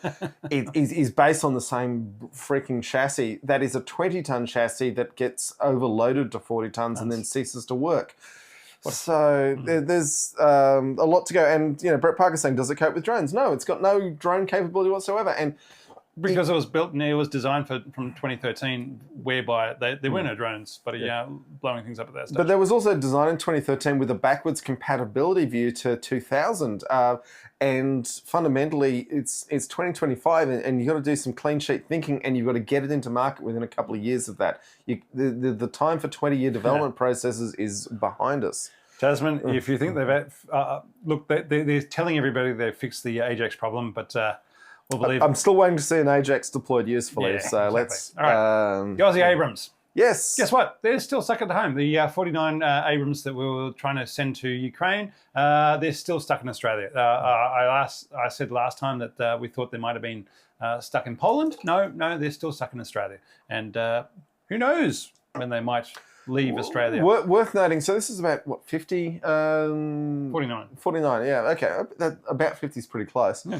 Speaker 1: is based on the same freaking chassis. That is a 20-ton chassis that gets overloaded to 40 tons and then ceases to work. So there's a lot to go. And, Brett Parker's saying, does it cope with drones? No, it's got no drone capability whatsoever. And
Speaker 2: because it was built and it was designed from 2013, whereby there were no drones, but blowing things up at that stage.
Speaker 1: But there was also designed in 2013 with a backwards compatibility view to 2000. And fundamentally, it's 2025, and you've got to do some clean sheet thinking, and you've got to get it into market within a couple of years of that. The time for 20-year development processes is behind us.
Speaker 2: Tasman, if you think they've... look, they're telling everybody they've fixed the Ajax problem, but... we'll believe
Speaker 1: I'm still waiting to see an Ajax deployed usefully, so
Speaker 2: exactly.
Speaker 1: let's...
Speaker 2: All right. The Aussie Abrams.
Speaker 1: Yes.
Speaker 2: Guess what? They're still stuck at home. The 49 Abrams that we were trying to send to Ukraine, they're still stuck in Australia. I said last time that we thought they might have been stuck in Poland. No, they're still stuck in Australia. And who knows when they might leave Australia.
Speaker 1: Worth noting, so this is about, 50?
Speaker 2: 49.
Speaker 1: 49, yeah, okay. About 50 is pretty close. Yeah.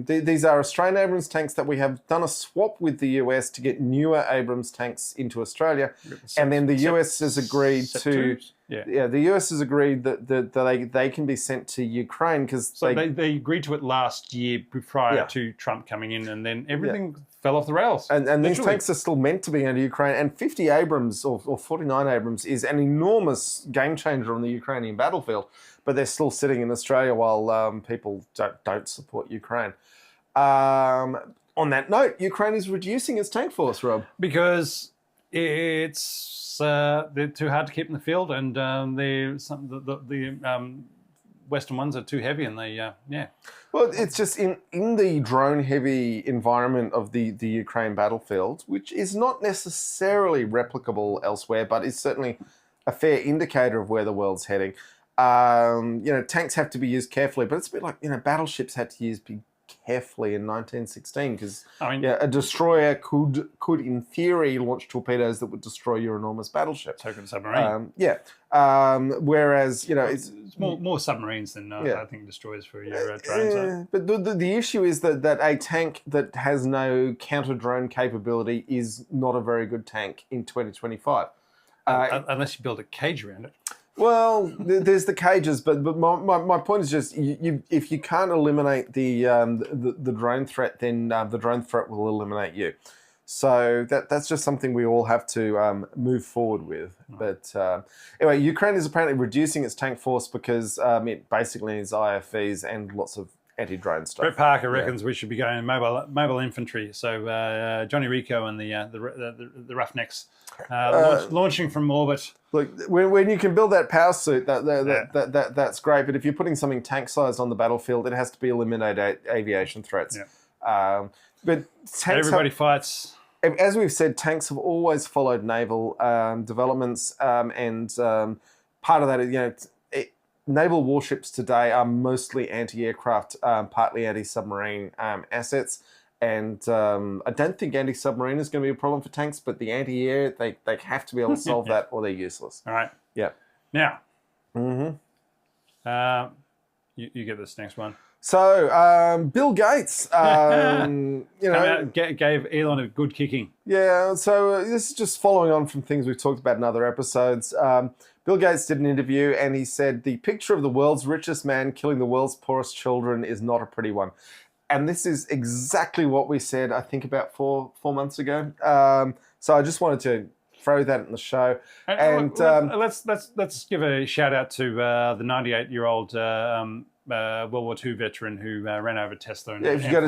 Speaker 1: These are Australian Abrams tanks that we have done a swap with the US to get newer Abrams tanks into Australia. And then the US has agreed to... Yeah, the US has agreed that they can be sent to Ukraine because
Speaker 2: they agreed to it last year prior to Trump coming in, and then everything fell off the rails.
Speaker 1: And these tanks are still meant to be into Ukraine. And 50 Abrams or 49 Abrams is an enormous game changer on the Ukrainian battlefield, but they're still sitting in Australia while people don't support Ukraine. On that note, Ukraine is reducing its tank force, Rob,
Speaker 2: because they're too hard to keep in the field, and the Western ones are too heavy, and they
Speaker 1: Well, it's just in the drone-heavy environment of the Ukraine battlefield, which is not necessarily replicable elsewhere, but is certainly a fair indicator of where the world's heading. Tanks have to be used carefully, but it's a bit like battleships had to be carefully in 1916 because a destroyer could in theory launch torpedoes that would destroy your enormous battleship.
Speaker 2: So could a submarine.
Speaker 1: Whereas it's
Speaker 2: more submarines than I think destroyers for your drones.
Speaker 1: But the issue is that a tank that has no counter drone capability is not a very good tank in 2025.
Speaker 2: Unless you build a cage around it.
Speaker 1: Well, there's the cages, but my point is just if you can't eliminate the drone threat, then the drone threat will eliminate you. So that's just something we all have to move forward with. But anyway, Ukraine is apparently reducing its tank force because it basically needs IFVs and lots of anti-drone stuff.
Speaker 2: Brett Parker reckons we should be going mobile infantry. So Johnny Rico and the Roughnecks launching from orbit.
Speaker 1: Look, when you can build that power suit, that's great. But if you're putting something tank-sized on the battlefield, it has to be eliminate aviation threats.
Speaker 2: Yeah.
Speaker 1: But tanks
Speaker 2: everybody fights.
Speaker 1: As we've said, tanks have always followed naval developments, and part of that is, naval warships today are mostly anti-aircraft, partly anti-submarine assets. And I don't think anti-submarine is going to be a problem for tanks, but the anti-air, they have to be able to solve that, or they're useless.
Speaker 2: All right.
Speaker 1: Yeah.
Speaker 2: Now, you get this next one.
Speaker 1: So Bill Gates,
Speaker 2: gave Elon a good kicking.
Speaker 1: Yeah. So this is just following on from things we've talked about in other episodes. Bill Gates did an interview and he said the picture of the world's richest man killing the world's poorest children is not a pretty one. And this is exactly what we said, I think, about four months ago. So I just wanted to throw that in the show. And
Speaker 2: let's give a shout out to the 98-year-old World War II veteran who ran over Tesla and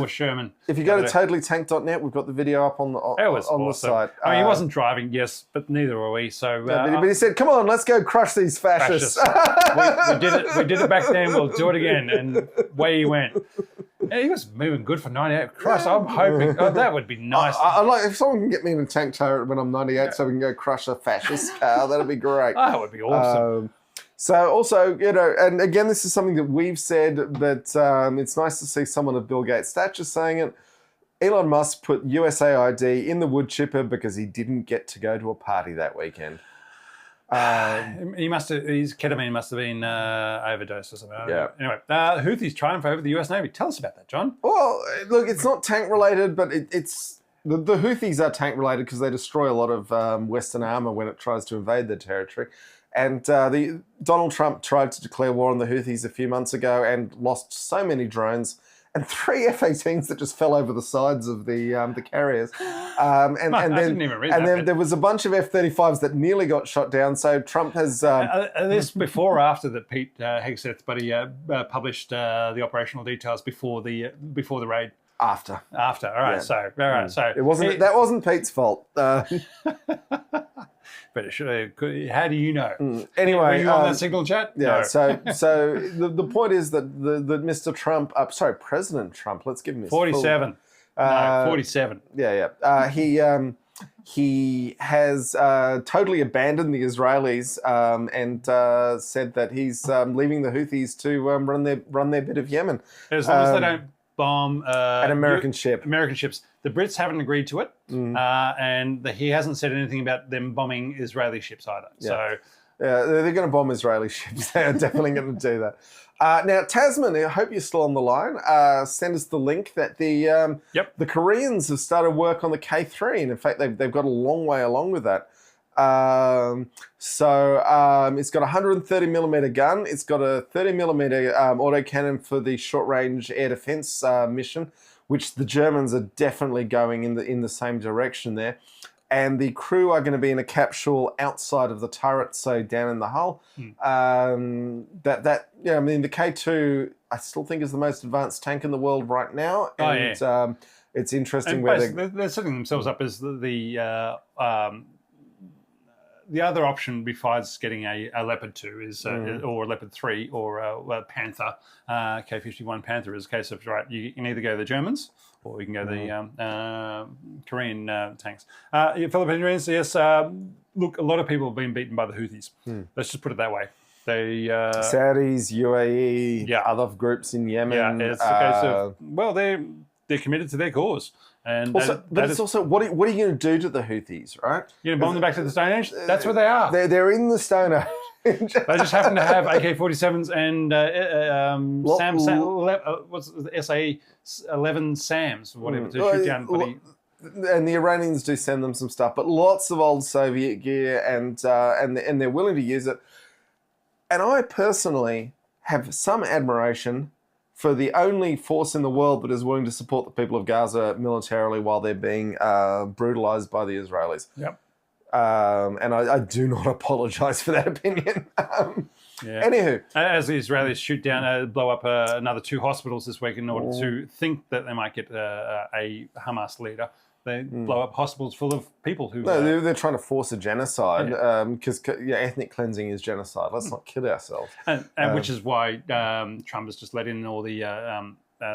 Speaker 2: Sherman.
Speaker 1: If you go to totallytank.net, we've got the video up on the site.
Speaker 2: I mean, he wasn't driving, yes, but neither were we. So,
Speaker 1: but he said, "Come on, let's go crush these fascists."
Speaker 2: we did it back then. We'll do it again, and away he went. Yeah, he was moving good for 98. Christ, I'm hoping that would be nice.
Speaker 1: I'd like if someone can get me in a tank turret when I'm 98, so we can go crush a fascist car. That'd be great.
Speaker 2: That would be awesome.
Speaker 1: So also, and again, this is something that we've said, but it's nice to see someone of Bill Gates' stature saying it. Elon Musk put USAID in the wood chipper because he didn't get to go to a party that weekend.
Speaker 2: His ketamine must have been overdosed or something.
Speaker 1: Yeah.
Speaker 2: Anyway, Houthis triumph over the US Navy. Tell us about that, John.
Speaker 1: Well, look, it's not tank related, but it's the Houthis are tank related because they destroy a lot of Western armor when it tries to invade their territory. And Donald Trump tried to declare war on the Houthis a few months ago and lost so many drones and 3 F-18s that just fell over the sides of the carriers. And then there was a bunch of F-35s that nearly got shot down. So Trump has...
Speaker 2: this before or after that Pete Hegseth's buddy published the operational details before the raid?
Speaker 1: After.
Speaker 2: All right. Yeah. So
Speaker 1: it wasn't. That wasn't Pete's fault.
Speaker 2: But it should. How do you know?
Speaker 1: Anyway,
Speaker 2: were you on that signal chat?
Speaker 1: Yeah.
Speaker 2: No.
Speaker 1: So the point is that Mr. Trump, President Trump. Let's give him his
Speaker 2: 47. No, 47.
Speaker 1: Yeah. He has totally abandoned the Israelis and said that he's leaving the Houthis to run their bit of Yemen.
Speaker 2: As long as they don't bomb
Speaker 1: an American ship.
Speaker 2: American ships. The Brits haven't agreed to it, and he hasn't said anything about them bombing Israeli ships either.
Speaker 1: Yeah.
Speaker 2: So,
Speaker 1: they're going to bomb Israeli ships. They are definitely going to do that. Now, Tasman, I hope you're still on the line. Send us the link that the Koreans have started work on the K3, and in fact, they've got a long way along with that. It's got a 130mm gun. It's got a 30mm autocannon for the short-range air defense mission, which the Germans are definitely going in the same direction there. And the crew are going to be in a capsule outside of the turret, so down in the hull. I mean, the K2 I still think is the most advanced tank in the world right now, and it's interesting
Speaker 2: they're setting themselves up as the other option besides getting a Leopard 2 is or a Leopard 3 or a Panther, K-51 Panther is a case of, right, you can either go the Germans or you can go the Korean tanks. Philippines, yes, look, a lot of people have been beaten by the Houthis. Let's just put it that way. They
Speaker 1: Saudis, UAE, other groups in Yemen.
Speaker 2: Yeah, it's a case of, well, they're committed to their cause. And
Speaker 1: also, it's also, what are you going to do to the Houthis, right?
Speaker 2: You're going to bomb them back to the Stone Age? That's where they are.
Speaker 1: They're in the Stone Age.
Speaker 2: They just happen to have AK-47s and what's the SA-11 SAMs, whatever, to shoot down.
Speaker 1: And the Iranians do send them some stuff, but lots of old Soviet gear, and they're willing to use it. And I personally have some admiration for the only force in the world that is willing to support the people of Gaza militarily while they're being brutalized by the Israelis.
Speaker 2: Yep.
Speaker 1: And I do not apologize for that opinion.
Speaker 2: Yeah.
Speaker 1: Anywho.
Speaker 2: As the Israelis shoot down, blow up another 2 hospitals this week in order to think that they might get a Hamas leader. They blow up hospitals full of people who...
Speaker 1: No, they're trying to force a genocide because ethnic cleansing is genocide. Let's not kid ourselves.
Speaker 2: And which is why Trump has just let in all the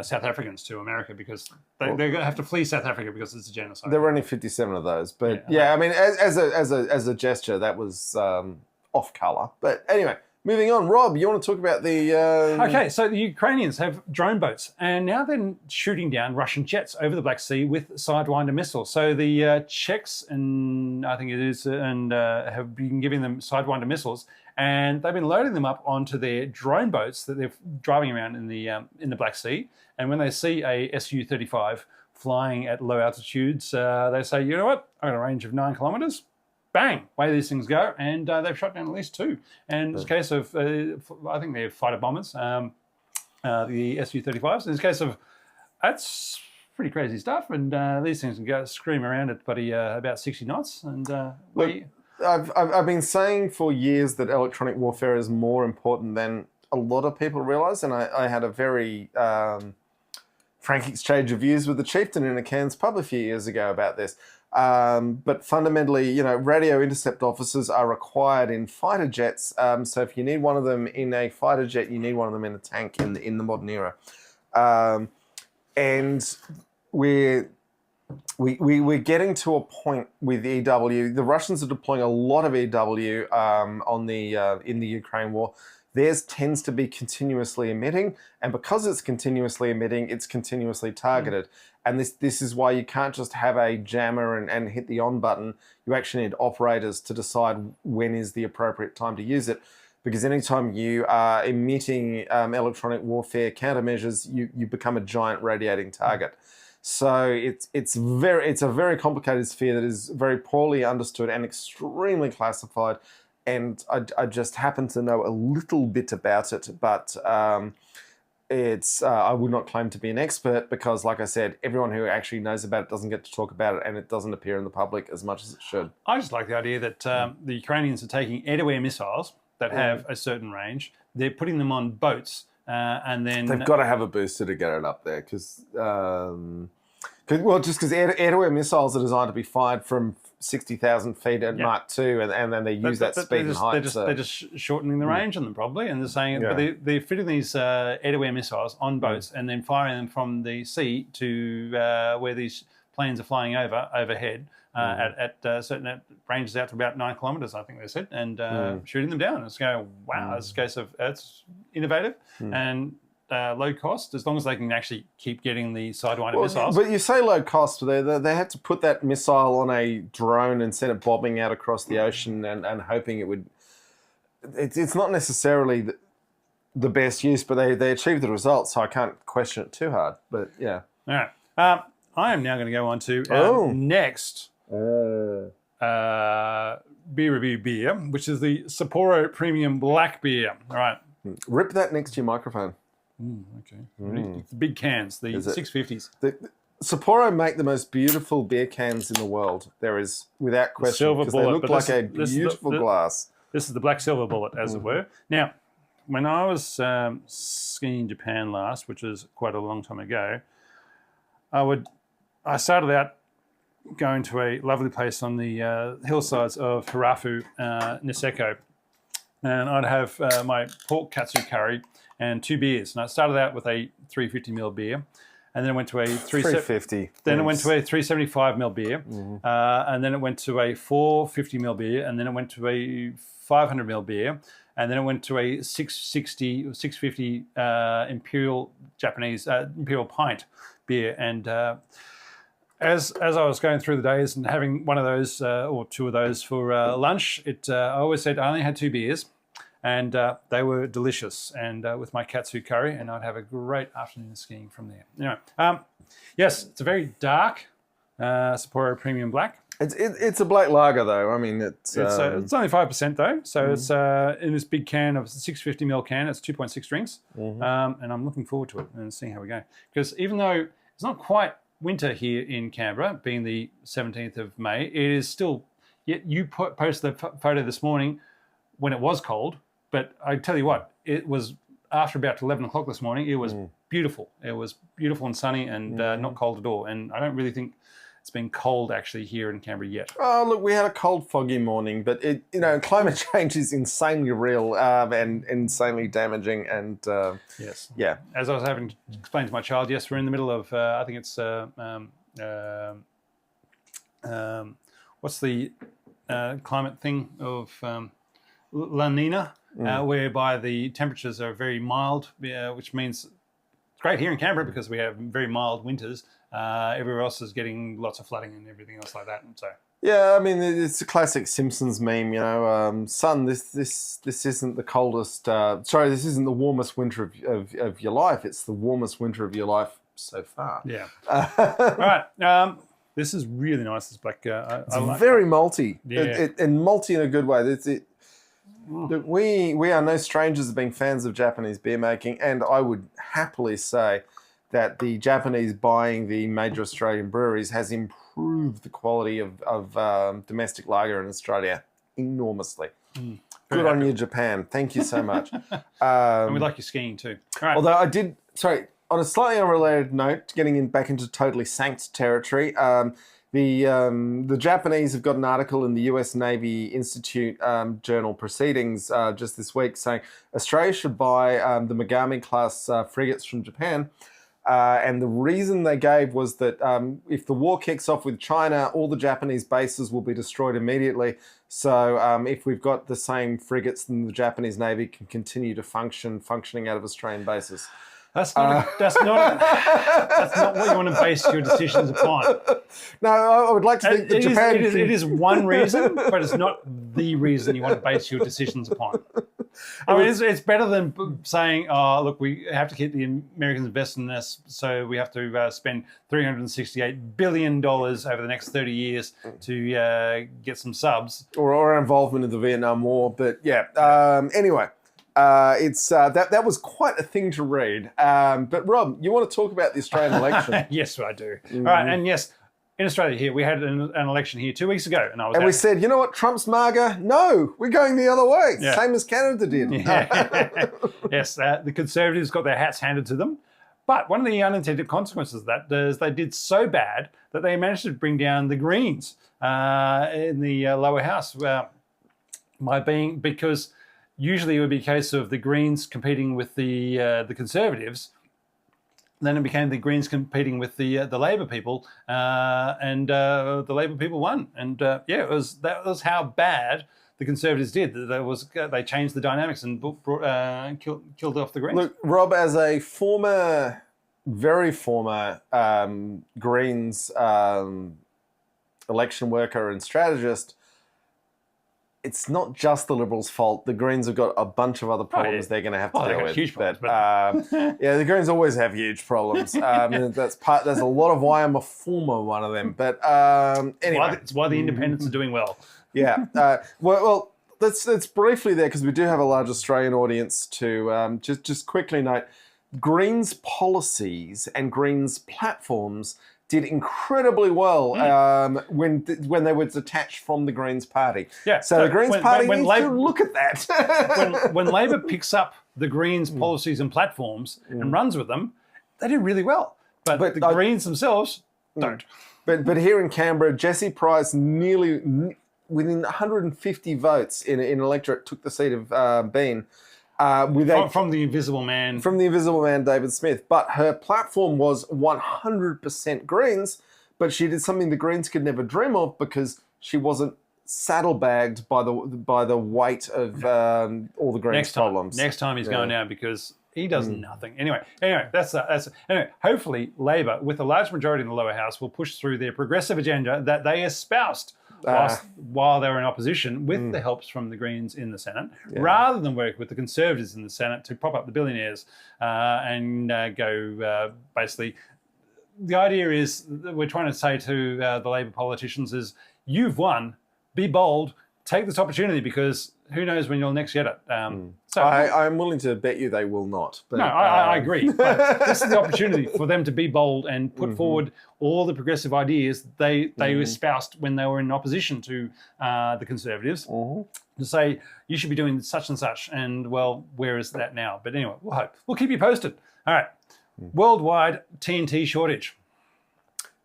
Speaker 2: South Africans to America, because they're going to have to flee South Africa because it's a genocide.
Speaker 1: There were only 57 of those. But I mean, as a gesture, that was off colour. But anyway... Moving on, Rob, you want to talk about the...
Speaker 2: Okay, so the Ukrainians have drone boats, and now they're shooting down Russian jets over the Black Sea with Sidewinder missiles. So the Czechs, and I think it is, and have been giving them Sidewinder missiles, and they've been loading them up onto their drone boats that they're driving around in the Black Sea. And when they see a Su-35 flying at low altitudes, they say, you know what, I've got a range of 9 kilometres. Bang, away these things go, and they've shot down at least 2. And it's a case of, I think they're fighter bombers, the Su-35s. In this case of, that's pretty crazy stuff, and these things can go scream around at about 60 knots. And
Speaker 1: Look, I've been saying for years that electronic warfare is more important than a lot of people realise, and I had a very frank exchange of views with the chieftain in a Cairns pub a few years ago about this. But fundamentally, radio intercept officers are required in fighter jets. So if you need one of them in a fighter jet, you need one of them in a tank in the modern era. And we're getting to a point with EW. The Russians are deploying a lot of EW in the Ukraine war. Theirs tends to be continuously emitting, and because it's continuously emitting, it's continuously targeted. And this is why you can't just have a jammer and hit the on button. You actually need operators to decide when is the appropriate time to use it. Because anytime you are emitting electronic warfare countermeasures, you become a giant radiating target. So it's a very complicated sphere that is very poorly understood and extremely classified. And I just happen to know a little bit about it, but I would not claim to be an expert because, like I said, everyone who actually knows about it doesn't get to talk about it, and it doesn't appear in the public as much as it should.
Speaker 2: I just like the idea that the Ukrainians are taking air-to-air missiles that have a certain range. They're putting them on boats, and then
Speaker 1: they've got to have a booster to get it up there because air-to-air missiles are designed to be fired from 60,000 feet at Mach 2, and then they use that speed and height.
Speaker 2: They're just shortening the range on them probably, and they're saying, but they're fitting these air-to-air missiles on boats and then firing them from the sea to where these planes are flying overhead at certain ranges out to about 9 kilometres, I think they said, and shooting them down. It's going, wow, it's a case of it's innovative and low cost, as long as they can actually keep getting the Sidewinder missiles.
Speaker 1: But you say low cost, they had to put that missile on a drone and send it bobbing out across the ocean and hoping it would... It's not necessarily the best use, but they achieved the results, so I can't question it too hard. But yeah.
Speaker 2: All right. I am now going to go on to our next beer review beer, which is the Sapporo Premium Black Beer. All right.
Speaker 1: Rip that next to your microphone.
Speaker 2: Okay. The big cans, the 650s.
Speaker 1: Sapporo make the most beautiful beer cans in the world. There is, without question, because they look like a beautiful glass. This
Speaker 2: is the Black Silver Bullet, as it were. Now, when I was skiing in Japan last, which was quite a long time ago, I started out going to a lovely place on the hillsides of Hirafu, Niseko, and I'd have my pork katsu curry and 2 beers. And I started out with a 350ml beer, and then it went to a
Speaker 1: 350.
Speaker 2: Then it went to a 375ml beer, and then it went to a 450ml beer, and then it went to a 500ml beer, and then it went to a 660 or 650 imperial pint beer. And as I was going through the days and having one of those or 2 of those for lunch, I always said I only had 2 beers. And they were delicious, and with my katsu curry, and I'd have a great afternoon skiing from there. Anyway, yes, it's a very dark Sapporo Premium Black.
Speaker 1: It's a black lager though. I mean, it's
Speaker 2: It's only 5% though, so it's in this big can of 650 ml can. It's 2.6 drinks, and I'm looking forward to it and seeing how we go. Because even though it's not quite winter here in Canberra, being the 17th of May, it is still. Yet you posted the photo this morning when it was cold, but I tell you what, it was after about 11 o'clock this morning. It was beautiful. It was beautiful and sunny and not cold at all. And I don't really think it's been cold actually here in Canberra yet.
Speaker 1: Oh, look, we had a cold, foggy morning, but climate change is insanely real and insanely damaging. And
Speaker 2: yes,
Speaker 1: yeah.
Speaker 2: As I was having to explain to my child, yes, we're in the middle of. I think it's what's the climate thing of La Nina, whereby the temperatures are very mild, which means it's great here in Canberra because we have very mild winters. Everywhere else is getting lots of flooding and everything else like that. And so
Speaker 1: yeah, I mean, it's a classic Simpsons meme, son, this isn't the coldest. This isn't the warmest winter of your life. It's the warmest winter of your life so far.
Speaker 2: Yeah. All right. This is really nice. This black.
Speaker 1: It's very malty.
Speaker 2: Yeah.
Speaker 1: And malty in a good way. Look, we are no strangers to being fans of Japanese beer making, and I would happily say that the Japanese buying the major Australian breweries has improved the quality of domestic lager in Australia enormously. Good on you, Japan. Thank you so much.
Speaker 2: And we like your skiing too. All right.
Speaker 1: Although on a slightly unrelated note, getting back into totally sanct territory, the Japanese have got an article in the US Navy Institute journal Proceedings just this week saying Australia should buy the Megami class frigates from Japan. And the reason they gave was that if the war kicks off with China, all the Japanese bases will be destroyed immediately. So if we've got the same frigates, then the Japanese Navy can continue to functioning out of Australian bases.
Speaker 2: That's not what you want to base your decisions upon.
Speaker 1: No, I would like to think that Japan...
Speaker 2: It is one reason, but it's not the reason you want to base your decisions upon. I mean, it's better than saying, oh, look, we have to keep the Americans invested in this, so we have to spend $368 billion over the next 30 years to get some subs.
Speaker 1: Or our involvement in the Vietnam War. But yeah, anyway... that was quite a thing to read. But Rob, you want to talk about the Australian election?
Speaker 2: Yes, I do. All right, and yes, in Australia here, we had an election here 2 weeks ago,
Speaker 1: and we said, you know what, Trump's MAGA? No, we're going the other way. Yeah. Same as Canada did.
Speaker 2: Yeah. Yes, the Conservatives got their hats handed to them. But one of the unintended consequences of that is they did so bad that they managed to bring down the Greens in the lower house because usually it would be a case of the Greens competing with the Conservatives. Then it became the Greens competing with the Labor people, and the Labor people won. And that was how bad the Conservatives did. They changed the dynamics and killed off the Greens.
Speaker 1: Look, Rob, as a very former Greens election worker and strategist, it's not just the Liberals' fault. The Greens have got a bunch of other problems they're going to have to deal with.
Speaker 2: Huge problems.
Speaker 1: Yeah, the Greens always have huge problems. There's a lot of why I'm a former one of them. But anyway,
Speaker 2: it's why the Independents are doing well.
Speaker 1: Yeah. Well, let's briefly there, because we do have a large Australian audience, to just quickly note, Greens policies and Greens platforms did incredibly well when they were detached from the Greens Party.
Speaker 2: Yeah.
Speaker 1: So the Greens Party needs to look at that.
Speaker 2: when Labor picks up the Greens policies and platforms and runs with them, they do really well. But the Greens themselves don't.
Speaker 1: But here in Canberra, Jesse Price nearly within 150 votes in an electorate took the seat of Bean.
Speaker 2: From the Invisible Man.
Speaker 1: From the Invisible Man, David Smith. But her platform was 100% Greens, but she did something the Greens could never dream of because she wasn't saddlebagged by the weight of all the Greens problems.
Speaker 2: Next time he's going down because he does nothing. Anyway, anyway. Hopefully, Labor, with a large majority in the lower house, will push through their progressive agenda that they espoused while they were in opposition with the helps from the Greens in the Senate, rather than work with the Conservatives in the Senate to prop up the billionaires and go basically. The idea is that we're trying to say to the Labor politicians is you've won. Be bold. Take this opportunity because who knows when you'll next get it. So
Speaker 1: I'm willing to bet you they will not. But,
Speaker 2: no, I agree. But this is the opportunity for them to be bold and put forward all the progressive ideas they espoused when they were in opposition to the Conservatives. To say you should be doing such and such, and well, where is that now? But anyway, we'll hope. We'll keep you posted. All right. Worldwide TNT shortage.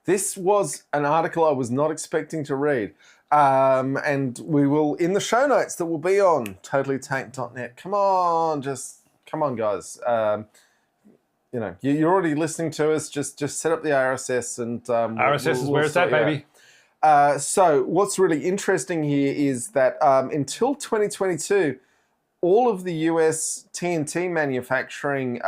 Speaker 1: This was an article I was not expecting to read. And we will, in the show notes that will be on totallytank.net. Come on, guys. You're already listening to us. Just set up the RSS and
Speaker 2: RSS is where it's at, baby.
Speaker 1: So what's really interesting here is that until 2022, all of the US TNT manufacturing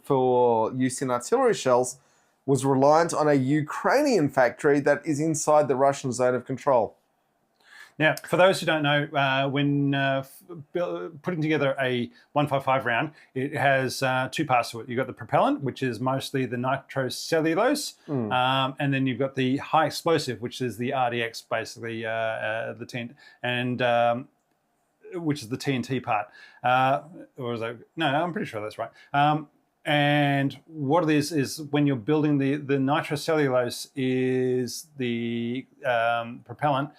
Speaker 1: for use in artillery shells was reliant on a Ukrainian factory that is inside the Russian zone of control.
Speaker 2: Now, for those who don't know, when putting together a 155 round, it has two parts to it. You've got the propellant, which is mostly the nitrocellulose, and then you've got the high explosive, which is the RDX, basically the TNT, and which is the TNT part. Or is that? No, I'm pretty sure that's right. And what it is when you're building the nitrocellulose is the propellant.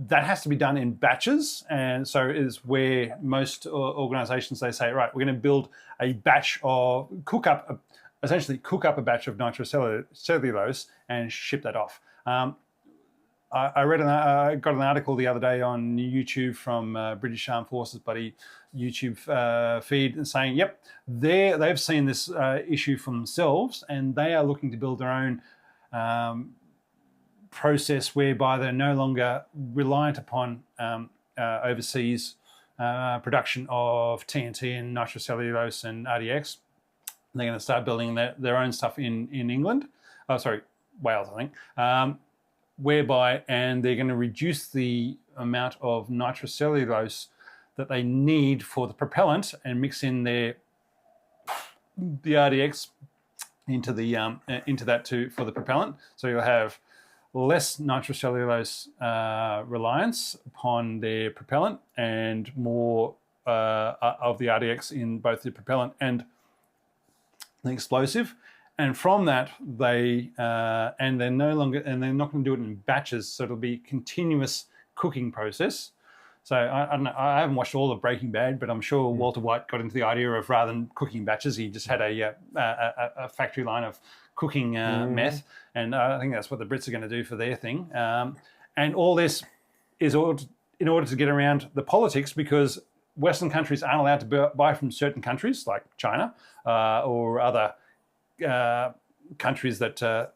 Speaker 2: That has to be done in batches, and so is where most organisations, they say, right, we're going to build a batch of essentially cook up a batch of nitrocellulose and ship that off. I got an article the other day on YouTube from British Armed Forces buddy YouTube feed saying, yep, they've seen this issue for themselves, and they are looking to build their own process whereby they're no longer reliant upon overseas production of TNT and nitrocellulose and RDX. They're going to start building their own stuff in England. Wales, I think. And they're going to reduce the amount of nitrocellulose that they need for the propellant and mix in the RDX into that for the propellant. So you'll have less nitrocellulose reliance upon their propellant and more of the RDX in both the propellant and the explosive. And from that, they're not going to do it in batches, so it'll be a continuous cooking process. So I don't know, I haven't watched all of Breaking Bad, but I'm sure Walter White got into the idea of rather than cooking batches, he just had a factory line of cooking meth, and I think that's what the Brits are going to do for their thing. And all this is in order to get around the politics, because Western countries aren't allowed to buy from certain countries like China or other countries that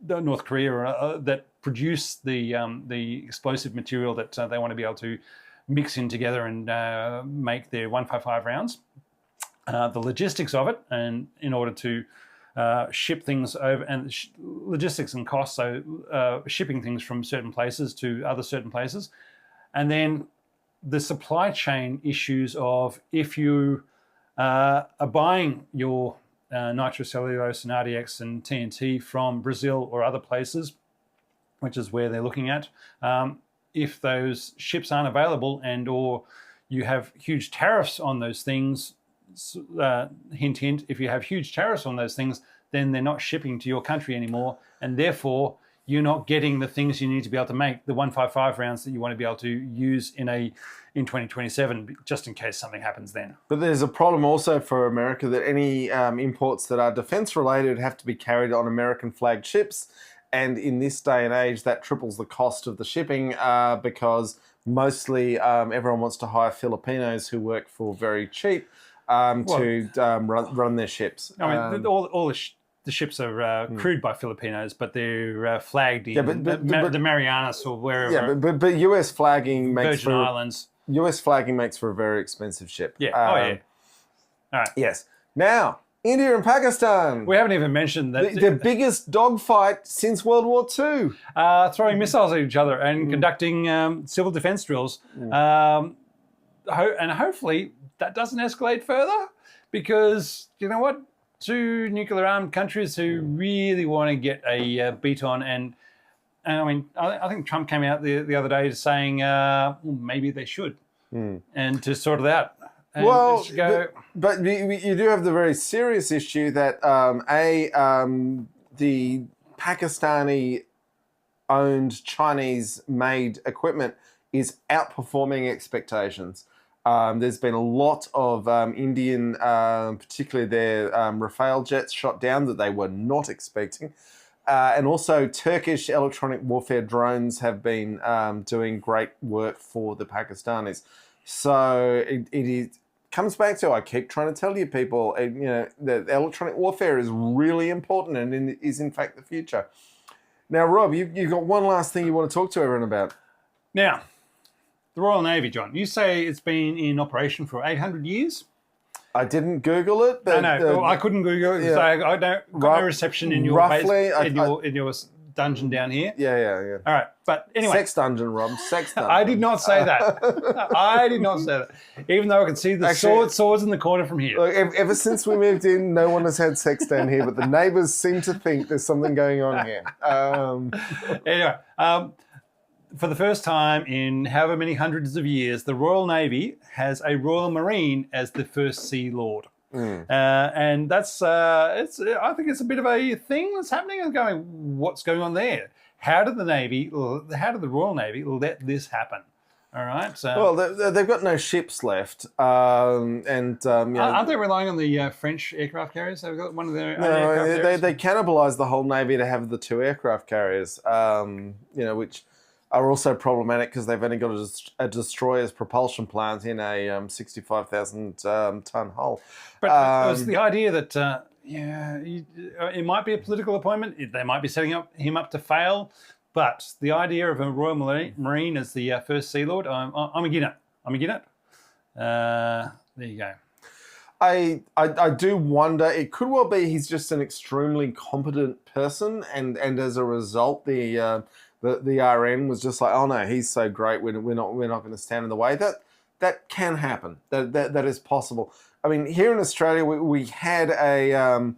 Speaker 2: North Korea that produce the explosive material that they want to be able to mix in together and make their 155 rounds. The logistics of it, and in order to ship things over, and logistics and costs, so shipping things from certain places to other certain places, and then the supply chain issues of if you are buying your nitrocellulose and RDX and TNT from Brazil or other places, which is where they're looking at, if those ships aren't available and or you have huge tariffs on those things, hint, hint, if you have huge tariffs on those things, then they're not shipping to your country anymore, and therefore you're not getting the things you need to be able to make the 155 rounds that you want to be able to use in 2027, just in case something happens then.
Speaker 1: But there's a problem also for America that any imports that are defense related have to be carried on American flagged ships. And in this day and age, that triples the cost of the shipping because mostly everyone wants to hire Filipinos who work for very cheap to run their ships.
Speaker 2: I mean, all the ships are crewed by Filipinos, but they're flagged in the Marianas or wherever.
Speaker 1: Yeah, but US flagging makes
Speaker 2: Virgin Islands.
Speaker 1: US flagging makes for a very expensive ship.
Speaker 2: Yeah. All right.
Speaker 1: Yes. Now, India and Pakistan.
Speaker 2: We haven't even mentioned that
Speaker 1: the biggest dogfight since World War II.
Speaker 2: Throwing missiles at each other and conducting civil defense drills. And hopefully that doesn't escalate further, because you know what? Two nuclear-armed countries who really want to get a beat on and I mean, I think Trump came out the other day saying, well, maybe they should, and to sort it out. And
Speaker 1: Well,
Speaker 2: just go,
Speaker 1: but you do have the very serious issue that the Pakistani-owned Chinese-made equipment is outperforming expectations. There's been a lot of Indian, particularly their Rafale jets, shot down that they were not expecting. And also Turkish electronic warfare drones have been doing great work for the Pakistanis. So it comes back to, I keep trying to tell you people, the electronic warfare is really important and is in fact the future. Now, Rob, you've got one last thing you want to talk to everyone about.
Speaker 2: Now, the Royal Navy, John, you say it's been in operation for 800 years?
Speaker 1: I didn't Google it, but
Speaker 2: I know. I couldn't Google it, so I got no reception in your
Speaker 1: roughly,
Speaker 2: in your dungeon down here.
Speaker 1: Yeah.
Speaker 2: All right, but anyway.
Speaker 1: Sex dungeon, Rob. Sex dungeon.
Speaker 2: I did not say that. I did not say that. Even though I can see the swords in the corner from here.
Speaker 1: Look, ever since we moved in, no one has had sex down here, but the neighbours seem to think there's something going on here.
Speaker 2: Anyway, for the first time in however many hundreds of years, the Royal Navy has a Royal Marine as the first Sea Lord. And that's, I think it's a bit of a thing that's happening. I'm going, what's going on there? How did the Royal Navy let this happen? All right. So,
Speaker 1: well, they've got no ships left,
Speaker 2: aren't they relying on the French aircraft carriers? They've got one of their own aircraft carriers?
Speaker 1: They cannibalised the whole Navy to have the 2 aircraft carriers, which are also problematic because they've only got a destroyer's propulsion plant in a 65,000 ton hull.
Speaker 2: But it was the idea that it might be a political appointment. They might be setting him up to fail. But the idea of a Royal Marine as the first Sea Lord, I'm again it. There you go.
Speaker 1: I do wonder. It could well be he's just an extremely competent person, and as a result, the RN was just like, oh no, he's so great. We're not going to stand in the way. That can happen. That is possible. I mean, here in Australia, we had a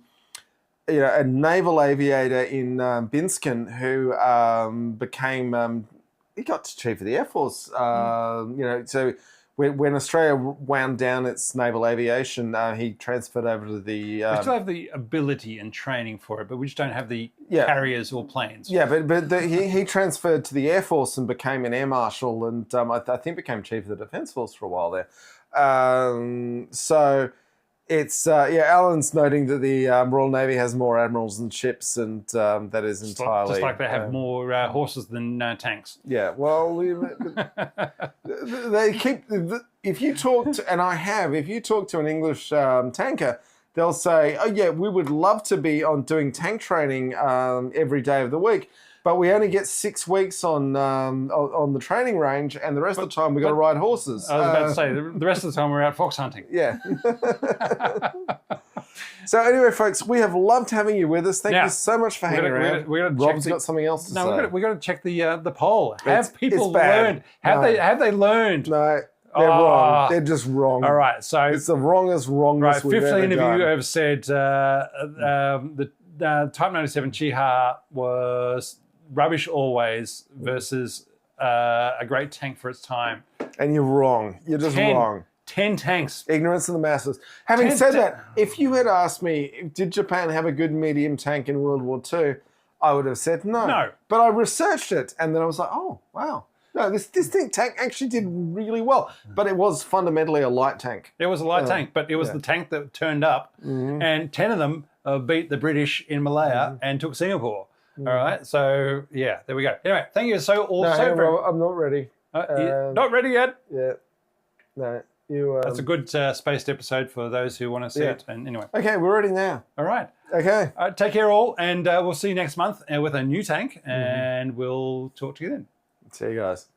Speaker 1: naval aviator in Binskin who became he got to chief of the Air Force. So when Australia wound down its naval aviation, he transferred over to the.
Speaker 2: We still have the ability and training for it, but we just don't have the carriers or planes.
Speaker 1: Yeah, but he transferred to the Air Force and became an air marshal, and I think became chief of the Defence Force for a while there. So it's Alan's noting that the Royal Navy has more admirals than ships, and that is entirely
Speaker 2: just like they have more horses than tanks.
Speaker 1: Yeah, well, they keep. If you talk to an English tanker, they'll say, "Oh yeah, we would love to be on doing tank training every day of the week." But we only get 6 weeks on the training range, and the rest of the time we got to ride horses.
Speaker 2: I was about to say the rest of the time we're out fox hunting.
Speaker 1: Yeah. So anyway, folks, we have loved having you with us. Thank you so much for hanging around. Rob's got something else to say.
Speaker 2: We got to check the poll. Have people learned? Have they learned?
Speaker 1: No. They're wrong. They're just wrong.
Speaker 2: All right, so
Speaker 1: it's the wrongness we've ever done.
Speaker 2: 50 of you have said the Type 97 Chiha was rubbish always versus a great tank for its time.
Speaker 1: And you're wrong. You're just wrong.
Speaker 2: 10 tanks.
Speaker 1: Ignorance of the masses. Having said that, if you had asked me, did Japan have a good medium tank in World War II, I would have said no.
Speaker 2: No.
Speaker 1: But I researched it, and then I was like, oh, wow. No, this tank actually did really well. But it was fundamentally a light tank.
Speaker 2: It was a light tank, but it was the tank that turned up, and 10 of them beat the British in Malaya and took Singapore. All right, so yeah, there we go. Anyway, thank you
Speaker 1: I'm not ready.
Speaker 2: Not ready yet?
Speaker 1: Yeah. No,
Speaker 2: that's a good spaced episode for those who want to see it. And anyway.
Speaker 1: Okay, we're ready now.
Speaker 2: All right.
Speaker 1: Okay.
Speaker 2: Take care all, and we'll see you next month with a new tank, and we'll talk to you then.
Speaker 1: See you guys.